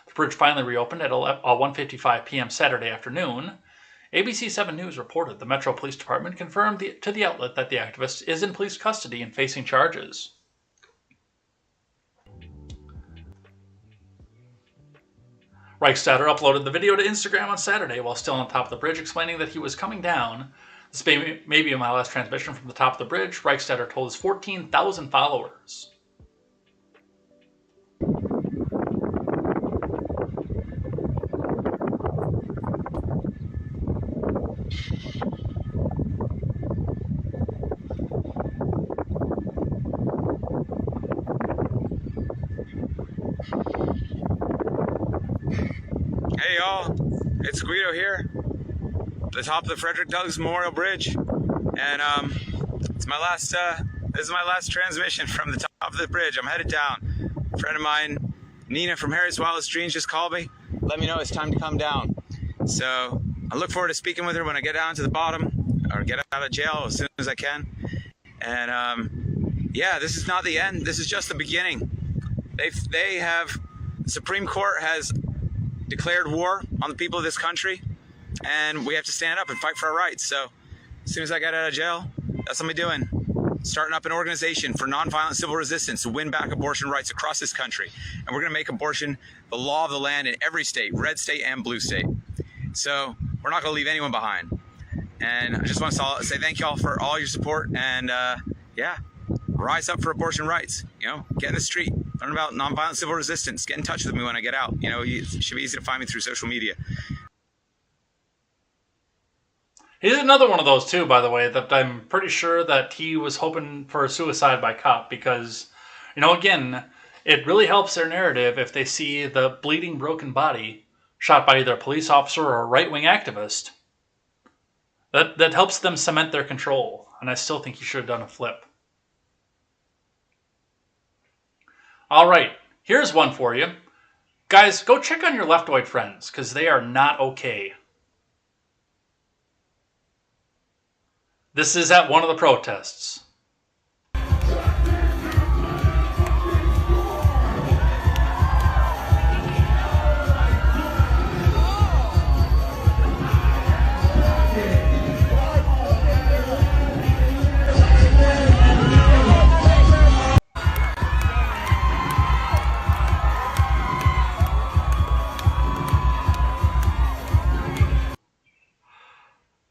The bridge finally reopened at 1:55 p.m. Saturday afternoon. ABC 7 News reported the Metro Police Department confirmed to the outlet that the activist is in police custody and facing charges. Reichstatter uploaded the video to Instagram on Saturday while still on top of the bridge, explaining that he was coming down. This may be my last transmission from the top of the bridge, Reichstatter told his 14,000 followers. Hey y'all, it's Guido here, the top of the Frederick Douglass Memorial Bridge, and it's my last. This is my last transmission from the top of the bridge. I'm headed down. A friend of mine, Nina from Harry's Wildest Dreams, just called me. Let me know it's time to come down. So I look forward to speaking with her when I get down to the bottom, or get out of jail as soon as I can. And yeah, this is not the end. This is just the beginning. The Supreme Court has declared war on the people of this country, and we have to stand up and fight for our rights. So as soon as I get out of jail, that's what I'm doing. Starting up an organization for nonviolent civil resistance to win back abortion rights across this country. And we're going to make abortion the law of the land in every state, red state and blue state. So we're not going to leave anyone behind. And I just want to say thank you all for all your support, and yeah, rise up for abortion rights. You know, get in the street, learn about nonviolent civil resistance, get in touch with me when I get out. You know, it should be easy to find me through social media. He's another one of those too, by the way, that I'm pretty sure that he was hoping for a suicide by cop because, you know, again, it really helps their narrative if they see the bleeding, broken body shot by either a police officer or a right-wing activist. That helps them cement their control, and I still think he should have done a flip. All right, here's one for you. Guys, go check on your leftoid friends, because they are not okay. This is at one of the protests.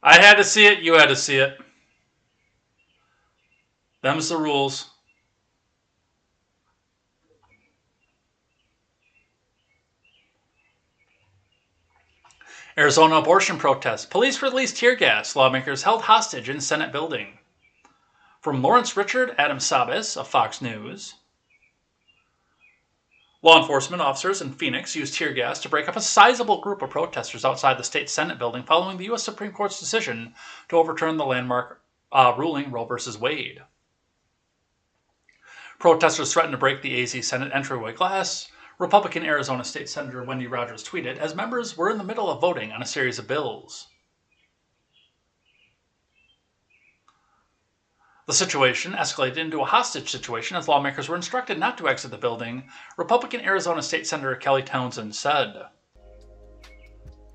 I had to see it, you had to see it. Them's the rules. Arizona abortion protest. Police released tear gas. Lawmakers held hostage in Senate building. From Lawrence Richard, Adam Sabes of Fox News. Law enforcement officers in Phoenix used tear gas to break up a sizable group of protesters outside the state Senate building following the U.S. Supreme Court's decision to overturn the landmark ruling Roe v. Wade. Protesters threatened to break the AZ Senate entryway glass. Republican Arizona State Senator Wendy Rogers tweeted, as members were in the middle of voting on a series of bills. The situation escalated into a hostage situation as lawmakers were instructed not to exit the building, Republican Arizona State Senator Kelly Townsend said.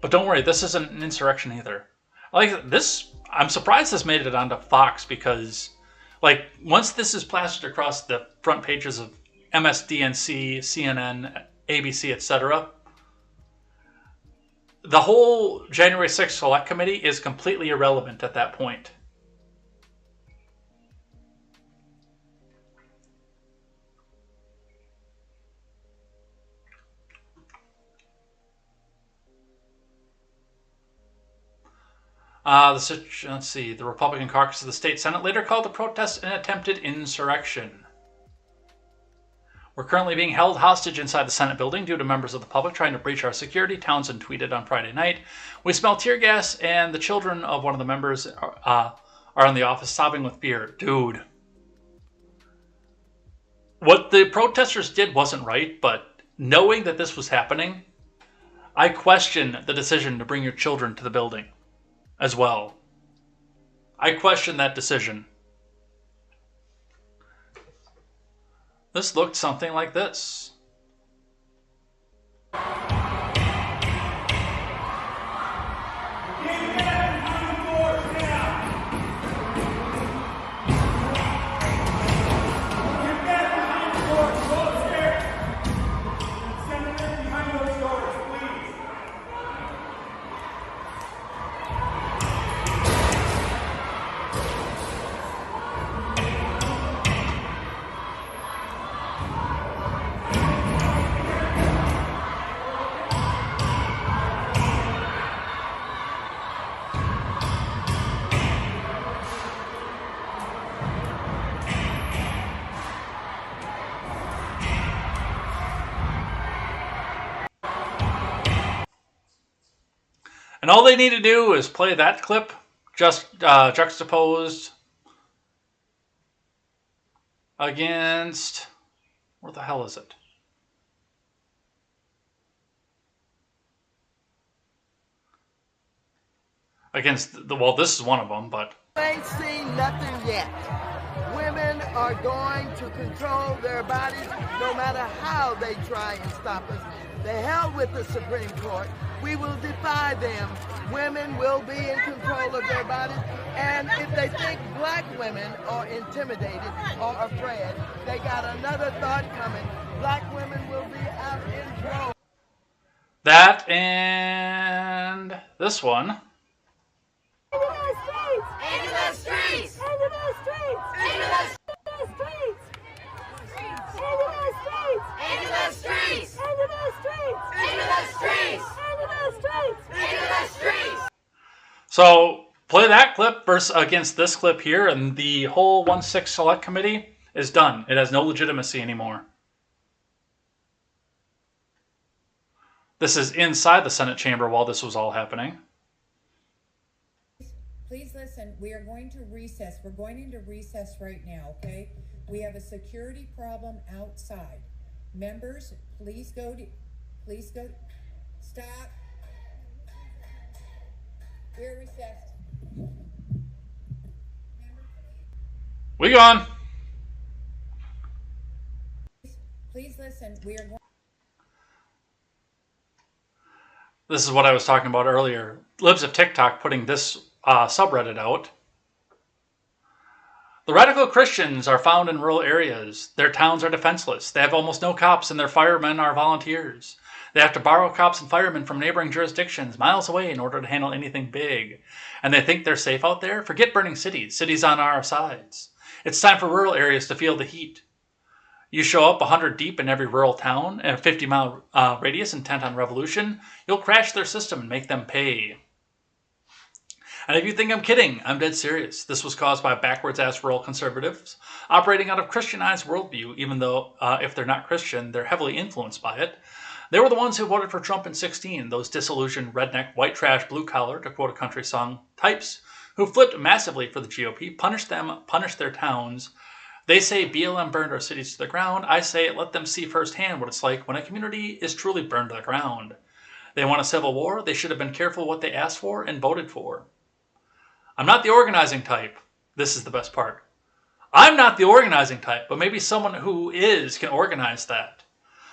But don't worry, this isn't an insurrection either. Like this, I'm surprised this made it onto Fox because, like, once this is plastered across the front pages of MSDNC, CNN, ABC, etc., the whole January 6th Select Committee is completely irrelevant at that point. Let's see. The Republican caucus of the state Senate later called the protest an attempted insurrection. We're currently being held hostage inside the Senate building due to members of the public trying to breach our security, Townsend tweeted on Friday night. We smell tear gas, and the children of one of the members are in the office sobbing with fear. Dude. What the protesters did wasn't right, but knowing that this was happening, I question the decision to bring your children to the building as well. I question that decision. This looked something like this. And all they need to do is play that clip, just juxtaposed against, where the hell is it? Against the, well, this is one of them, but. You ain't seen nothing yet. Women are going to control their bodies no matter how they try and stop us. The hell with the Supreme Court. We will defy them. Women will be in control of their bodies. And if they think black women are intimidated or afraid, they got another thought coming. Black women will be out in droves. That and this one. Into the streets! Into the streets! Into the streets! Into the streets! Into the streets! Into the streets! Into the streets! Into the streets! Into the streets! Into the streets! So play that clip versus against this clip here, and the whole 1-6 Select Committee is done. It has no legitimacy anymore. This is inside the Senate chamber while this was all happening. Please listen, we are going to recess. We're going into recess right now, okay? We have a security problem outside. Members, please go, stop. We're recessed. We gone. Please listen, we are going. This is what I was talking about earlier. Libs of TikTok putting this subreddit out. The radical Christians are found in rural areas. Their towns are defenseless. They have almost no cops, and their firemen are volunteers. They have to borrow cops and firemen from neighboring jurisdictions miles away in order to handle anything big. And they think they're safe out there? Forget burning cities. Cities on our sides. It's time for rural areas to feel the heat. You show up 100 deep in every rural town in a 50-mile radius intent on revolution, you'll crash their system and make them pay. And if you think I'm kidding, I'm dead serious. This was caused by backwards-ass rural conservatives operating out of Christianized worldview, even though if they're not Christian, they're heavily influenced by it. They were the ones who voted for Trump in 2016, those disillusioned, redneck, white trash, blue-collar, to quote a country song, types who flipped massively for the GOP, punished them, punished their towns. They say BLM burned our cities to the ground. I say let them see firsthand what it's like when a community is truly burned to the ground. They want a civil war. They should have been careful what they asked for and voted for. I'm not the organizing type. This is the best part. I'm not the organizing type, but maybe someone who is can organize that.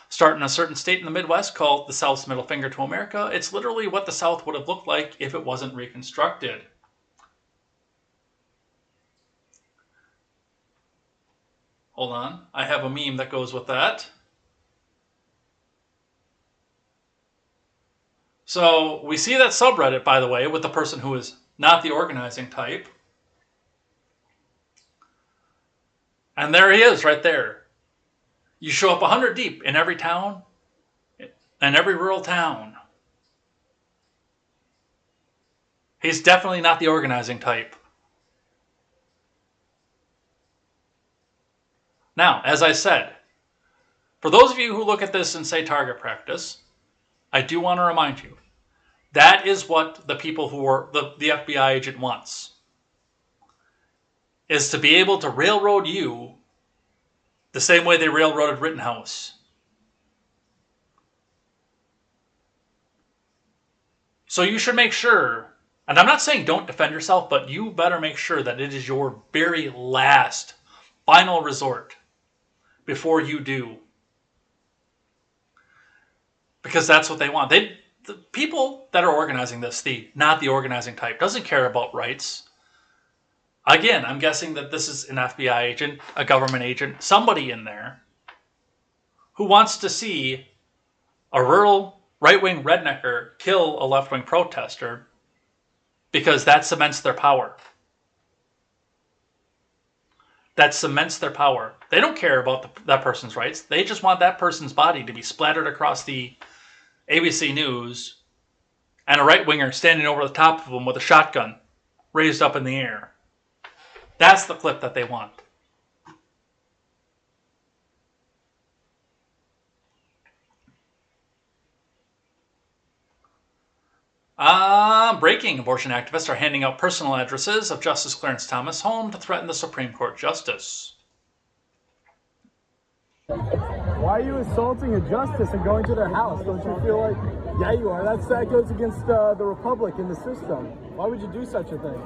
Start in a certain state in the Midwest called the South's middle finger to America. It's literally what the South would have looked like if it wasn't reconstructed. Hold on. I have a meme that goes with that. So we see that subreddit, by the way, with the person who is not the organizing type. And there he is right there. You show up 100 deep in every town and every rural town. He's definitely not the organizing type. Now, as I said, for those of you who look at this and say target practice, I do want to remind you, that is what the people who are the FBI agent wants. Is to be able to railroad you the same way they railroaded Rittenhouse. So you should make sure, and I'm not saying don't defend yourself, but you better make sure that it is your very last, final resort before you do. Because that's what they want. The people that are organizing this, not the organizing type, doesn't care about rights. Again, I'm guessing that this is an FBI agent, a government agent, somebody in there who wants to see a rural right-wing rednecker kill a left-wing protester because that cements their power. That cements their power. They don't care about that person's rights. They just want that person's body to be splattered across the ABC News and a right-winger standing over the top of them with a shotgun raised up in the air. That's the clip that they want. Breaking. Abortion activists are handing out personal addresses of Justice Clarence Thomas' home to threaten the Supreme Court justice. Why are you assaulting a justice and going to their house? Don't you feel like, yeah, you are. That goes against the republic and the system. Why would you do such a thing?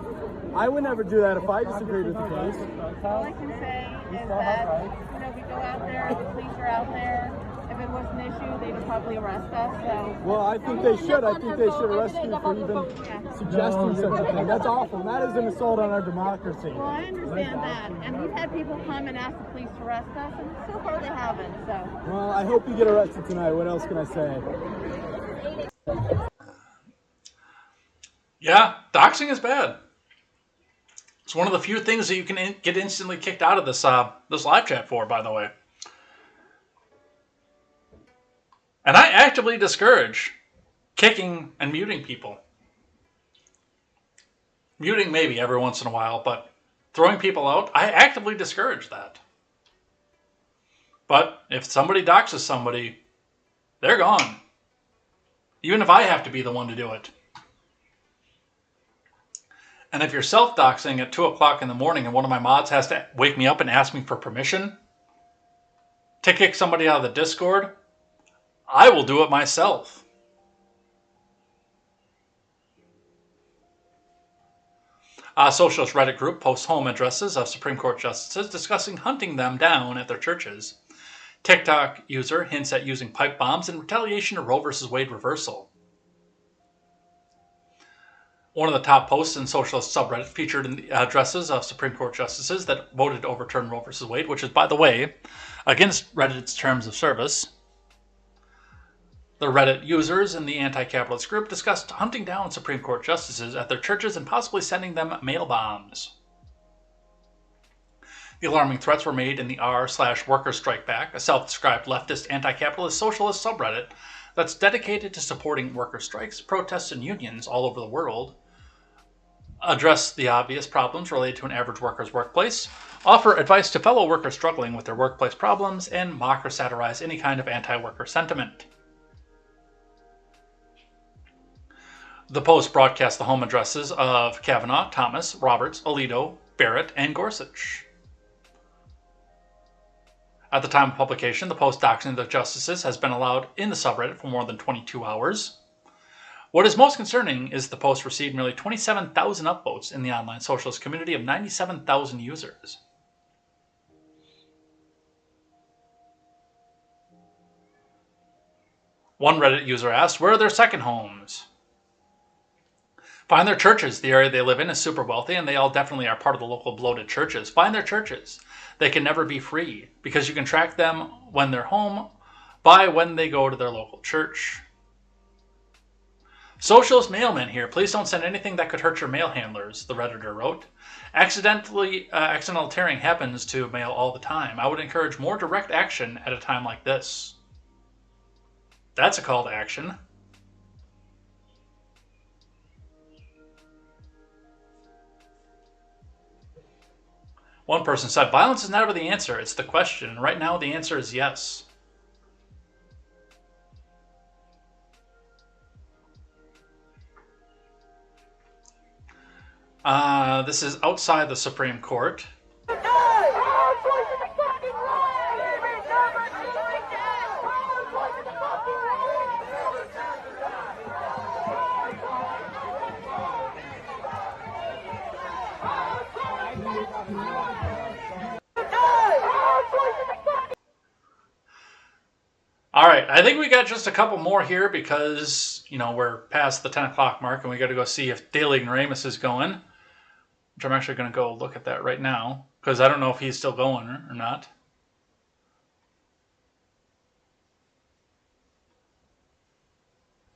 I would never do that if I disagreed with the case. All I can say is that, we go out there, the police are out there. If it was an issue, they would probably arrest us. So. Well, I think they should. I think they should arrest you for even suggesting such a thing. That's awful. That is an assault on our democracy. Well, I understand that. And we've had people come and ask the police to arrest us, and so far they haven't. So. Well, I hope you get arrested tonight. What else can I say? Yeah, doxing is bad. It's one of the few things that you can get instantly kicked out of this live chat for, by the way. And I actively discourage kicking and muting people. Muting maybe every once in a while, but throwing people out, I actively discourage that. But if somebody doxes somebody, they're gone. Even if I have to be the one to do it. And if you're self-doxing at 2 o'clock in the morning and one of my mods has to wake me up and ask me for permission to kick somebody out of the Discord, I will do it myself. A socialist Reddit group posts home addresses of Supreme Court justices discussing hunting them down at their churches. TikTok user hints at using pipe bombs in retaliation to Roe v. Wade reversal. One of the top posts in socialist subreddit featured in the addresses of Supreme Court justices that voted to overturn Roe v. Wade, which is, by the way, against Reddit's terms of service. The Reddit users in the anti-capitalist group discussed hunting down Supreme Court justices at their churches and possibly sending them mail bombs. The alarming threats were made in the r/Workers Strike Back, a self-described leftist anti-capitalist socialist subreddit that's dedicated to supporting worker strikes, protests, and unions all over the world. address the obvious problems related to an average worker's workplace, offer advice to fellow workers struggling with their workplace problems, and mock or satirize any kind of anti-worker sentiment. The Post broadcast the home addresses of Kavanaugh, Thomas, Roberts, Alito, Barrett, and Gorsuch. At the time of publication, the Post doxing the justices has been allowed in the subreddit for more than 22 hours. What is most concerning is the Post received nearly 27,000 upvotes in the online socialist community of 97,000 users. One Reddit user asked, where are their second homes? Find their churches. The area they live in is super wealthy, and they all definitely are part of the local bloated churches. Find their churches. They can never be free, because you can track them when they're home by when they go to their local church. Socialist mailman here. Please don't send anything that could hurt your mail handlers, the Redditor wrote. Accidental tearing happens to mail all the time. I would encourage more direct action at a time like this. That's a call to action. One person said, violence is never the answer, it's the question. And right now the answer is yes. This is outside the Supreme Court. All right, I think we got just a couple more here because, you know, we're past the 10 o'clock mark and we got to go see if Daily Ignoramus is going, which I'm actually going to go look at that right now because I don't know if he's still going or not.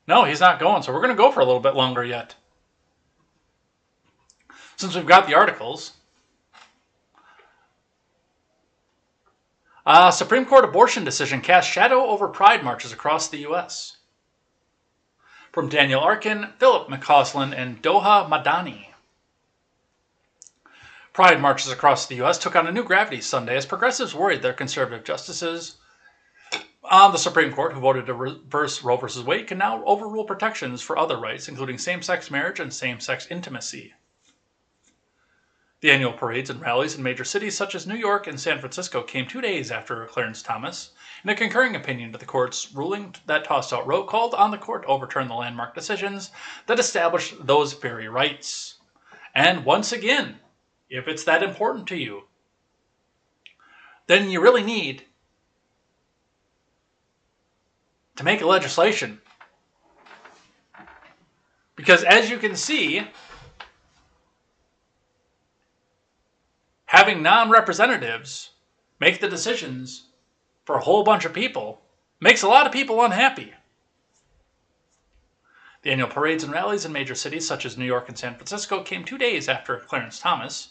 No, he's not going, so we're going to go for a little bit longer yet. Since we've got the articles. Supreme Court abortion decision casts shadow over pride marches across the U.S. From Daniel Arkin, Philip McCausland, and Doha Madani. Pride marches across the U.S. took on a new gravity Sunday as progressives worried their conservative justices on the Supreme Court, who voted to reverse Roe v. Wade, can now overrule protections for other rights, including same-sex marriage and same-sex intimacy. The annual parades and rallies in major cities such as New York and San Francisco came 2 days after Clarence Thomas, in a concurring opinion to the court's ruling that tossed out Roe, called on the court to overturn the landmark decisions that established those very rights. And once again, if it's that important to you, then you really need to make a legislation. Because as you can see, having non-representatives make the decisions for a whole bunch of people makes a lot of people unhappy. The annual parades and rallies in major cities such as New York and San Francisco came 2 days after Clarence Thomas,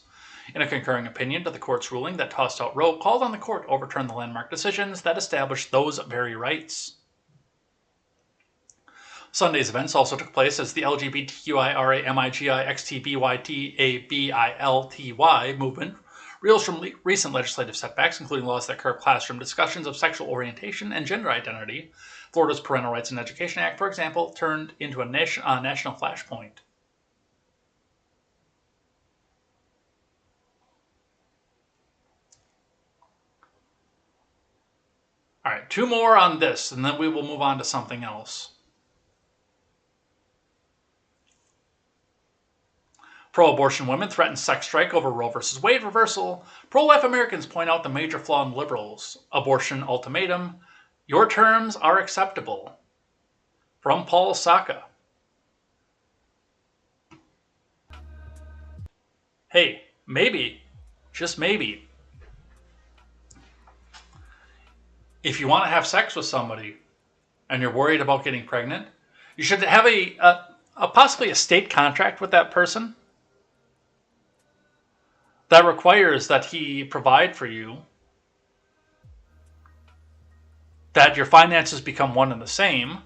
in a concurring opinion to the court's ruling that tossed out Roe, called on the court to overturn the landmark decisions that established those very rights. Sunday's events also took place as the LGBTQIRAMIGIXTBYTABILTY movement reels from recent legislative setbacks, including laws that curb classroom discussions of sexual orientation and gender identity. Florida's Parental Rights in Education Act, for example, turned into a national flashpoint. All right, 2 more on this, and then we will move on to something else. Pro-abortion women threaten sex strike over Roe v. Wade reversal. Pro-life Americans point out the major flaw in liberals. Abortion ultimatum. Your terms are acceptable. From Paul Saka. Hey, maybe, just maybe, if you want to have sex with somebody and you're worried about getting pregnant, you should have possibly a state contract with that person that requires that he provide for you, that your finances become one and the same,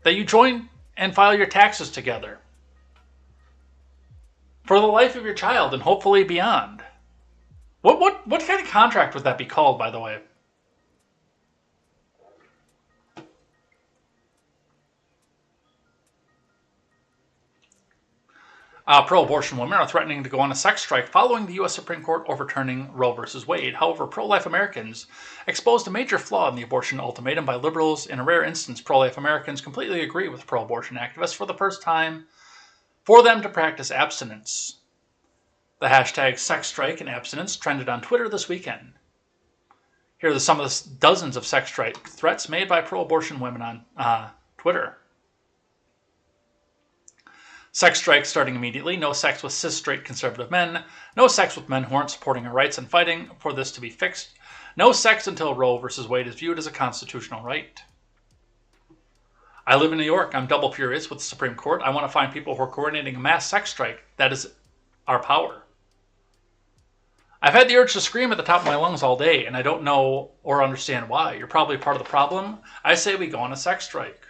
that you join and file your taxes together. for the life of your child and hopefully beyond. What kind of contract would that be called, by the way? Pro-abortion women are threatening to go on a sex strike following the U.S. Supreme Court overturning Roe v. Wade. However, pro-life Americans exposed a major flaw in the abortion ultimatum by liberals. In a rare instance, pro-life Americans completely agree with pro-abortion activists for the first time for them to practice abstinence. The hashtag sex strike and abstinence trended on Twitter this weekend. Here are some of the dozens of sex strike threats made by pro-abortion women on Twitter. Sex strike starting immediately. No sex with cis straight conservative men. No sex with men who aren't supporting our rights and fighting for this to be fixed. No sex until Roe versus Wade is viewed as a constitutional right. I live in New York. I'm double furious with the Supreme Court. I want to find people who are coordinating a mass sex strike. That is our power. I've had the urge to scream at the top of my lungs all day, and I don't know or understand why. You're probably part of the problem. I say we go on a sex strike.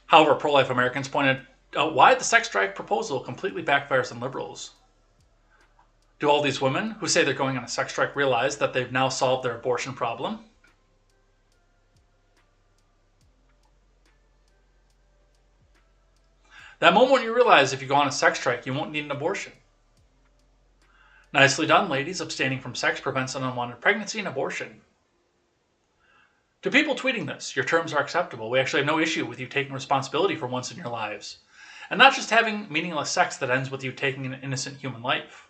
However, pro-life Americans pointed out why the sex strike proposal completely backfires on liberals. Do all these women who say they're going on a sex strike realize that they've now solved their abortion problem? That moment when you realize if you go on a sex strike, you won't need an abortion. Nicely done, ladies. Abstaining from sex prevents an unwanted pregnancy and abortion. To people tweeting this, your terms are acceptable. We actually have no issue with you taking responsibility for once in your lives. And not just having meaningless sex that ends with you taking an innocent human life.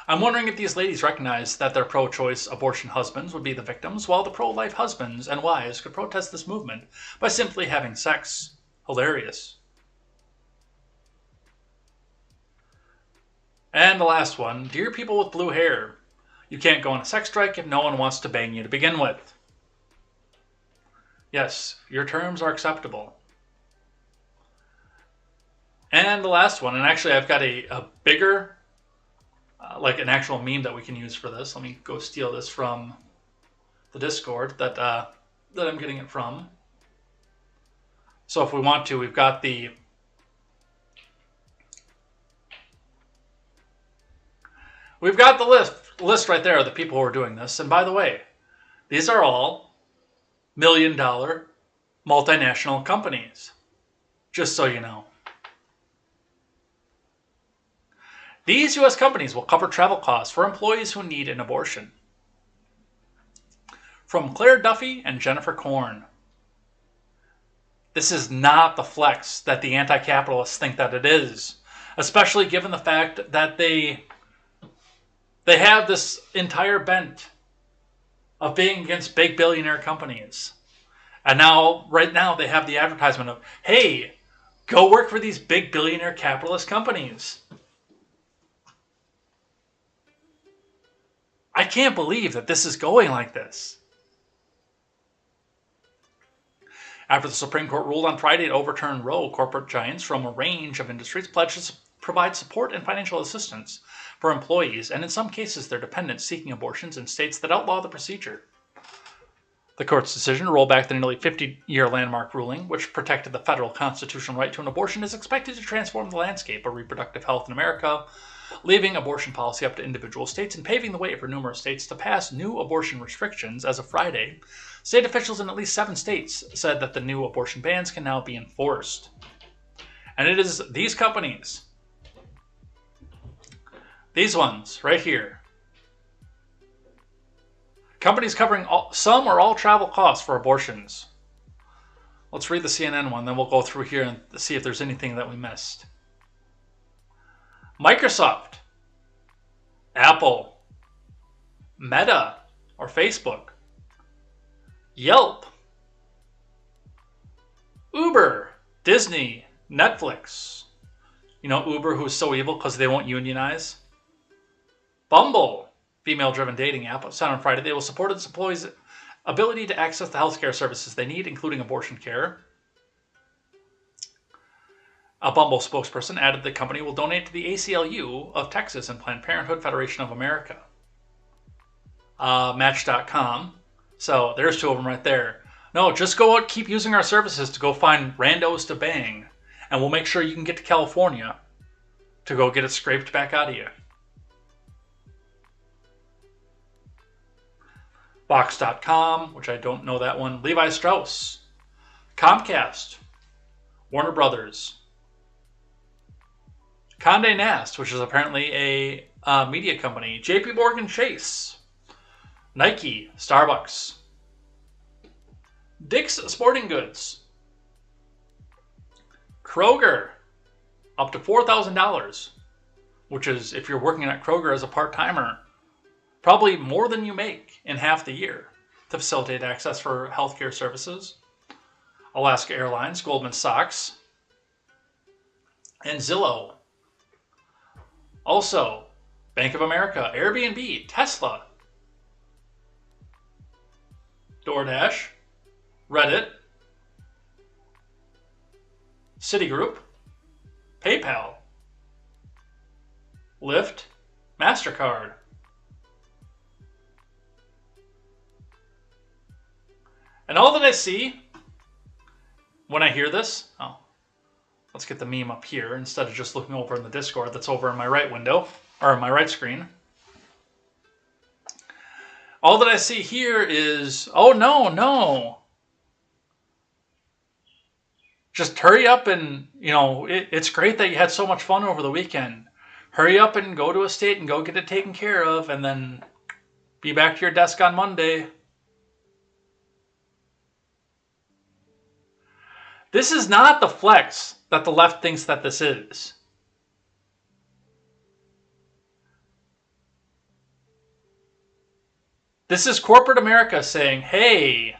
I'm wondering if these ladies recognize that their pro-choice abortion husbands would be the victims, while the pro-life husbands and wives could protest this movement by simply having sex. Hilarious. And the last one, dear people with blue hair, you can't go on a sex strike if no one wants to bang you to begin with. Yes, your terms are acceptable. And the last one, and actually I've got a bigger, like an actual meme that we can use for this. Let me go steal this from the Discord that I'm getting it from. So if we want to, we've got the list right there of the people who are doing this. And by the way, these are all million-dollar multinational companies, just so you know. These U.S. companies will cover travel costs for employees who need an abortion. From Claire Duffy and Jennifer Korn. This is not the flex that the anti-capitalists think that it is, especially given the fact that they have this entire bent of being against big billionaire companies. And now, right now, they have the advertisement of, hey, go work for these big billionaire capitalist companies. I can't believe that this is going like this. After the Supreme Court ruled on Friday to overturn Roe, corporate giants from a range of industries pledged to provide support and financial assistance for employees, and in some cases their dependents seeking abortions in states that outlaw the procedure. The court's decision to roll back the nearly 50-year landmark ruling, which protected the federal constitutional right to an abortion, is expected to transform the landscape of reproductive health in America, leaving abortion policy up to individual states and paving the way for numerous states to pass new abortion restrictions. As of Friday, state officials in at least 7 states said that the new abortion bans can now be enforced. And it is these companies, these ones right here, companies covering some or all travel costs for abortions. Let's read the CNN one, then we'll go through here and see if there's anything that we missed. Microsoft, Apple, Meta or Facebook, Yelp, Uber, Disney, Netflix. You know Uber, who's so evil because they won't unionize. Bumble, female-driven dating app, said on Friday they will support its employees' ability to access the healthcare services they need, including abortion care. A Bumble spokesperson added the company will donate to the ACLU of Texas and Planned Parenthood Federation of America. Match.com. So there's two of them right there. No, just go out, keep using our services to go find randos to bang, and we'll make sure you can get to California to go get it scraped back out of you. Vox.com, which I don't know that one. Levi Strauss. Comcast. Warner Brothers. Condé Nast, which is apparently a media company. JP Morgan Chase. Nike. Starbucks. Dick's Sporting Goods. Kroger. Up to $4,000. Which is, if you're working at Kroger as a part-timer, probably more than you make in half the year to facilitate access for healthcare services. Alaska Airlines, Goldman Sachs, and Zillow. Also, Bank of America, Airbnb, Tesla, DoorDash, Reddit, Citigroup, PayPal, Lyft, MasterCard. And all that I see when I hear this, let's get the meme up here instead of just looking over in the Discord that's over in my right window, or in my right screen. All that I see here is, oh no. Just hurry up and, it's great that you had so much fun over the weekend. Hurry up and go to a state and go get it taken care of and then be back to your desk on Monday. This is not the flex that the left thinks that this is. This is corporate America saying, hey,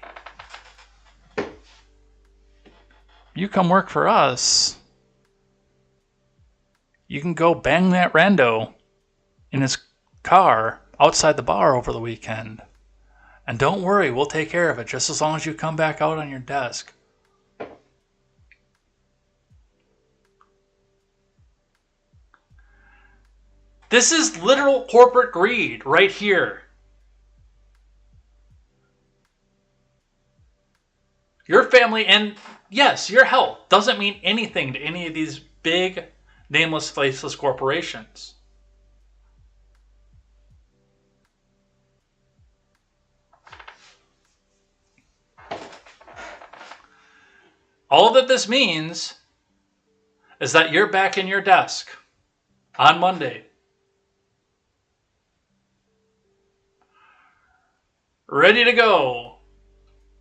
you come work for us. You can go bang that rando in his car outside the bar over the weekend. And don't worry, we'll take care of it just as long as you come back out on your desk. This is literal corporate greed right here. Your family and, yes, your health doesn't mean anything to any of these big, nameless, faceless corporations. All that this means is that you're back in your desk on Monday, ready to go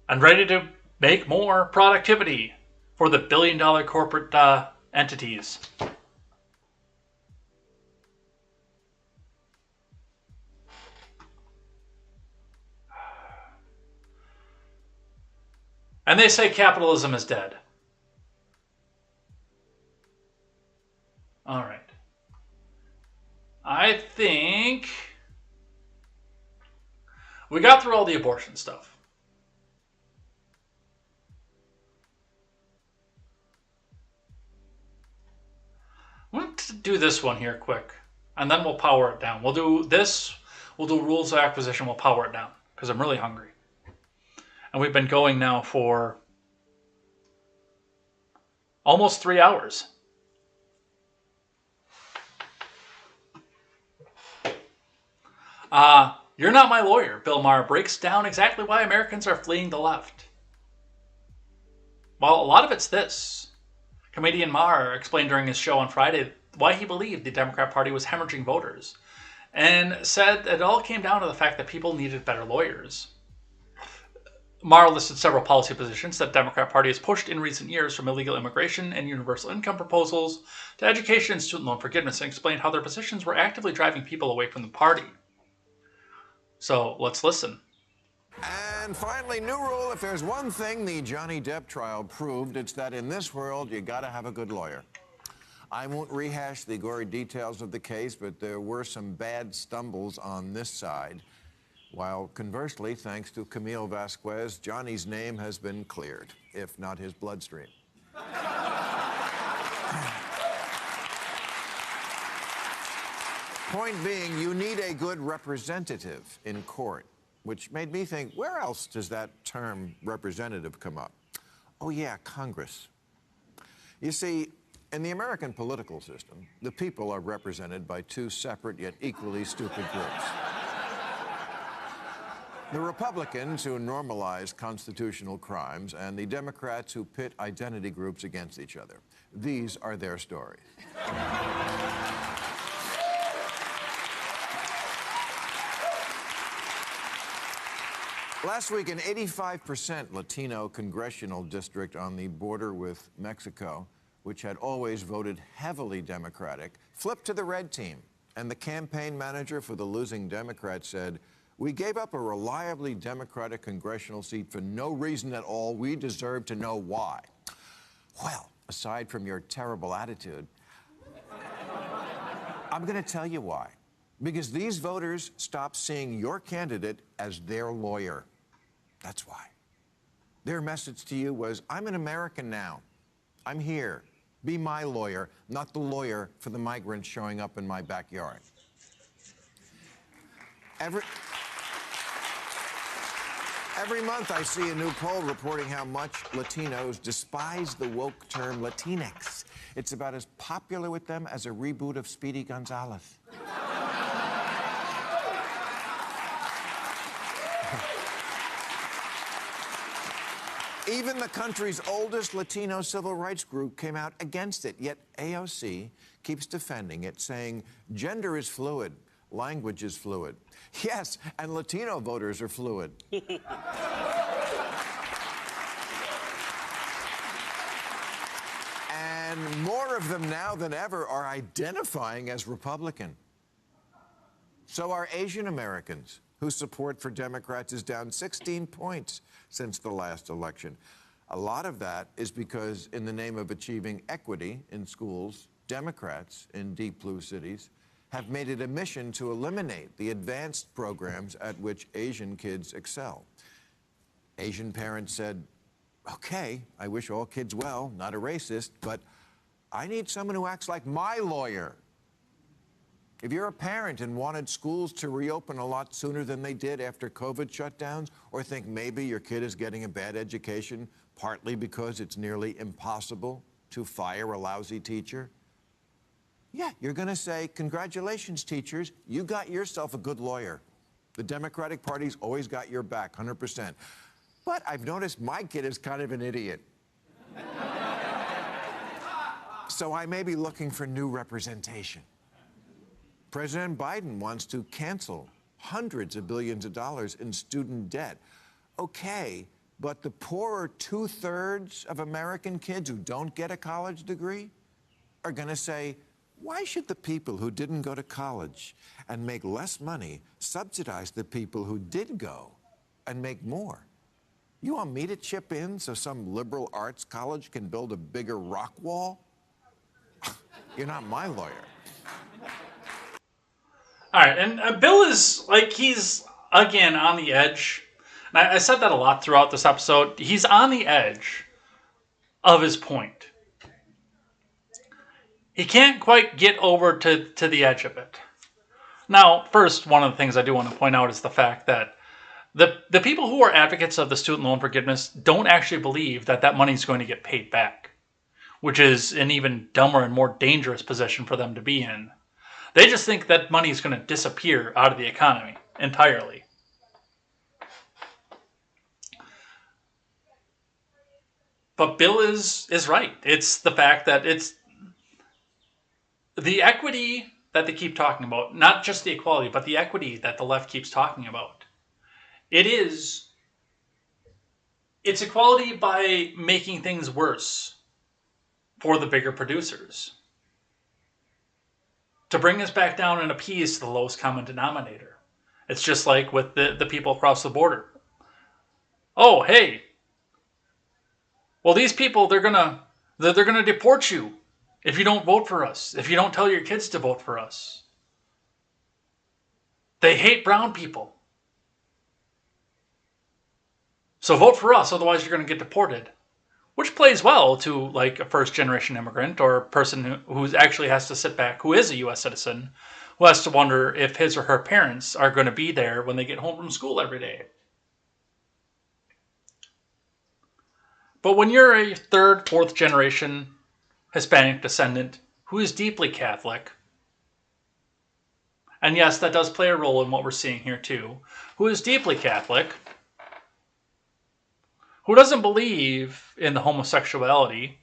and ready to make more productivity for the billion-dollar corporate entities. And they say capitalism is dead. All right. I think we got through all the abortion stuff. I'm going to do this one here quick, and then we'll power it down. We'll do this, we'll do rules of acquisition, we'll power it down, because I'm really hungry. And we've been going now for almost 3 hours. You're Not My Lawyer, Bill Maher breaks down exactly why Americans are fleeing the left. Well, a lot of it's this. Comedian Maher explained during his show on Friday why he believed the Democrat Party was hemorrhaging voters, and said that it all came down to the fact that people needed better lawyers. Maher listed several policy positions that the Democrat Party has pushed in recent years, from illegal immigration and universal income proposals to education and student loan forgiveness, and explained how their positions were actively driving people away from the party. So let's listen. And finally, new rule: if there's one thing the Johnny Depp trial proved, it's that in this world, you gotta have a good lawyer. I won't rehash the gory details of the case, but there were some bad stumbles on this side. While conversely, thanks to Camille Vasquez, Johnny's name has been cleared, if not his bloodstream. Point being, you need a good representative in court, which made me think, where else does that term representative come up? Oh yeah, Congress. You see, in the American political system, the people are represented by two separate yet equally stupid groups. The Republicans, who normalize constitutional crimes, and the Democrats, who pit identity groups against each other. These are their stories. Last week, an 85% Latino congressional district on the border with Mexico, which had always voted heavily Democratic, flipped to the red team. And the campaign manager for the losing Democrat said, "We gave up a reliably Democratic congressional seat for no reason at all. We deserve to know why." Well, aside from your terrible attitude, I'm going to tell you why. Because these voters stopped seeing your candidate as their lawyer. That's why. Their message to you was, I'm an American now. I'm here. Be my lawyer, not the lawyer for the migrants showing up in my backyard. Every month I see a new poll reporting how much Latinos despise the woke term Latinx. It's about as popular with them as a reboot of Speedy Gonzales. Even the country's oldest Latino civil rights group came out against it, yet AOC keeps defending it, saying gender is fluid, language is fluid. Yes, and Latino voters are fluid. And more of them now than ever are identifying as Republican. So are Asian Americans, whose support for Democrats is down 16 points since the last election. A lot of that is because, in the name of achieving equity in schools, Democrats in deep blue cities have made it a mission to eliminate the advanced programs at which Asian kids excel. Asian parents said, okay, I wish all kids well, not a racist, but I need someone who acts like my lawyer. If you're a parent and wanted schools to reopen a lot sooner than they did after COVID shutdowns, or think maybe your kid is getting a bad education, partly because it's nearly impossible to fire a lousy teacher, yeah, you're going to say, congratulations, teachers, you got yourself a good lawyer. The Democratic Party's always got your back, 100%. But I've noticed my kid is kind of an idiot. So I may be looking for new representation. President Biden wants to cancel hundreds of billions of dollars in student debt. Okay, but the poorer 2/3 of American kids who don't get a college degree are going to say, why should the people who didn't go to college and make less money subsidize the people who did go and make more? You want me to chip in so some liberal arts college can build a bigger rock wall? You're not my lawyer. All right, and Bill is, like, he's, again, on the edge. And I said that a lot throughout this episode. He's on the edge of his point. He can't quite get over to the edge of it. Now, first, one of the things I do want to point out is the fact that the people who are advocates of the student loan forgiveness don't actually believe that that money is going to get paid back, which is an even dumber and more dangerous position for them to be in. They just think that money is going to disappear out of the economy entirely. But Bill is right. It's the fact that it's the equity that they keep talking about, not just the equality, but the equity that the left keeps talking about. It's equality by making things worse for the bigger producers, to bring us back down and appease the lowest common denominator. It's just like with the people across the border. Oh, hey, well, these people, they're gonna deport you if you don't vote for us, if you don't tell your kids to vote for us. They hate brown people. So vote for us, otherwise you're going to get deported. which plays well to like a first-generation immigrant or a person who actually has to sit back, who is a U.S. citizen, who has to wonder if his or her parents are going to be there when they get home from school every day. But when you're a third, fourth generation Hispanic descendant who is deeply Catholic, and yes, that does play a role in what we're seeing here too, who is deeply Catholic, who doesn't believe in the homosexuality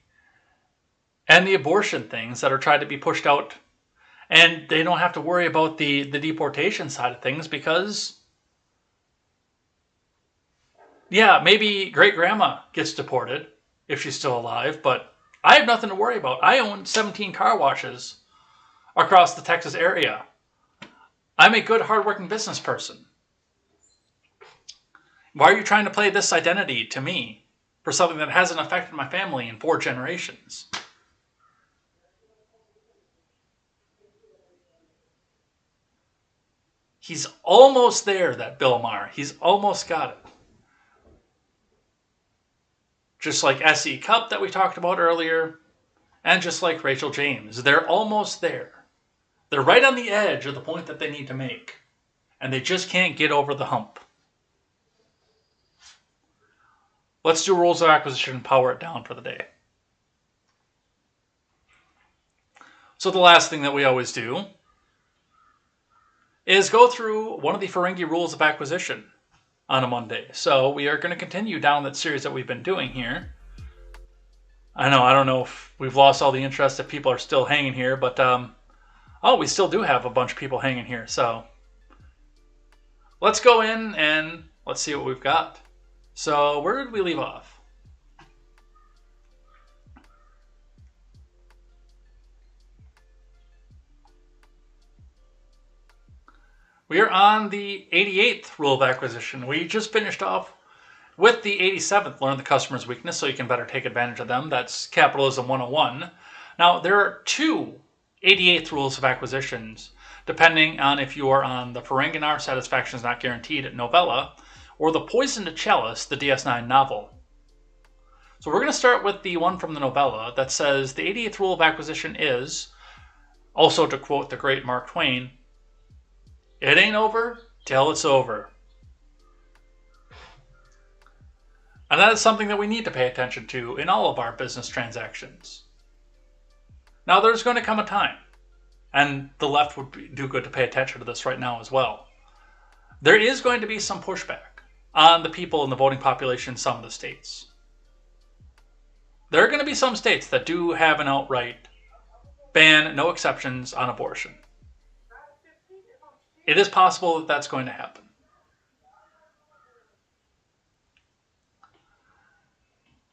and the abortion things that are trying to be pushed out, and they don't have to worry about the deportation side of things because, yeah, maybe great-grandma gets deported if she's still alive, but I have nothing to worry about. I own 17 car washes across the Texas area. I'm a good, hardworking business person. Why are you trying to play this identity to me for something that hasn't affected my family in 4 generations? He's almost there, that Bill Maher. He's almost got it. Just like S.E. Cupp that we talked about earlier, and just like Rachel James. They're almost there. They're right on the edge of the point that they need to make, and they just can't get over the hump. Let's do rules of acquisition and power it down for the day. So the last thing that we always do is go through one of the Ferengi rules of acquisition on a Monday. So we are going to continue down that series that we've been doing here. I don't know if we've lost all the interest, if people are still hanging here, but we still do have a bunch of people hanging here. So let's go in and let's see what we've got. So where did we leave off? We are on the 88th rule of acquisition. We just finished off with the 87th, learn the customer's weakness so you can better take advantage of them. That's Capitalism 101. Now, there are 2 88th rules of acquisitions, depending on if you are on the Ferenginar, Satisfaction is Not Guaranteed novella, or the Poison to Chalice, the DS9 novel. So we're going to start with the one from the novella that says the 88th rule of acquisition is, also to quote the great Mark Twain, "It ain't over till it's over." And that is something that we need to pay attention to in all of our business transactions. Now, there's going to come a time, and the left would do good to pay attention to this right now as well. There is going to be some pushback on the people in the voting population in some of the states. There are going to be some states that do have an outright ban, no exceptions on abortion. It is possible that that's going to happen.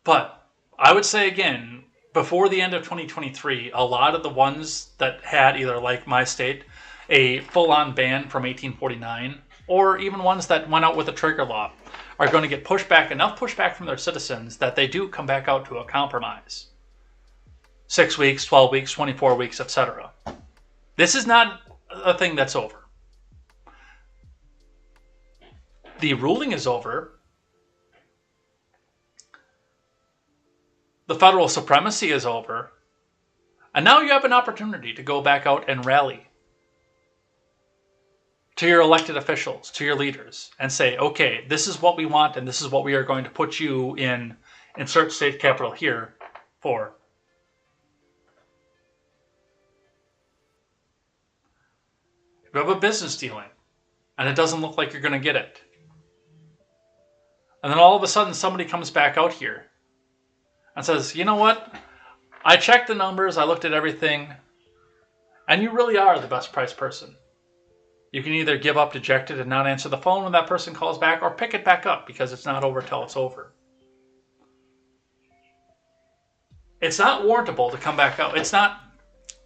But I would say again, before the end of 2023, a lot of the ones that had either, like my state, a full-on ban from 1849, or even ones that went out with a trigger law, are going to get enough pushback from their citizens that they do come back out to a compromise. 6 weeks, 12 weeks, 24 weeks, etc. This is not a thing that's over. The ruling is over. The federal supremacy is over. And now you have an opportunity to go back out and rally to your elected officials, to your leaders, and say, okay, this is what we want, and this is what we are going to put you in, insert state capital here, for. If you have a business dealing, and it doesn't look like you're going to get it, and then all of a sudden somebody comes back out here and says, you know what? I checked the numbers, I looked at everything, and you really are the best price person. You can either give up dejected and not answer the phone when that person calls back, or pick it back up because it's not over till it's over. It's not warrantable to come back out. It's not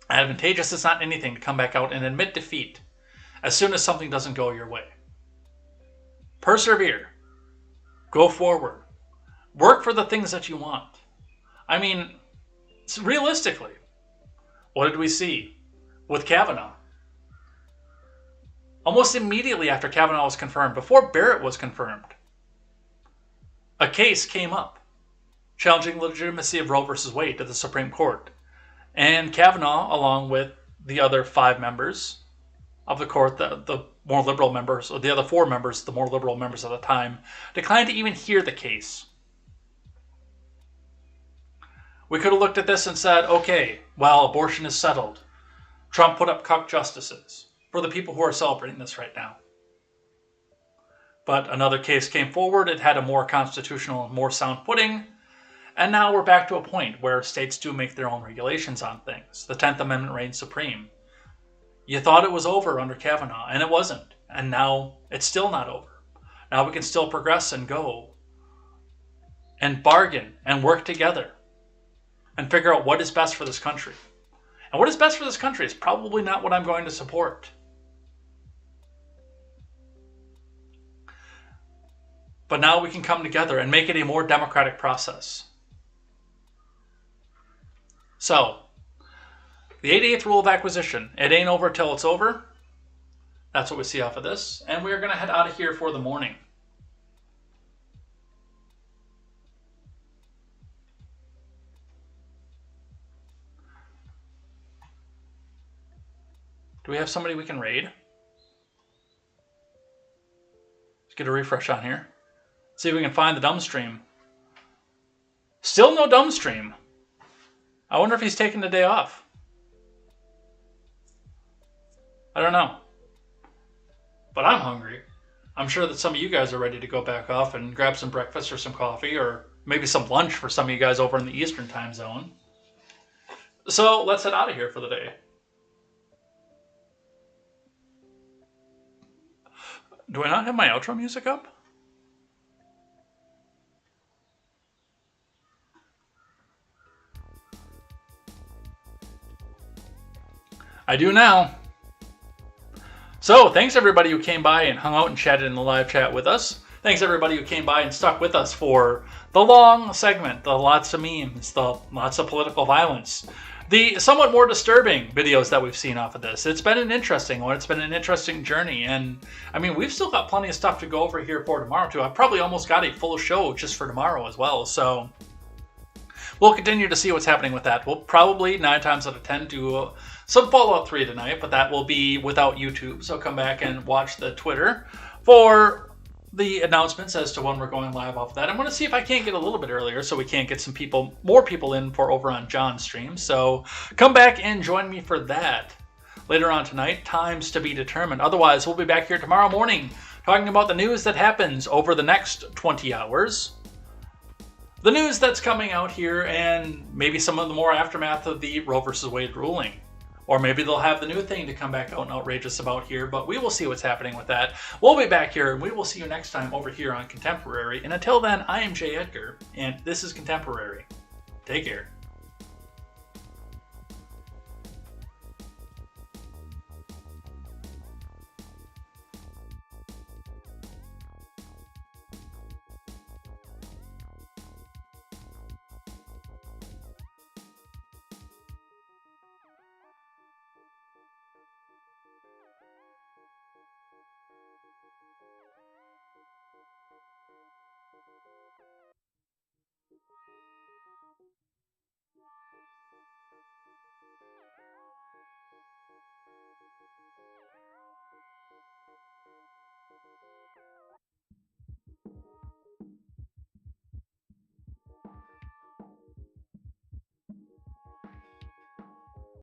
advantageous. It's not anything to come back out and admit defeat as soon as something doesn't go your way. Persevere. Go forward. Work for the things that you want. I mean, realistically, what did we see with Kavanaugh? Almost immediately after Kavanaugh was confirmed, before Barrett was confirmed, a case came up challenging the legitimacy of Roe versus Wade to the Supreme Court. And Kavanaugh, along with the other 5 members of the court, the more liberal members, or the other 4 members, the more liberal members at the time, declined to even hear the case. We could have looked at this and said, okay, well, abortion is settled. Trump put up cuck justices for the people who are celebrating this right now. But another case came forward. It had a more constitutional and more sound footing. And now we're back to a point where states do make their own regulations on things. The 10th Amendment reigns supreme. You thought it was over under Kavanaugh, and it wasn't. And now it's still not over. Now we can still progress and go and bargain and work together and figure out what is best for this country. And what is best for this country is probably not what I'm going to support. But now we can come together and make it a more democratic process. So, the 88th rule of acquisition. It ain't over till it's over. That's what we see off of this. And we're going to head out of here for the morning. Do we have somebody we can raid? Let's get a refresh on here. See if we can find the dumb stream. Still no dumb stream. I wonder if he's taking the day off. I don't know. But I'm hungry. I'm sure that some of you guys are ready to go back off and grab some breakfast or some coffee or maybe some lunch for some of you guys over in the Eastern time zone. So let's head out of here for the day. Do I not have my outro music up? I do now. So, thanks everybody who came by and hung out and chatted in the live chat with us. Thanks everybody who came by and stuck with us for the long segment, the lots of memes, the lots of political violence, the somewhat more disturbing videos that we've seen off of this. It's been an interesting one. It's been an interesting journey. And, I mean, we've still got plenty of stuff to go over here for tomorrow, too. I've probably almost got a full show just for tomorrow as well. So, we'll continue to see what's happening with that. We'll probably, 9 times out of 10, do some Fallout 3 tonight, but that will be without YouTube. So come back and watch the Twitter for the announcements as to when we're going live off of that. I'm going to see if I can't get a little bit earlier so we can't get some people, more people in for over on John's stream. So come back and join me for that later on tonight. Times to be determined. Otherwise, we'll be back here tomorrow morning talking about the news that happens over the next 20 hours. The news that's coming out here and maybe some of the more aftermath of the Roe versus Wade ruling. Or maybe they'll have the new thing to come back out and outrageous about here, but we will see what's happening with that. We'll be back here, and we will see you next time over here on Contemporary. And until then, I am Jay Edgar, and this is Contemporary. Take care.